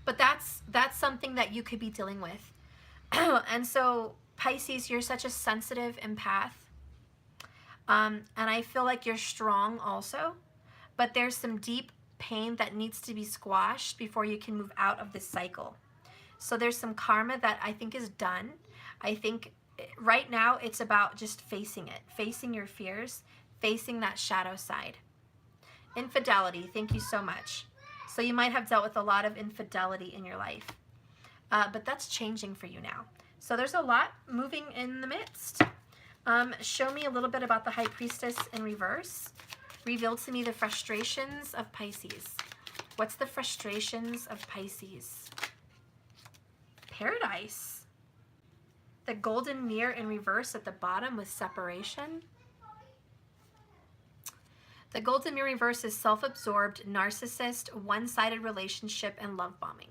But that's something that you could be dealing with. And so, Pisces, you're such a sensitive empath. And I feel like you're strong also, but there's some deep pain that needs to be squashed before you can move out of this cycle. So there's some karma that I think is done. I think right now it's about just facing it, facing your fears, facing that shadow side. Infidelity, thank you so much. So you might have dealt with a lot of infidelity in your life, but that's changing for you now. So there's a lot moving in the midst. Show me a little bit about the High Priestess in reverse. Reveal to me the frustrations of Pisces. What's the frustrations of Pisces? Paradise. The golden mirror in reverse at the bottom with separation. The golden mirror reverse is self-absorbed, narcissist, one-sided relationship, and love bombing.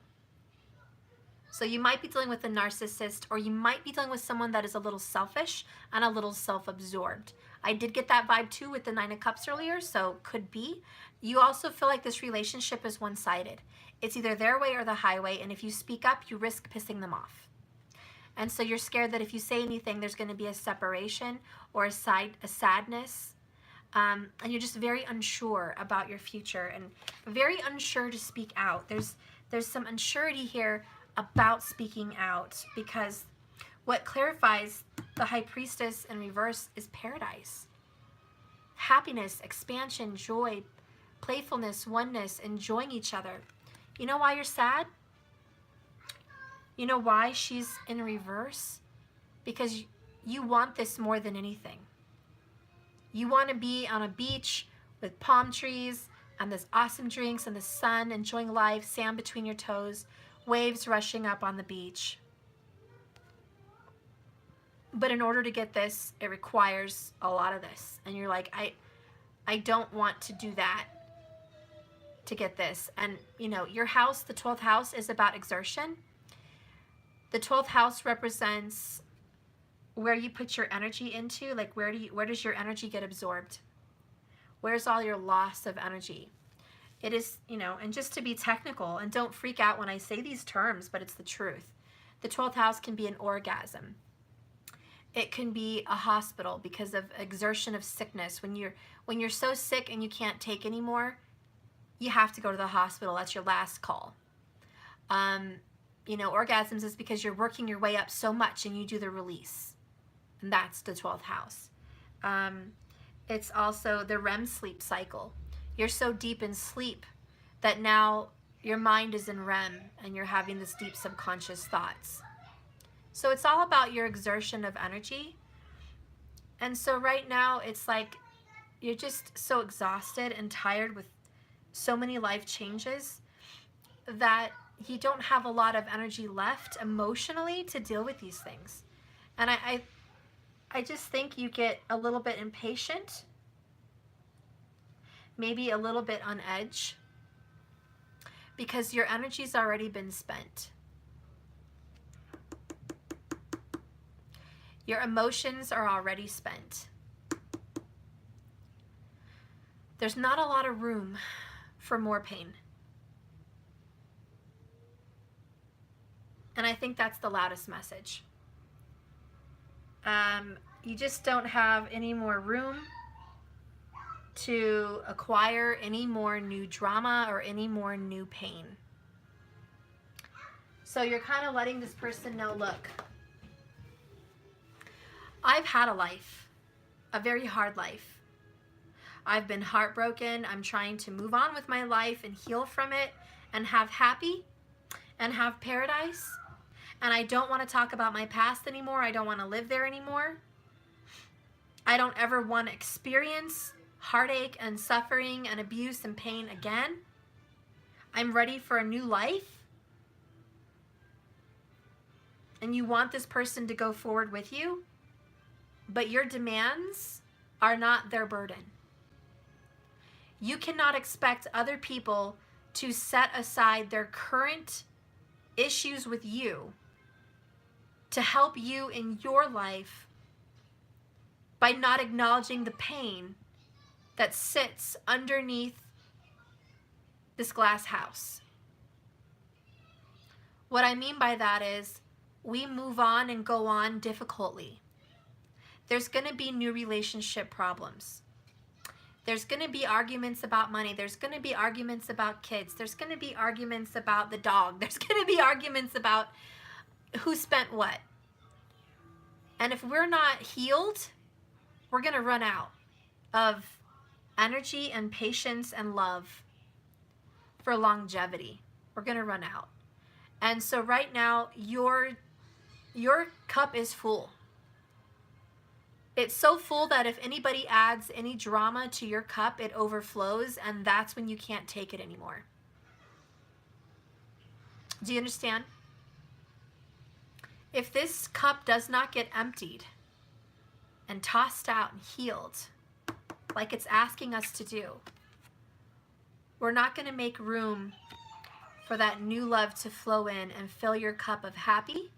So you might be dealing with a narcissist, or you might be dealing with someone that is a little selfish and a little self-absorbed. I did get that vibe too with the Nine of Cups earlier, so could be. You also feel like this relationship is one-sided. It's either their way or the highway, and if you speak up, you risk pissing them off. And so you're scared that if you say anything, there's going to be a separation or a sadness. And you're just very unsure about your future and very unsure to speak out. There's some unsurety here about speaking out, because what clarifies the High Priestess in reverse is paradise. Happiness, expansion, joy, playfulness, oneness, enjoying each other. You know why you're sad? You know why she's in reverse? Because you want this more than anything. You want to be on a beach with palm trees and this awesome drinks and the sun, enjoying life, sand between your toes, waves rushing up on the beach. But in order to get this, it requires a lot of this. And you're like, I don't want to do that to get this. And you know, your house, the 12th house, is about exertion. The 12th house represents where you put your energy into, like where does your energy get absorbed? Where's all your loss of energy? It is, you know, and just to be technical, and don't freak out when I say these terms, but it's the truth. The 12th house can be an orgasm. It can be a hospital because of exertion of sickness. When you're so sick and you can't take anymore, you have to go to the hospital. That's your last call. You know, orgasms is because you're working your way up so much and you do the release. And that's the 12th house. It's also the REM sleep cycle. You're so deep in sleep that now your mind is in REM and you're having this deep subconscious thoughts. So it's all about your exertion of energy. And so right now it's like you're just so exhausted and tired with so many life changes that you don't have a lot of energy left emotionally to deal with these things. And I just think you get a little bit impatient, maybe a little bit on edge, because your energy's already been spent. Your emotions are already spent. There's not a lot of room for more pain. And I think that's the loudest message. You just don't have any more room to acquire any more new drama or any more new pain. So you're kind of letting this person know, look, I've had a life, a very hard life. I've been heartbroken. I'm trying to move on with my life and heal from it and have happy and have paradise. And I don't want to talk about my past anymore. I don't want to live there anymore. I don't ever want to experience heartache and suffering and abuse and pain again. I'm ready for a new life. And you want this person to go forward with you, but your demands are not their burden. You cannot expect other people to set aside their current issues with you to help you in your life by not acknowledging the pain that sits underneath this glass house. What I mean by that is we move on and go on difficultly. There's going to be new relationship problems. There's going to be arguments about money. There's going to be arguments about kids. There's going to be arguments about the dog. There's going to be arguments about who spent what. And if we're not healed, we're going to run out of energy and patience and love for longevity. We're going to run out. And so right now, your cup is full. It's so full that if anybody adds any drama to your cup, it overflows, and that's when you can't take it anymore. Do you understand? If this cup does not get emptied and tossed out and healed, like it's asking us to do, we're not going to make room for that new love to flow in and fill your cup of happy,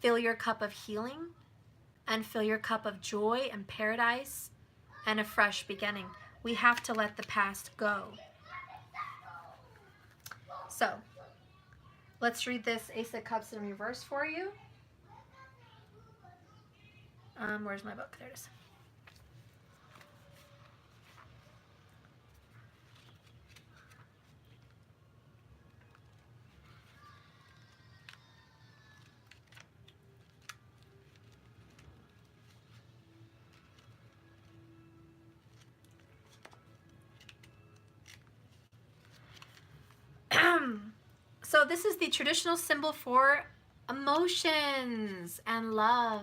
fill your cup of healing, and fill your cup of joy and paradise and a fresh beginning. We have to let the past go. So, let's read this Ace of Cups in reverse for you. Where's my book? There it is. So this is the traditional symbol for emotions and love.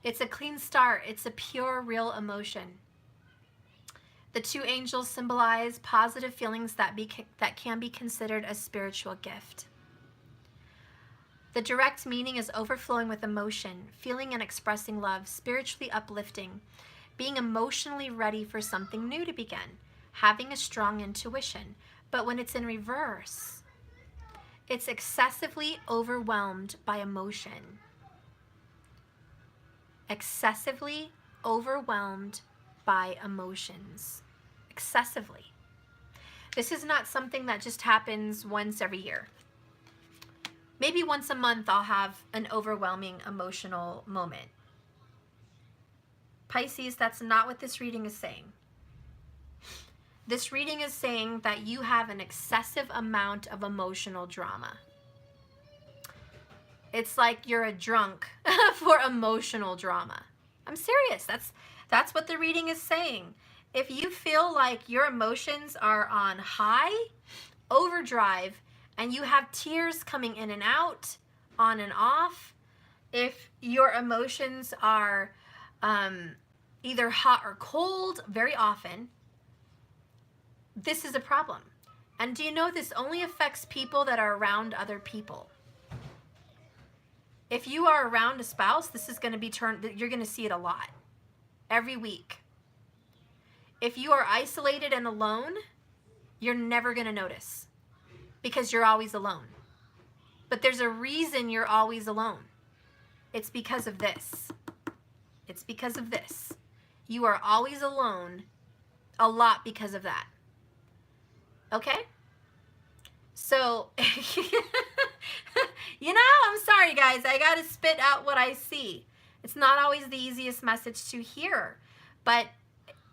It's a clean start. It's a pure, real emotion. The two angels symbolize positive feelings that can be considered a spiritual gift. The direct meaning is overflowing with emotion, feeling and expressing love, spiritually uplifting, being emotionally ready for something new to begin, having a strong intuition. But when it's in reverse, it's excessively overwhelmed by emotion. Excessively overwhelmed by emotions. Excessively. This is not something that just happens once every year. Maybe once a month I'll have an overwhelming emotional moment. Pisces, that's not what this reading is saying. This reading is saying that you have an excessive amount of emotional drama. It's like you're a drunk for emotional drama. I'm serious. That's what the reading is saying. If you feel like your emotions are on high, overdrive, and you have tears coming in and out, on and off, if your emotions are either hot or cold very often, this is a problem. And do you know this only affects people that are around other people? If you are around a spouse, this is going to be you're going to see it a lot. Every week. If you are isolated and alone, you're never going to notice. Because you're always alone. But there's a reason you're always alone. It's because of this. It's because of this. You are always alone a lot because of that. Okay? So, you know, I'm sorry guys, I gotta spit out what I see. It's not always the easiest message to hear, but,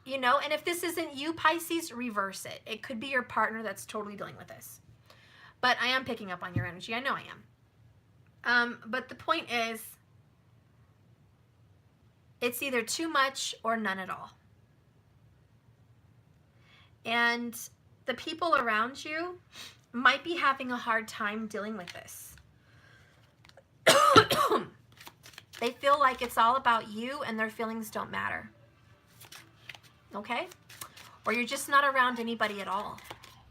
you know, and if this isn't you, Pisces, reverse it. It could be your partner that's totally dealing with this. But I am picking up on your energy, I know I am. But the point is, It's either too much or none at all. And the people around you might be having a hard time dealing with this. They feel like it's all about you and their feelings don't matter. Okay? Or you're just not around anybody at all.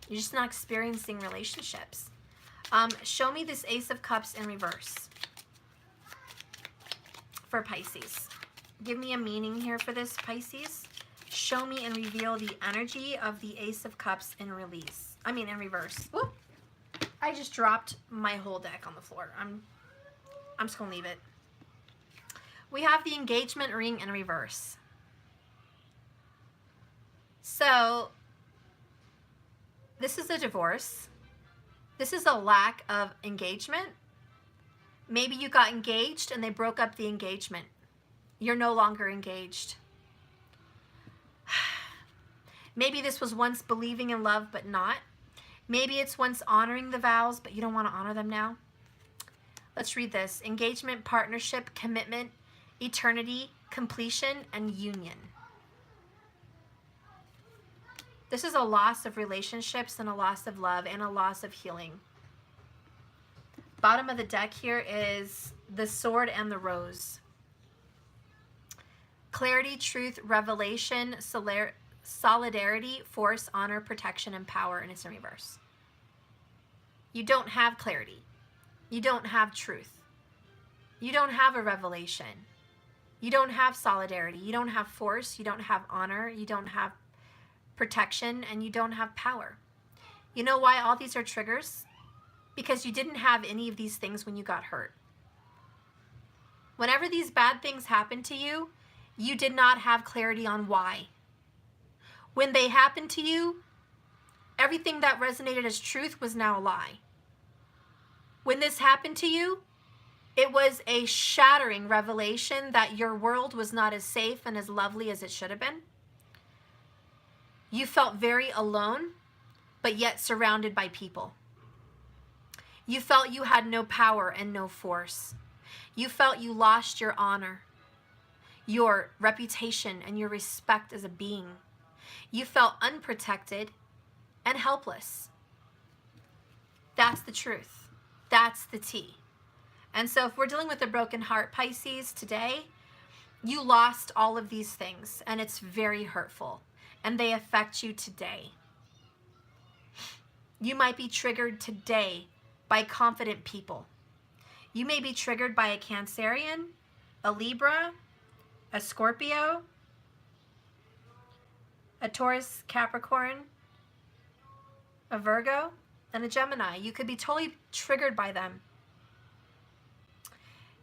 You're just not experiencing relationships. Show me this Ace of Cups in reverse for Pisces. Give me a meaning here for this, Pisces. Show me and reveal the energy of the Ace of Cups in reverse. Whoop. I just dropped my whole deck on the floor. I'm just going to leave it. We have the engagement ring in reverse. So, this is a divorce. This is a lack of engagement. Maybe you got engaged and they broke up the engagement. You're no longer engaged. Maybe this was once believing in love but not. Maybe it's once honoring the vows but you don't want to honor them now. Let's read this. Engagement, partnership, commitment, eternity, completion, and union. This is a loss of relationships and a loss of love and a loss of healing. Bottom of the deck here is the sword and the rose. Clarity, truth, revelation, solidarity, force, honor, protection, and power, and it's in reverse. You don't have clarity. You don't have truth. You don't have a revelation. You don't have solidarity. You don't have force. You don't have honor. You don't have protection, and you don't have power. You know why all these are triggers? Because you didn't have any of these things when you got hurt. Whenever these bad things happened to you, you did not have clarity on why. When they happened to you, everything that resonated as truth was now a lie. When this happened to you, it was a shattering revelation that your world was not as safe and as lovely as it should have been. You felt very alone, but yet surrounded by people. You felt you had no power and no force. You felt you lost your honor, your reputation, and your respect as a being. You felt unprotected and helpless. That's the truth. That's the tea. And so if we're dealing with a broken heart, Pisces, today, you lost all of these things, and it's very hurtful, and they affect you today. You might be triggered today by confident people. You may be triggered by a Cancerian, a Libra, a Scorpio, a Taurus, Capricorn, a Virgo, and a Gemini. You could be totally triggered by them.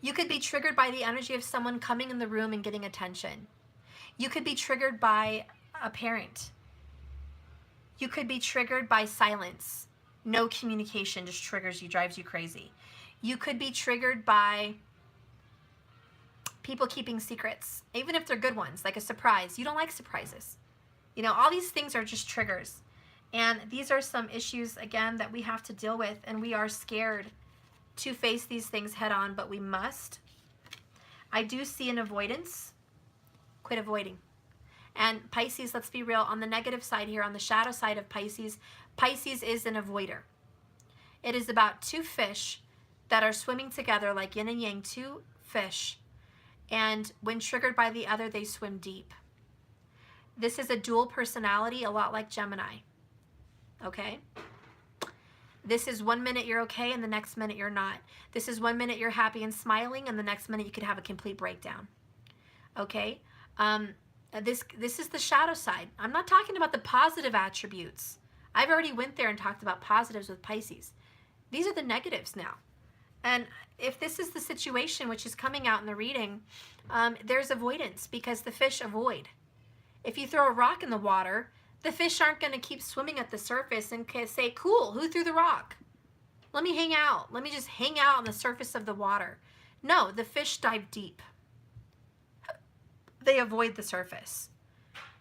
You could be triggered by the energy of someone coming in the room and getting attention. You could be triggered by a parent. You could be triggered by silence. No communication just triggers you, drives you crazy. You could be triggered by people keeping secrets, even if they're good ones, like a surprise. You don't like surprises. You know, all these things are just triggers. And these are some issues, again, that we have to deal with, and we are scared to face these things head on, but we must. I do see an avoidance. Quit avoiding. And Pisces, let's be real, on the negative side here, on the shadow side of Pisces, Pisces is an avoider. It is about two fish that are swimming together like yin and yang, two fish. And when triggered by the other, they swim deep. This is a dual personality, a lot like Gemini. Okay? This is 1 minute you're okay and the next minute you're not. This is 1 minute you're happy and smiling and the next minute you could have a complete breakdown. Okay? This is the shadow side. I'm not talking about the positive attributes. I've already went there and talked about positives with Pisces. These are the negatives now. And if this is the situation which is coming out in the reading, there's avoidance because the fish avoid. If you throw a rock in the water, the fish aren't going to keep swimming at the surface and say, cool, who threw the rock? Let me hang out. Let me just hang out on the surface of the water. No, the fish dive deep. They avoid the surface.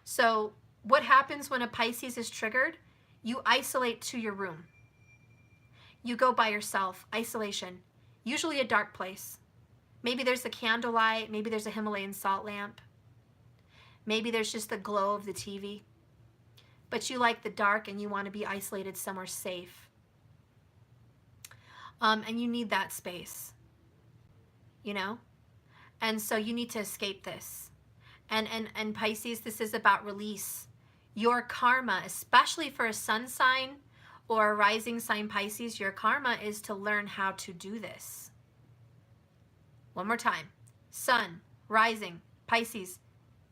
So what happens when a Pisces is triggered? You isolate to your room. You go by yourself. Isolation. Usually a dark place. Maybe there's a candlelight. Maybe there's a Himalayan salt lamp. Maybe there's just the glow of the TV. But you like the dark and you want to be isolated somewhere safe. And you need that space, you know? And so you need to escape this. And Pisces, this is about release. Your karma, especially for a sun sign or a rising sign Pisces, your karma is to learn how to do this. One more time. Sun, rising, Pisces,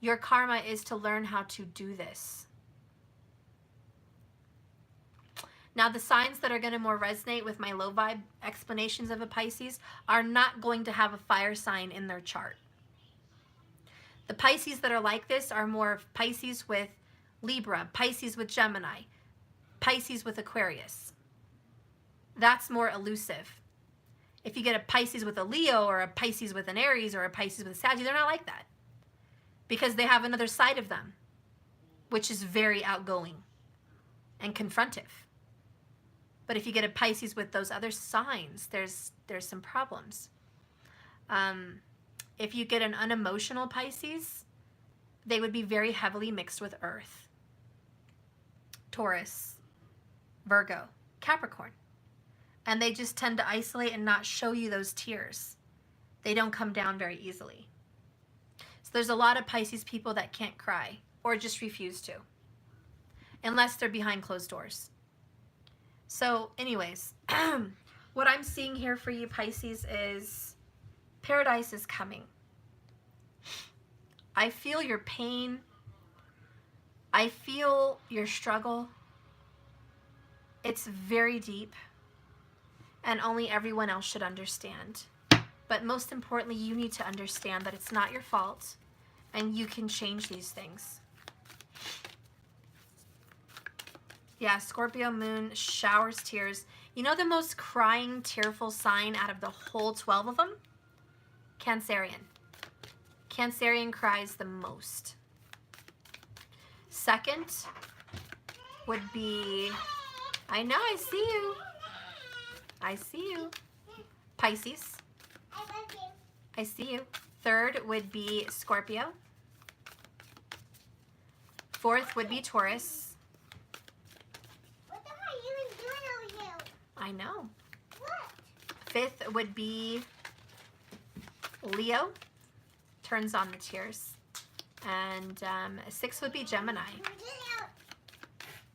your karma is to learn how to do this. Now, the signs that are going to more resonate with my low vibe explanations of a Pisces are not going to have a fire sign in their chart. The Pisces that are like this are more Pisces with Libra, Pisces with Gemini, Pisces with Aquarius. That's more elusive. If you get a Pisces with a Leo or a Pisces with an Aries or a Pisces with a Sagittarius, they're not like that because they have another side of them, which is very outgoing and confrontive. But if you get a Pisces with those other signs, there's some problems. If you get an unemotional Pisces, they would be very heavily mixed with Earth. Taurus, Virgo, Capricorn. And they just tend to isolate and not show you those tears. They don't come down very easily. So there's a lot of Pisces people that can't cry or just refuse to, unless they're behind closed doors. So anyways, what I'm seeing here for you Pisces is paradise is coming. I feel your pain. I feel your struggle. It's very deep and only everyone else should understand. But most importantly, you need to understand that it's not your fault and you can change these things. Yeah, Scorpio moon showers tears. You know the most crying, tearful sign out of the whole 12 of them? Cancerian. Cancerian cries the most. Second would be, I know, I see you. I see you. Pisces. I see you. Third would be Scorpio. Fourth would be Taurus. I know. What? Fifth would be Leo. Turns on the tears. And sixth would be Gemini.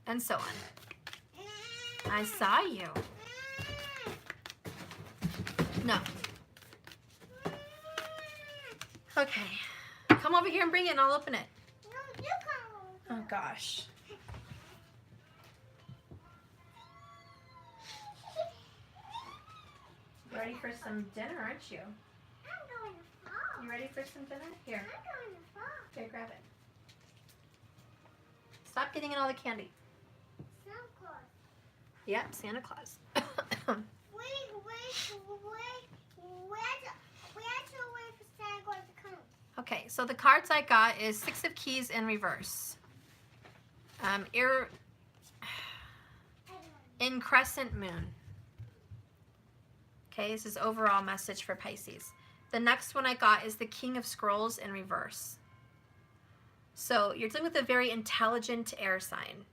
And so on. I saw you. No. Okay. Come over here and bring it and I'll open it. No, you come. Oh gosh. You ready for some dinner, aren't you? I'm going to fall. You ready for some dinner? Here. I'm going to fall. Here, grab it. Stop getting in all the candy. Santa Claus. Yep, Santa Claus. Where's the way for Santa Claus to come? Okay, so the cards I got is Six of Keys in reverse. In crescent moon. Okay, this is overall message for Pisces. The next one I got is the King of Scrolls in reverse. So you're dealing with a very intelligent air sign.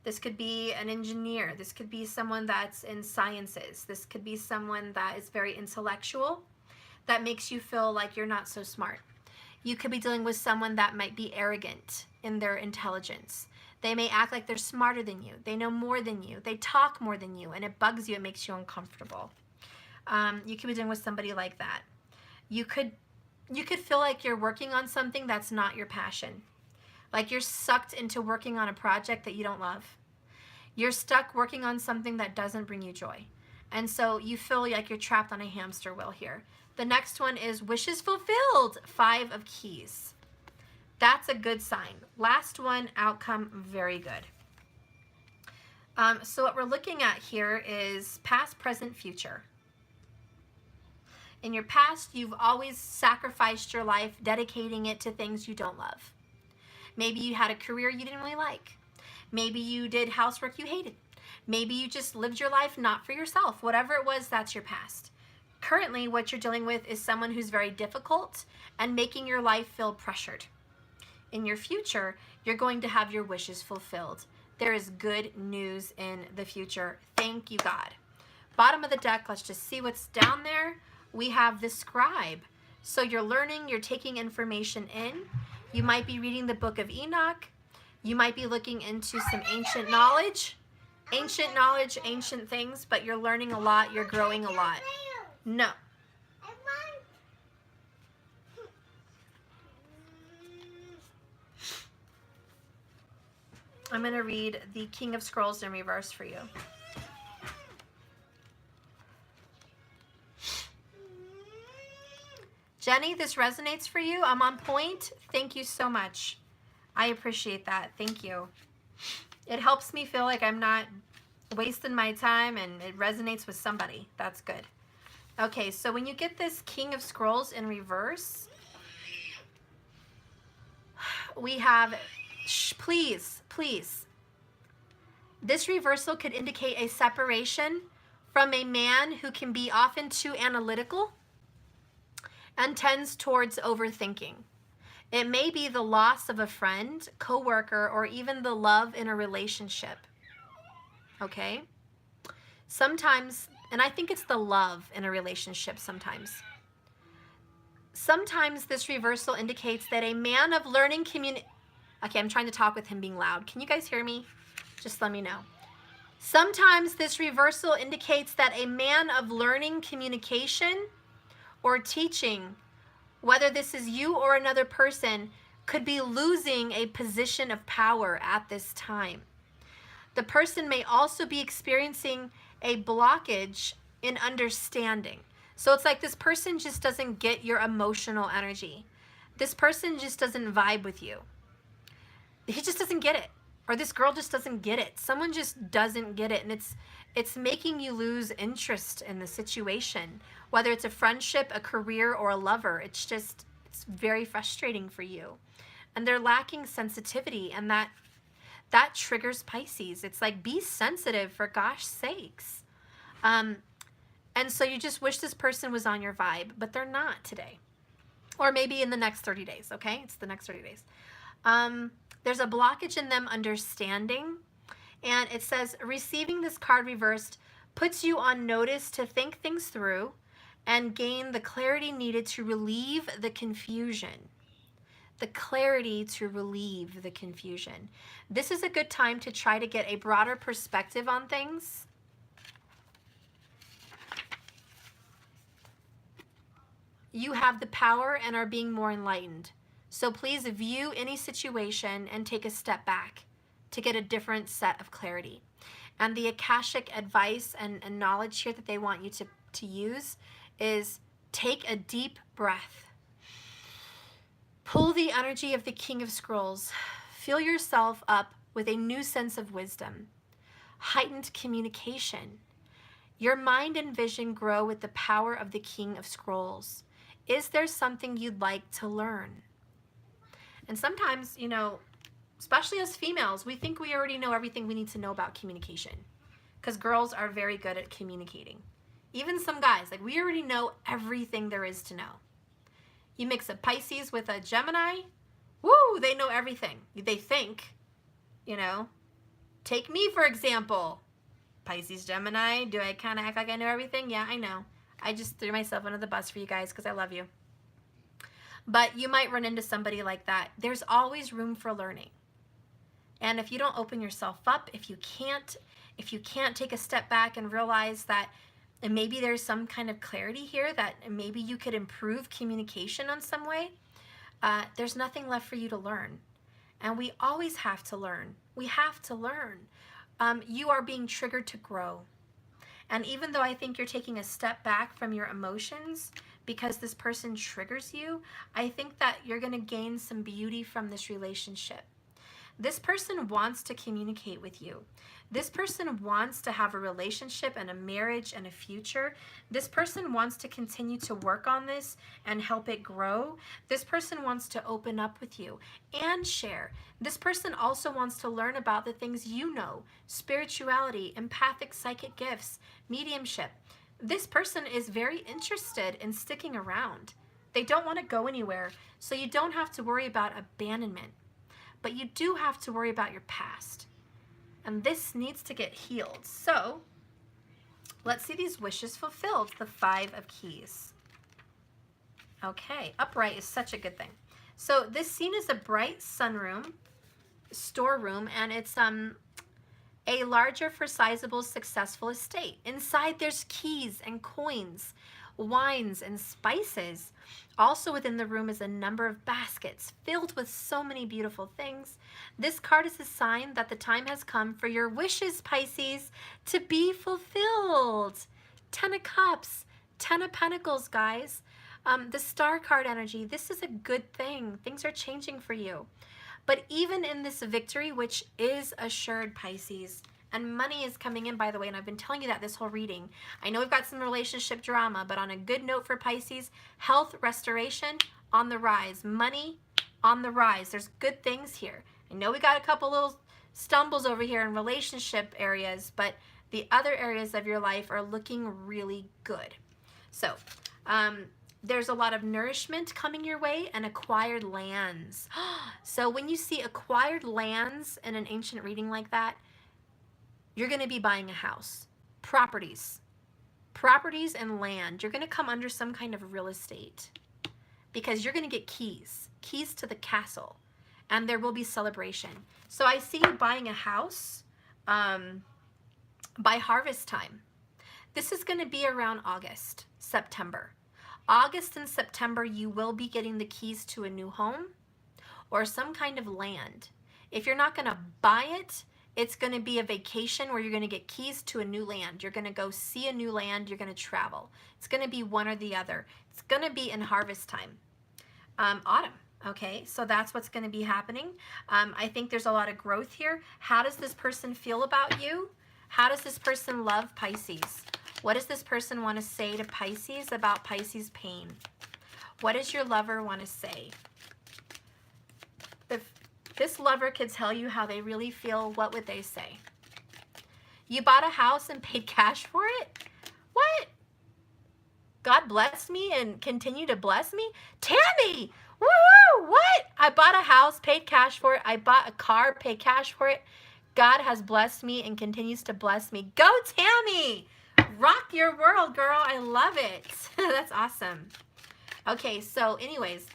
This could be an engineer. This could be someone that's in sciences. This could be someone that is very intellectual, that makes you feel like you're not so smart. You could be dealing with someone that might be arrogant in their intelligence. They may act like they're smarter than you. They know more than you. They talk more than you, and it bugs you. It makes you uncomfortable. You could be dealing with somebody like that. You could feel like you're working on something that's not your passion. Like you're sucked into working on a project that you don't love. You're stuck working on something that doesn't bring you joy. And so you feel like you're trapped on a hamster wheel here. The next one is wishes fulfilled, 5 of Keys. That's a good sign. Last one, outcome, very good. So what we're looking at here is past, present, future. In your past, you've always sacrificed your life, dedicating it to things you don't love. Maybe you had a career you didn't really like. Maybe you did housework you hated. Maybe you just lived your life not for yourself. Whatever it was, that's your past. Currently, what you're dealing with is someone who's very difficult and making your life feel pressured. In your future, you're going to have your wishes fulfilled. There is good news in the future. Thank you, God. Bottom of the deck, let's just see what's down there. We have the scribe. So you're learning, you're taking information in. You might be reading the book of Enoch. You might be looking into some ancient knowledge, ancient things, but you're learning a lot, you're growing a lot. No. I'm going to read the King of Scrolls in reverse for you. Jenny, this resonates for you. I'm on point. Thank you so much. I appreciate that. Thank you. It helps me feel like I'm not wasting my time and it resonates with somebody. That's good. Okay, so when you get this King of Scrolls in reverse, we have, please. This reversal could indicate a separation from a man who can be often too analytical and tends towards overthinking. It may be the loss of a friend, coworker, or even the love in a relationship. Okay? Sometimes, and I think it's the love in a relationship sometimes. Sometimes this reversal indicates that a man of learning Okay, I'm trying to talk with him being loud. Can you guys hear me? Just let me know. Sometimes this reversal indicates that a man of learning communication or teaching, whether this is you or another person, could be losing a position of power at this time. The person may also be experiencing a blockage in understanding. So it's like this person just doesn't get your emotional energy. This person just doesn't vibe with you. He just doesn't get it. Or this girl just doesn't get it. Someone just doesn't get it. And it's making you lose interest in the situation. Whether it's a friendship, a career, or a lover. It's very frustrating for you. And they're lacking sensitivity. And that triggers Pisces. It's like, be sensitive for gosh sakes. And so you just wish this person was on your vibe. But they're not today. Or maybe in the next 30 days. Okay? It's the next 30 days. There's a blockage in them understanding. And it says, receiving this card reversed puts you on notice to think things through and gain the clarity needed to relieve the confusion. The clarity to relieve the confusion. This is a good time to try to get a broader perspective on things. You have the power and are being more enlightened. So please view any situation and take a step back to get a different set of clarity. And the Akashic advice and knowledge here that they want you to use is take a deep breath. Pull the energy of the King of Scrolls. Fill yourself up with a new sense of wisdom. Heightened communication. Your mind and vision grow with the power of the King of Scrolls. Is there something you'd like to learn? And sometimes, you know, especially as females, we think we already know everything we need to know about communication. Because girls are very good at communicating. Even some guys, like we already know everything there is to know. You mix a Pisces with a Gemini, woo, they know everything. They think, you know. Take me, for example. Pisces, Gemini, do I kind of act like I know everything? Yeah, I know. I just threw myself under the bus for you guys because I love you. But you might run into somebody like that. There's always room for learning. And if you don't open yourself up, if you can't take a step back and realize that maybe there's some kind of clarity here, that maybe you could improve communication on some way, there's nothing left for you to learn. And we always have to learn. We have to learn. You are being triggered to grow. And even though I think you're taking a step back from your emotions because this person triggers you, I think that you're going to gain some beauty from this relationship. This person wants to communicate with you. This person wants to have a relationship and a marriage and a future. This person wants to continue to work on this and help it grow. This person wants to open up with you and share. This person also wants to learn about the things you know, spirituality, empathic psychic gifts, mediumship. this person is very interested in sticking around. They don't want to go anywhere, so you don't have to worry about abandonment, but you do have to worry about your past. And this needs to get healed. So let's see these wishes fulfilled, the 5 of Keys. Okay, upright is such a good thing. So this scene is a bright sunroom, storeroom, and it's a larger for sizable successful estate. Inside there's keys and coins, wines and spices. Also within the room is a number of baskets filled with so many beautiful things. This card is a sign that the time has come for your wishes, Pisces, to be fulfilled. 10 of Cups, 10 of Pentacles, guys. The Star card energy, this is a good thing. Things are changing for you. But even in this victory, which is assured, Pisces, and money is coming in, by the way, and I've been telling you that this whole reading. I know we've got some relationship drama, but on a good note for Pisces, health restoration on the rise, money on the rise. There's good things here. I know we got a couple little stumbles over here in relationship areas, but the other areas of your life are looking really good. So, there's a lot of nourishment coming your way and acquired lands. So when you see acquired lands in an ancient reading like that, you're going to be buying a house. Properties and land. You're going to come under some kind of real estate because you're going to get keys to the castle, and there will be celebration. So I see you buying a house by harvest time. This is going to be around August, September. August and September, you will be getting the keys to a new home or some kind of land. If you're not going to buy it, it's going to be a vacation where you're going to get keys to a new land. You're going to go see a new land. You're going to travel. It's going to be one or the other. It's going to be in harvest time. Autumn. Okay, so that's what's going to be happening. I think there's a lot of growth here. How does this person feel about you? How does this person love Pisces? What does this person want to say to Pisces about Pisces' pain? What does your lover want to say? If this lover could tell you how they really feel, what would they say? You bought a house and paid cash for it? What? God blessed me and continue to bless me? Tammy! Woohoo! What? I bought a house, paid cash for it. I bought a car, paid cash for it. God has blessed me and continues to bless me. Go, Tammy! Rock your world, girl. I love it. That's awesome. Okay, so anyways,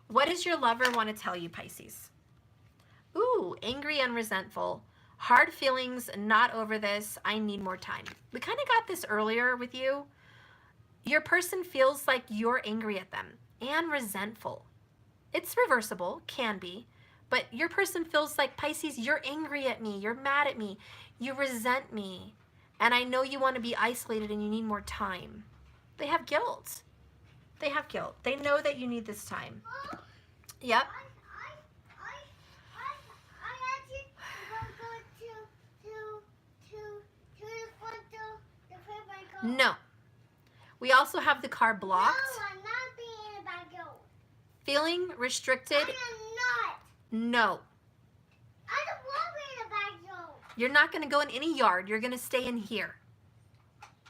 what does your lover want to tell you, Pisces? Ooh, angry and resentful. Hard feelings, not over this. I need more time. We kind of got this earlier with you. Your person feels like you're angry at them and resentful. It's reversible, can be, but your person feels like, Pisces, you're angry at me. You're mad at me. You resent me. And I know you want to be isolated and you need more time. They have guilt. They have guilt. They know that you need this time. Yep. I actually go to the front door, the place I go. No. We also have the car blocked. No, I'm not being in the backyard. Feeling restricted. I am not. No. I don't want to be in the backyard. You're not going to go in any yard. You're going to stay in here.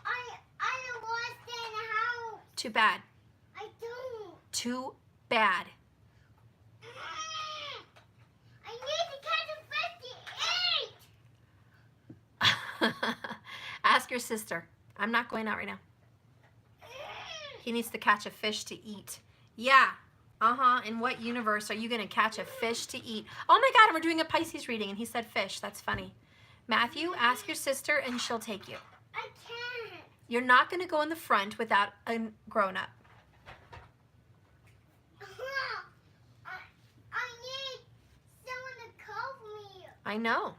I don't want to stay in the house. Too bad. I don't. Too bad. I need to catch a 58. Ask your sister. I'm not going out right now. He needs to catch a fish to eat. Yeah. In what universe are you going to catch a fish to eat? Oh my God, we're doing a Pisces reading and he said fish. That's funny. Matthew, ask your sister and she'll take you. I can't. You're not going to go in the front without a grown-up. I need someone to cover me. I know.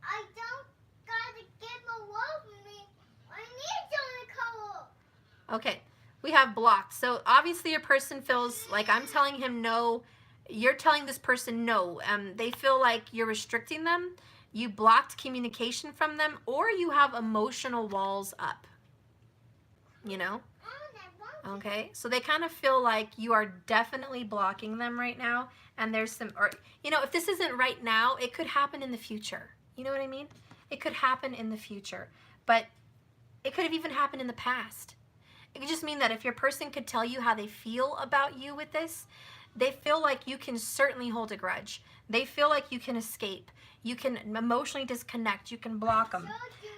I don't got to get my love with me. I need someone to cover. Okay. We have blocked. So obviously your person feels like I'm telling him no. You're telling this person no. They feel like you're restricting them. You blocked communication from them, or you have emotional walls up. You know? Okay. So they kind of feel like you are definitely blocking them right now. And there's some, or, you know, if this isn't right now, it could happen in the future. You know what I mean? It could happen in the future. But It could have even happened in the past. It could just mean that if your person could tell you how they feel about you with this, they feel like you can certainly hold a grudge. They feel like you can escape. You can emotionally disconnect. You can block them.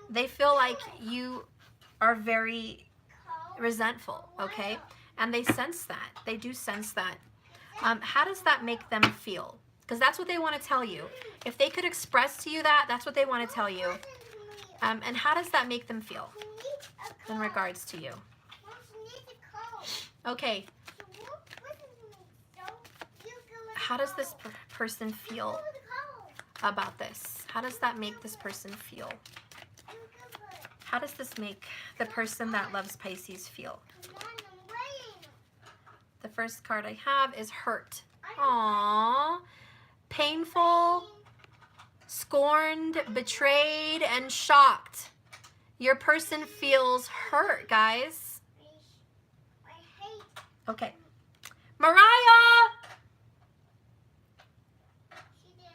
They feel like you are very resentful, okay? And they sense that. They do sense that. How does that make them feel? Because that's what they want to tell you. If they could express to you that, that's what they want to tell you. And how does that make them feel in regards to you? Okay. How does this person feel about this? How does that make this person feel? How does this make the person that loves Pisces feel? The first card I have is hurt. Aww. Painful, scorned, betrayed, and shocked. Your person feels hurt, guys. Okay. Mariah!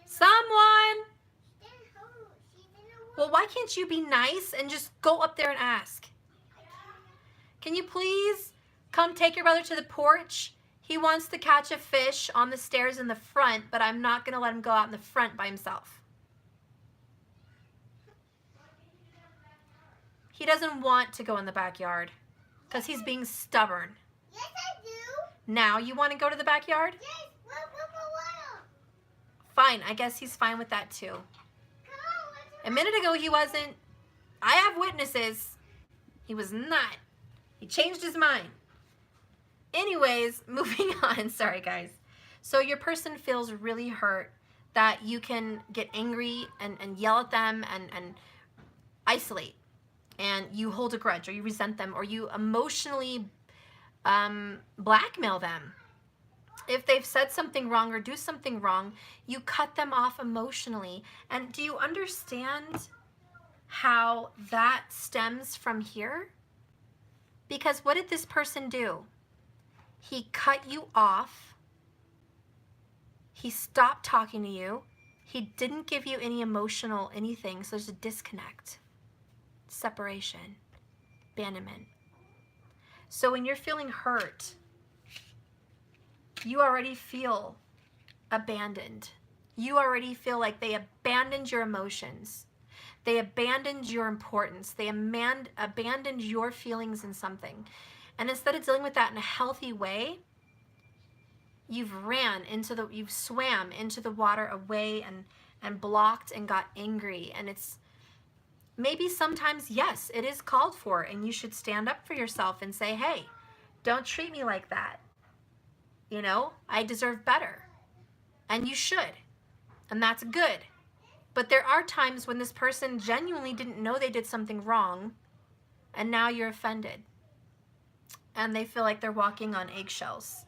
Someone! Well, why can't you be nice and just go up there and ask? Can you please come take your brother to the porch? He wants to catch a fish on the stairs in the front, but I'm not going to let him go out in the front by himself. He doesn't want to go in the backyard because he's being stubborn. Yes, I do. Now you want to go to the backyard? Yes, water. Fine, I guess he's fine with that too. A minute ago he wasn't. I have witnesses. He was not. He changed his mind. Anyways, moving on. Sorry, guys. So your person feels really hurt that you can get angry and yell at them and isolate. And you hold a grudge or you resent them or you emotionally blackmail them. If they've said something wrong or do something wrong, you cut them off emotionally. And do you understand how that stems from here? Because what did this person do? He cut you off. He stopped talking to you. He didn't give you any emotional anything. So there's a disconnect, separation, abandonment. So when you're feeling hurt, you already feel abandoned. You already feel like they abandoned your emotions. They abandoned your importance. They abandoned your feelings in something. And instead of dealing with that in a healthy way, you've swam into the water away and blocked and got angry. And it's maybe sometimes, yes, it is called for, and you should stand up for yourself and say, hey, don't treat me like that. You know, I deserve better. And you should. And that's good. But there are times when this person genuinely didn't know they did something wrong, and now you're offended. And they feel like they're walking on eggshells.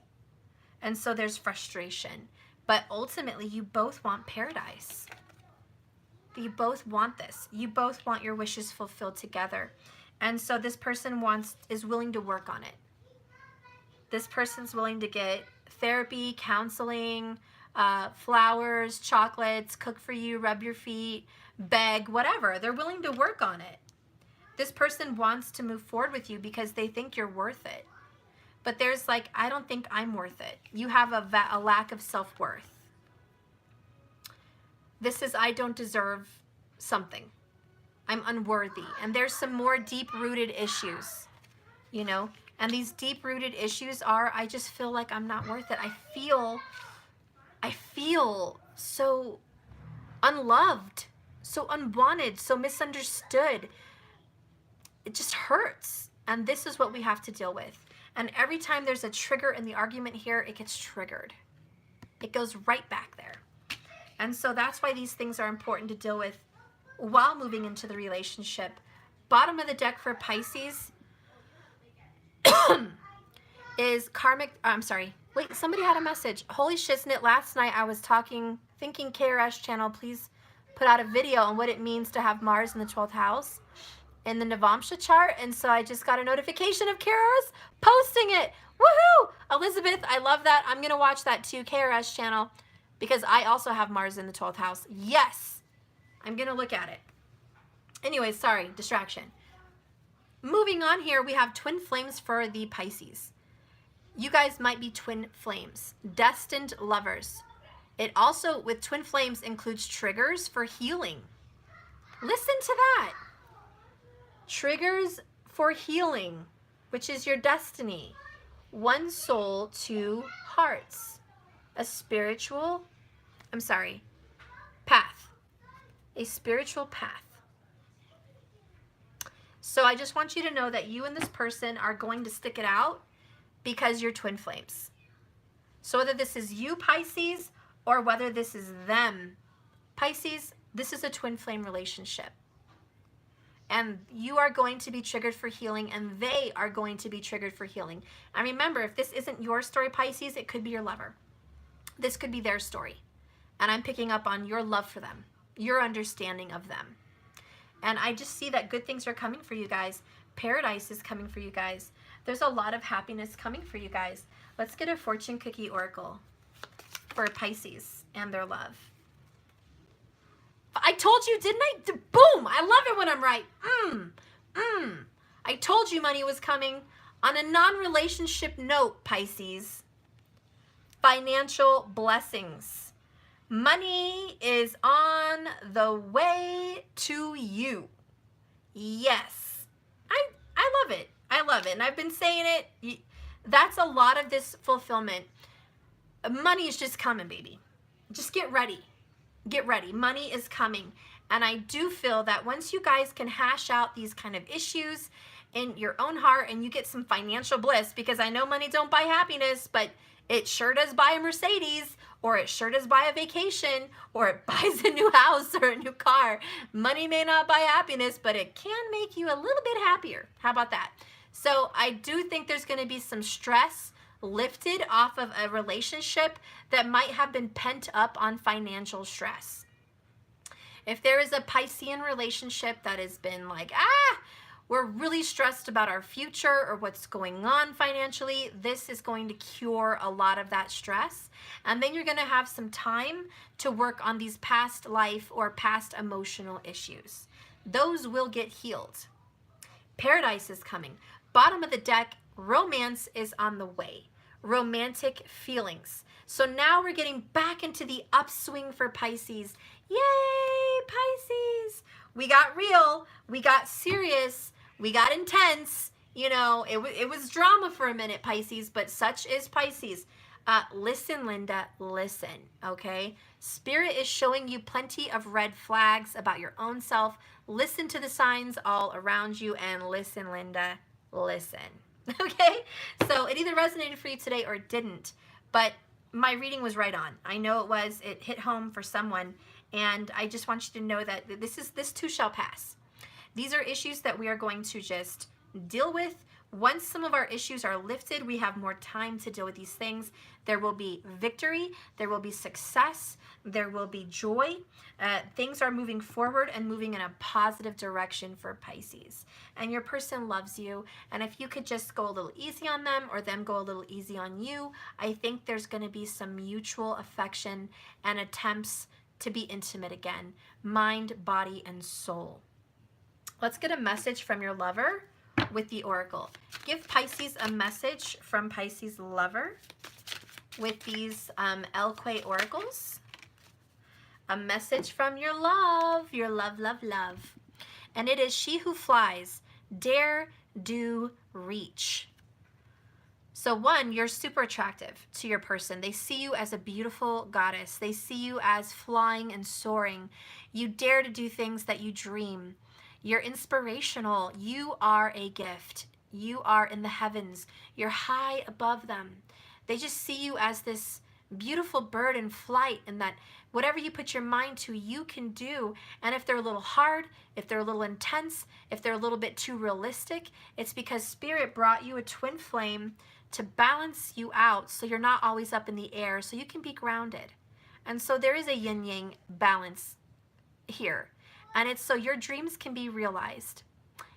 And so there's frustration. But ultimately, you both want paradise. You both want this. You both want your wishes fulfilled together. And so this person is willing to work on it. This person's willing to get therapy, counseling, flowers, chocolates, cook for you, rub your feet, beg, whatever. They're willing to work on it. This person wants to move forward with you because they think you're worth it. But there's like, I don't think I'm worth it. You have a lack of self-worth. This is, I don't deserve something. I'm unworthy. And there's some more deep-rooted issues, you know? And these deep-rooted issues are, I just feel like I'm not worth it. I feel so unloved, so unwanted, so misunderstood. It just hurts. And this is what we have to deal with. And every time there's a trigger in the argument here, it gets triggered. It goes right back there. And so that's why these things are important to deal with while moving into the relationship. Bottom of the deck for Pisces is karmic, I'm sorry. Wait, somebody had a message. Holy shiznit, last night I was thinking KRS channel, please put out a video on what it means to have Mars in the 12th house in the Navamsha chart. And so I just got a notification of KRS posting it. Woohoo! Elizabeth, I love that. I'm going to watch that too, KRS channel, because I also have Mars in the 12th house. Yes! I'm going to look at it. Anyway, sorry, distraction. Moving on here, we have twin flames for the Pisces. You guys might be twin flames, destined lovers. It also, with twin flames, includes triggers for healing. Listen to that. Triggers for healing, which is your destiny. One soul, two hearts. A spiritual, path. A spiritual path. So I just want you to know that you and this person are going to stick it out because you're twin flames. So whether this is you, Pisces, or whether this is them, Pisces, this is a twin flame relationship. And you are going to be triggered for healing, and they are going to be triggered for healing. And remember, if this isn't your story, Pisces, it could be your lover. This could be their story. And I'm picking up on your love for them, your understanding of them. And I just see that good things are coming for you guys. Paradise is coming for you guys. There's a lot of happiness coming for you guys. Let's get a fortune cookie oracle for Pisces and their love. I told you, didn't I? Boom! I love it when I'm right. I told you money was coming. On a non-relationship note, Pisces, financial blessings. Money is on the way to you. Yes. I love it. I love it. And I've been saying it. That's a lot of this fulfillment. Money is just coming, baby. Just get ready. Get ready. Money is coming. And I do feel that once you guys can hash out these kind of issues in your own heart and you get some financial bliss, because I know money don't buy happiness, but it sure does buy a Mercedes, or it sure does buy a vacation, or it buys a new house or a new car. Money may not buy happiness, but it can make you a little bit happier. How about that? So I do think there's going to be some stress lifted off of a relationship that might have been pent up on financial stress. If there is a Piscean relationship that has been like, we're really stressed about our future or what's going on financially, this is going to cure a lot of that stress. And then you're going to have some time to work on these past life or past emotional issues. Those will get healed. Paradise is coming. Bottom of the deck, romance is on the way. Romantic feelings. So now we're getting back into the upswing for Pisces. Yay, Pisces! We got real, we got serious, we got intense. You know, it was drama for a minute, Pisces, but such is Pisces. Listen, Linda, listen, okay? Spirit is showing you plenty of red flags about your own self. Listen to the signs all around you, and listen, Linda, listen. Okay, so it either resonated for you today or it didn't, but my reading was right on. I know it was. It hit home for someone, and I just want you to know that this too shall pass. These are issues that we are going to just deal with. Once some of our issues are lifted, we have more time to deal with these things. There will be victory, there will be success, there will be joy. Things are moving forward and moving in a positive direction for Pisces. And your person loves you. And if you could just go a little easy on them or them go a little easy on you, I think there's going to be some mutual affection and attempts to be intimate again. Mind, body, and soul. Let's get a message from your lover with the oracle. Give Pisces a message from Pisces' lover with these Elque oracles. A message from your love, love, love. And it is she who flies, dare, do, reach. So one, you're super attractive to your person. They see you as a beautiful goddess. They see you as flying and soaring. You dare to do things that you dream. You're inspirational. You are a gift. You are in the heavens. You're high above them. They just see you as this beautiful bird in flight, and that whatever you put your mind to, you can do. And if they're a little hard, if they're a little intense, if they're a little bit too realistic, it's because Spirit brought you a twin flame to balance you out so you're not always up in the air, so you can be grounded. And so there is a yin-yang balance here. And it's so your dreams can be realized.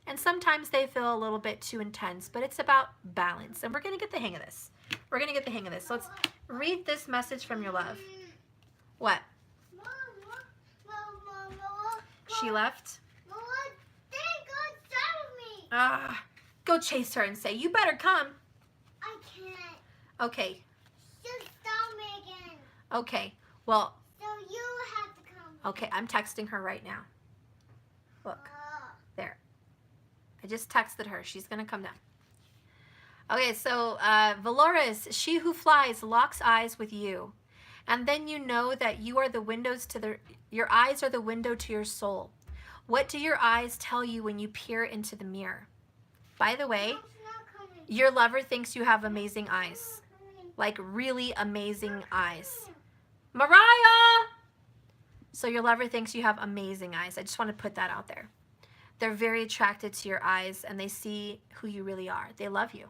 And sometimes they feel a little bit too intense, but it's about balance. And we're going to get the hang of this. We're going to get the hang of this. So let's read this message from your love. What? She left? Thank God, stay with me. Go chase her and say, you better come. I can't. Okay. Just stop, Megan. Okay. Well. So you have to come. Okay, I'm texting her right now. Look. Oh. There. I just texted her. She's going to come down. Okay, so Valores, she who flies locks eyes with you. And then you know that you are the windows to your eyes are the window to your soul. What do your eyes tell you when you peer into the mirror? By the way, your lover thinks you have amazing eyes. Like really amazing eyes. Mariah! So your lover thinks you have amazing eyes. I just want to put that out there. They're very attracted to your eyes and they see who you really are. They love you.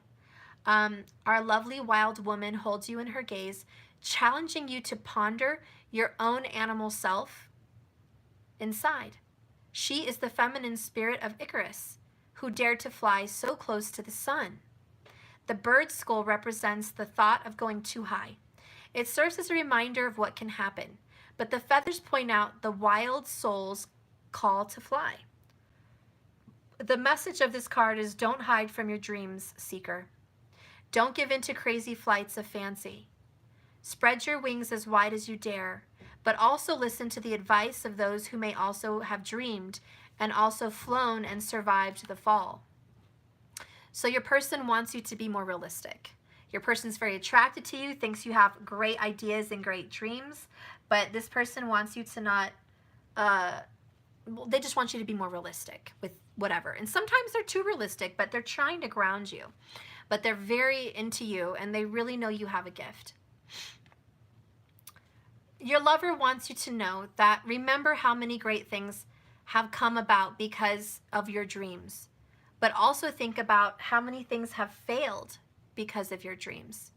Our lovely wild woman holds you in her gaze, challenging you to ponder your own animal self inside. She is the feminine spirit of Icarus, who dared to fly so close to the sun. The bird's skull represents the thought of going too high. It serves as a reminder of what can happen, but the feathers point out the wild soul's call to fly. The message of this card is don't hide from your dreams, seeker. Don't give in to crazy flights of fancy. Spread your wings as wide as you dare, but also listen to the advice of those who may also have dreamed and also flown and survived the fall. So your person wants you to be more realistic. Your person's very attracted to you, thinks you have great ideas and great dreams, but this person wants you to not, they just want you to be more realistic with whatever. And sometimes they're too realistic, but they're trying to ground you. But they're very into you and they really know you have a gift. Your lover wants you to know that remember how many great things have come about because of your dreams, but also think about how many things have failed because of your dreams.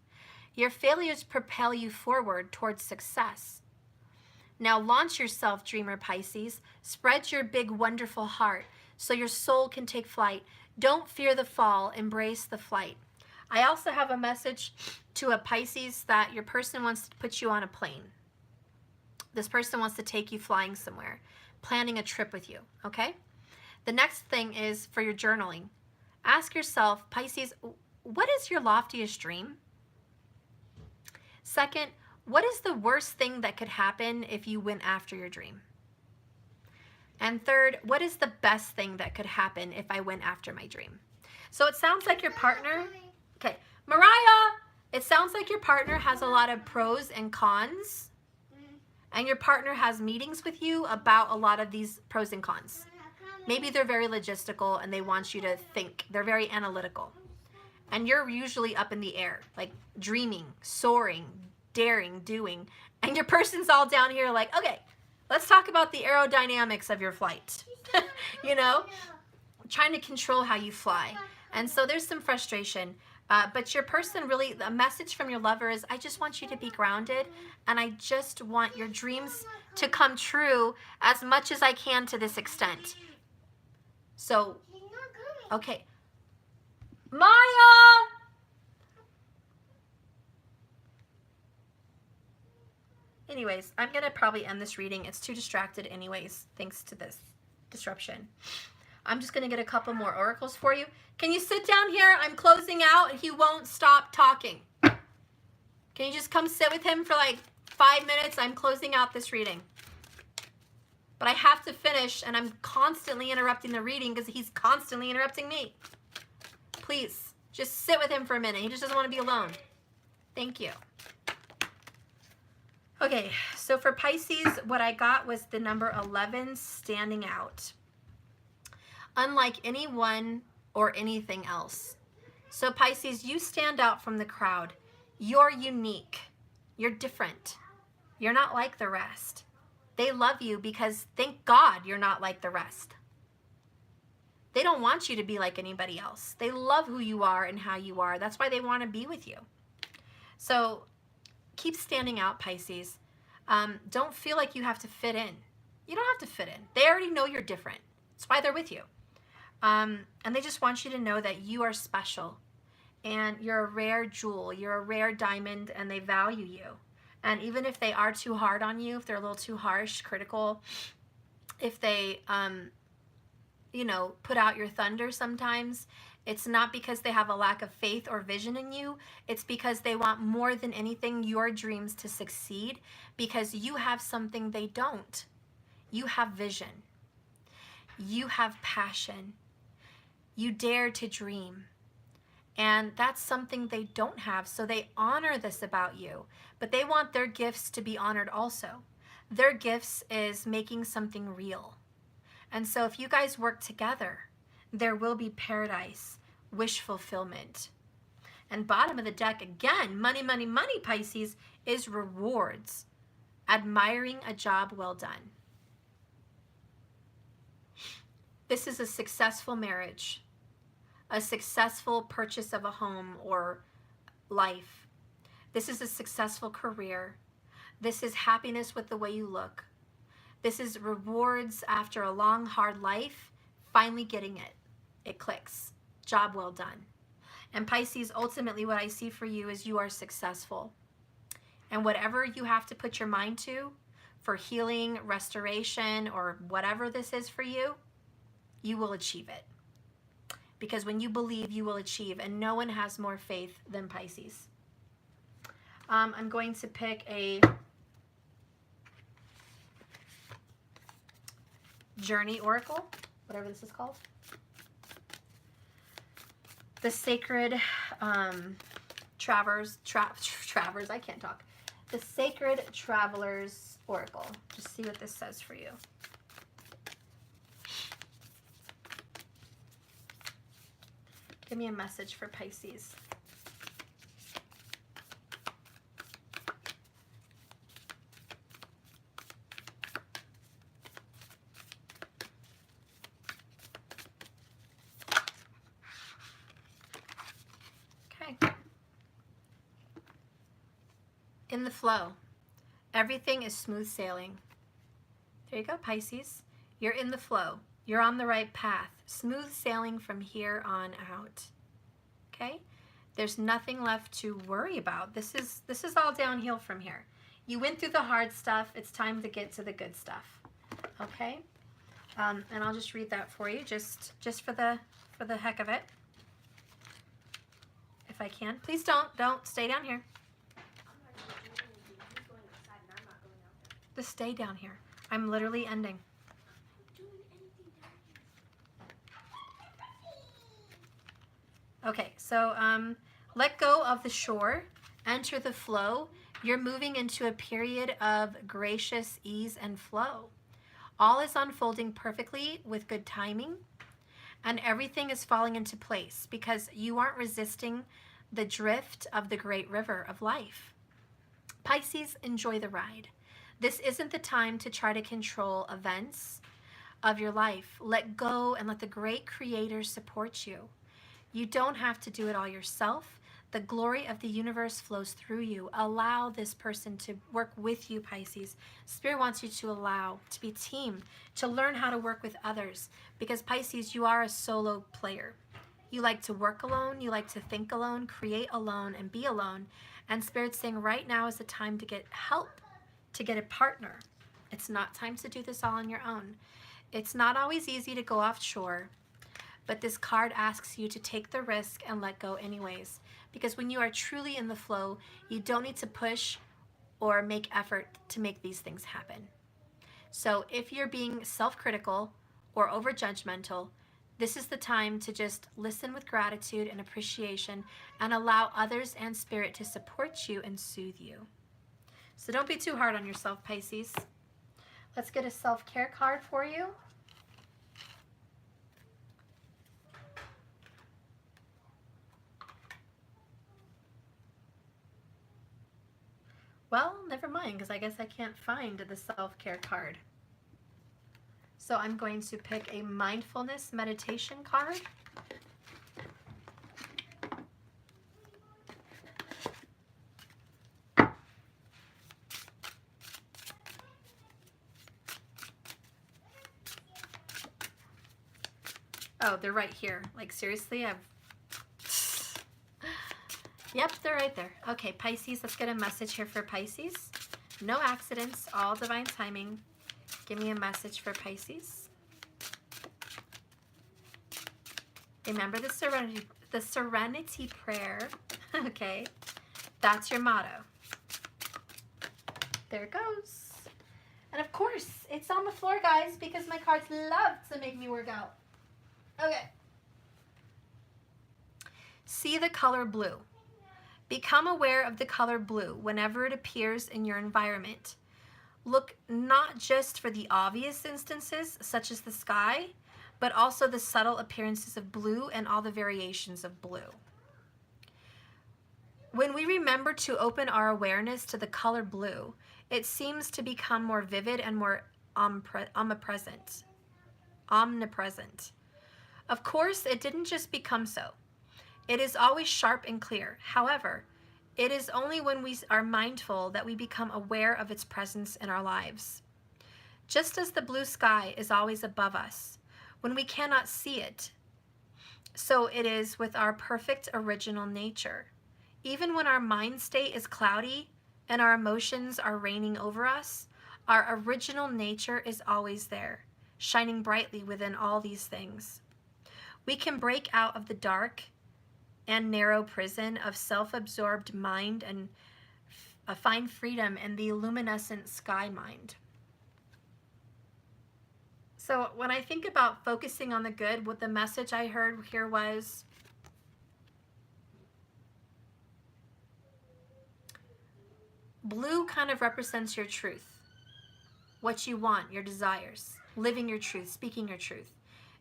Your failures propel you forward towards success. Now launch yourself, dreamer Pisces. Spread your big, wonderful heart so your soul can take flight. Don't fear the fall, embrace the flight. I also have a message to a Pisces that your person wants to put you on a plane. This person wants to take you flying somewhere, planning a trip with you, okay? The next thing is for your journaling. Ask yourself, Pisces, what is your loftiest dream? Second, what is the worst thing that could happen if you went after your dream? And third, what is the best thing that could happen if I went after my dream? So it sounds like your partner, okay, Mariah, it sounds like your partner has a lot of pros and cons, and your partner has meetings with you about a lot of these pros and cons. Maybe they're very logistical and they want you to think. They're very analytical. And you're usually up in the air, like dreaming, soaring, daring, doing. And your person's all down here like, okay, let's talk about the aerodynamics of your flight. You know, trying to control how you fly. And so there's some frustration. But your person really, the message from your lover is, I just want you to be grounded and I just want your dreams to come true as much as I can to this extent. So, okay. Maya! Anyways, I'm going to probably end this reading. It's too distracted anyways, thanks to this disruption. I'm just going to get a couple more oracles for you. Can you sit down here? I'm closing out and he won't stop talking. Can you just come sit with him for like 5 minutes? I'm closing out this reading. But I have to finish and I'm constantly interrupting the reading because he's constantly interrupting me. Please, just sit with him for a minute. He just doesn't want to be alone. Thank you. Okay, so for Pisces, what I got was the number 11 standing out. Unlike anyone or anything else. So Pisces, you stand out from the crowd. You're unique. You're different. You're not like the rest. They love you because thank God you're not like the rest. They don't want you to be like anybody else. They love who you are and how you are. That's why they want to be with you. So keep standing out, Pisces. Don't feel like you have to fit in. You don't have to fit in. They already know you're different. That's why they're with you. And they just want you to know that you are special. And you're a rare jewel. You're a rare diamond, and they value you. And even if they are too hard on you, if they're a little too harsh, critical, if they you know, put out your thunder sometimes, it's not because they have a lack of faith or vision in you. It's because they want more than anything your dreams to succeed, because you have something they don't. You have vision. You have passion. You dare to dream. And that's something they don't have, so they honor this about you. But they want their gifts to be honored also. Their gifts is making something real. And so if you guys work together, there will be paradise, wish fulfillment. And bottom of the deck, again, money, money, money, Pisces, is rewards. Admiring a job well done. This is a successful marriage, a successful purchase of a home or life. This is a successful career. This is happiness with the way you look. This is rewards after a long, hard life, finally getting it. It clicks. Job well done. And Pisces, ultimately what I see for you is you are successful. And whatever you have to put your mind to for healing, restoration, or whatever this is for you, you will achieve it. Because when you believe, you will achieve, and no one has more faith than Pisces. I'm going to pick a Journey Oracle, whatever this is called. The Sacred Travers, I can't talk. The Sacred Travelers Oracle. Just see what this says for you. Give me a message for Pisces. In the flow. Everything is smooth sailing. There you go, Pisces. You're in the flow. You're on the right path. Smooth sailing from here on out. Okay? There's nothing left to worry about. This is all downhill from here. You went through the hard stuff. It's time to get to the good stuff. Okay? And I'll just read that for you, just for the heck of it. If I can. Please don't stay down here. Just stay down here. I'm literally ending. Okay, so let go of the shore, enter the flow. You're moving into a period of gracious ease and flow. All is unfolding perfectly with good timing, and everything is falling into place because you aren't resisting the drift of the great river of life. Pisces, enjoy the ride. This isn't the time to try to control events of your life. Let go and let the great creator support you. You don't have to do it all yourself. The glory of the universe flows through you. Allow this person to work with you, Pisces. Spirit wants you to allow, to be a team, to learn how to work with others. Because Pisces, you are a solo player. You like to work alone, you like to think alone, create alone, and be alone. And Spirit's saying right now is the time to get help, to get a partner. It's not time to do this all on your own. It's not always easy to go offshore, but this card asks you to take the risk and let go anyways. Because when you are truly in the flow, you don't need to push or make effort to make these things happen. So if you're being self-critical or over-judgmental, this is the time to just listen with gratitude and appreciation and allow others and Spirit to support you and soothe you. So don't be too hard on yourself, Pisces. Let's get a self-care card for you. Well, never mind, because I guess I can't find the self-care card. So I'm going to pick a mindfulness meditation card. Oh, they're right here. Like, seriously, Yep, they're right there. Okay, Pisces, let's get a message here for Pisces. No accidents, all divine timing. Give me a message for Pisces. Remember the serenity prayer. Okay, that's your motto. There it goes. And of course, it's on the floor, guys, because my cards love to make me work out. Okay. See the color blue. Become aware of the color blue whenever it appears in your environment. Look not just for the obvious instances, such as the sky, but also the subtle appearances of blue and all the variations of blue. When we remember to open our awareness to the color blue, it seems to become more vivid and more omnipresent. Of course, it didn't just become so. It is always sharp and clear. However, it is only when we are mindful that we become aware of its presence in our lives. Just as the blue sky is always above us, when we cannot see it, so it is with our perfect original nature. Even when our mind state is cloudy and our emotions are reigning over us, our original nature is always there, shining brightly within all these things. We can break out of the dark and narrow prison of self-absorbed mind and find freedom in the luminescent sky mind. So when I think about focusing on the good, what the message I heard here was, blue kind of represents your truth, what you want, your desires, living your truth, speaking your truth.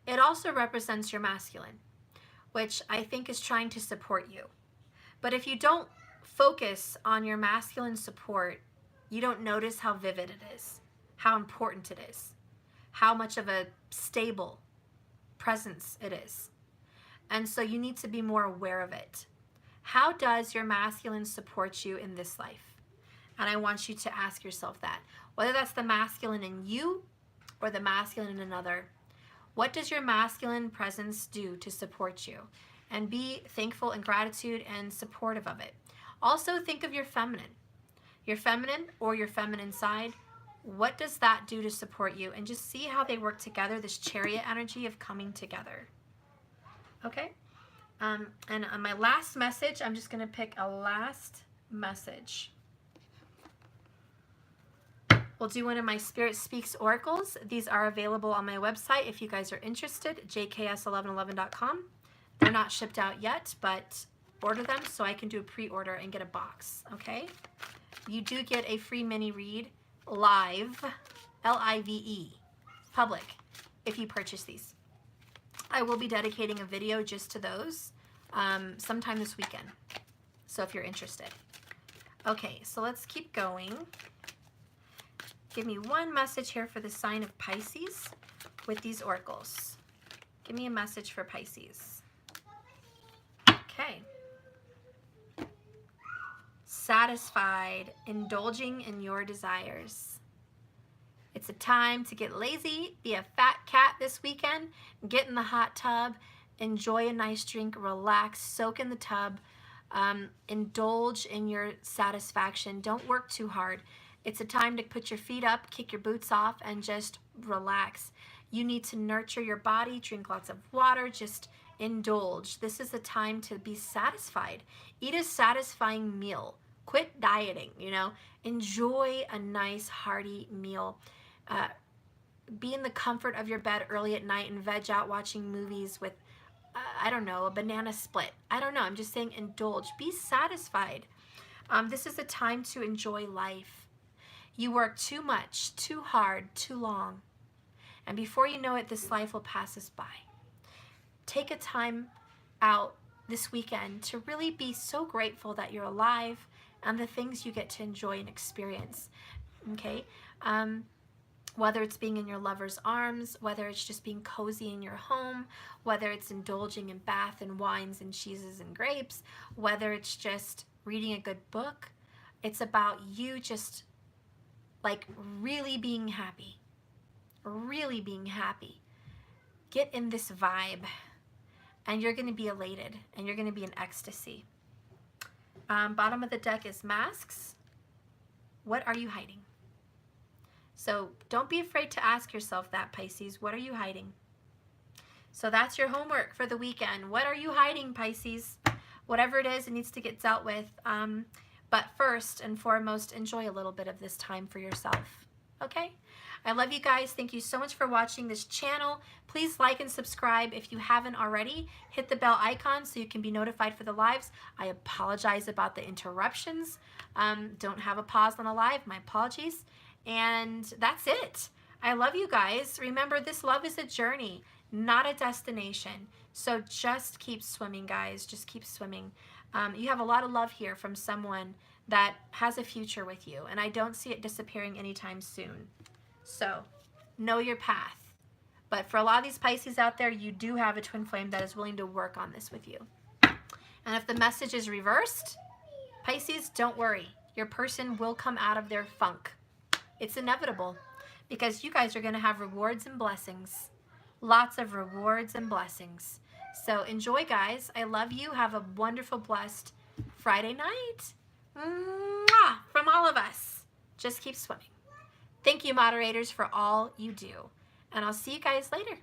It also represents your masculine, which I think is trying to support you. But if you don't focus on your masculine support, you don't notice how vivid it is, how important it is, how much of a stable presence it is. And so you need to be more aware of it. How does your masculine support you in this life? And I want you to ask yourself that. Whether that's the masculine in you or the masculine in another, what does your masculine presence do to support you? And be thankful and gratitude and supportive of it. Also think of your feminine or your feminine side. What does that do to support you? And just see how they work together, this chariot energy of coming together. Okay? And on my last message, I'm just going to pick a last message. We'll do one of my Spirit Speaks oracles. These are available on my website if you guys are interested, jks1111.com. They're not shipped out yet, but order them so I can do a pre-order and get a box, okay? You do get a free mini read live, L-I-V-E, public, if you purchase these. I will be dedicating a video just to those sometime this weekend, so if you're interested. Okay, so let's keep going. Give me one message here for the sign of Pisces with these oracles. Give me a message for Pisces. Okay. Satisfied, indulging in your desires. It's a time to get lazy, be a fat cat this weekend, get in the hot tub, enjoy a nice drink, relax, soak in the tub, indulge in your satisfaction. Don't work too hard. It's a time to put your feet up, kick your boots off, and just relax. You need to nurture your body, drink lots of water, just indulge. This is a time to be satisfied. Eat a satisfying meal. Quit dieting, you know. Enjoy a nice, hearty meal. Be in the comfort of your bed early at night and veg out watching movies with, I don't know, a banana split. I don't know. I'm just saying indulge. Be satisfied. This is a time to enjoy life. You work too much, too hard, too long. And before you know it, this life will pass us by. Take a time out this weekend to really be so grateful that you're alive and the things you get to enjoy and experience. Okay? Whether it's being in your lover's arms, whether it's just being cozy in your home, whether it's indulging in bath and wines and cheeses and grapes, whether it's just reading a good book, it's about you just like really being happy. Really being happy. Get in this vibe and you're going to be elated and you're going to be in ecstasy. Bottom of the deck is masks. What are you hiding? So don't be afraid to ask yourself that, Pisces. What are you hiding? So that's your homework for the weekend. What are you hiding, Pisces? Whatever it is, it needs to get dealt with. But first and foremost, enjoy a little bit of this time for yourself. Okay? I love you guys. Thank you so much for watching this channel. Please like and subscribe if you haven't already. Hit the bell icon so you can be notified for the lives. I apologize about the interruptions. Don't have a pause on a live. My apologies. And that's it. I love you guys. Remember, this love is a journey, not a destination. So just keep swimming, guys. Just keep swimming. You have a lot of love here from someone that has a future with you, and I don't see it disappearing anytime soon. So know your path. But for a lot of these Pisces out there, you do have a twin flame that is willing to work on this with you. And if the message is reversed, Pisces, don't worry. Your person will come out of their funk. It's inevitable because you guys are going to have rewards and blessings. Lots of rewards and blessings. So enjoy, guys. I love you. Have a wonderful, blessed Friday night. Mwah! From all of us. Just keep swimming. Thank you, moderators, for all you do. And I'll see you guys later.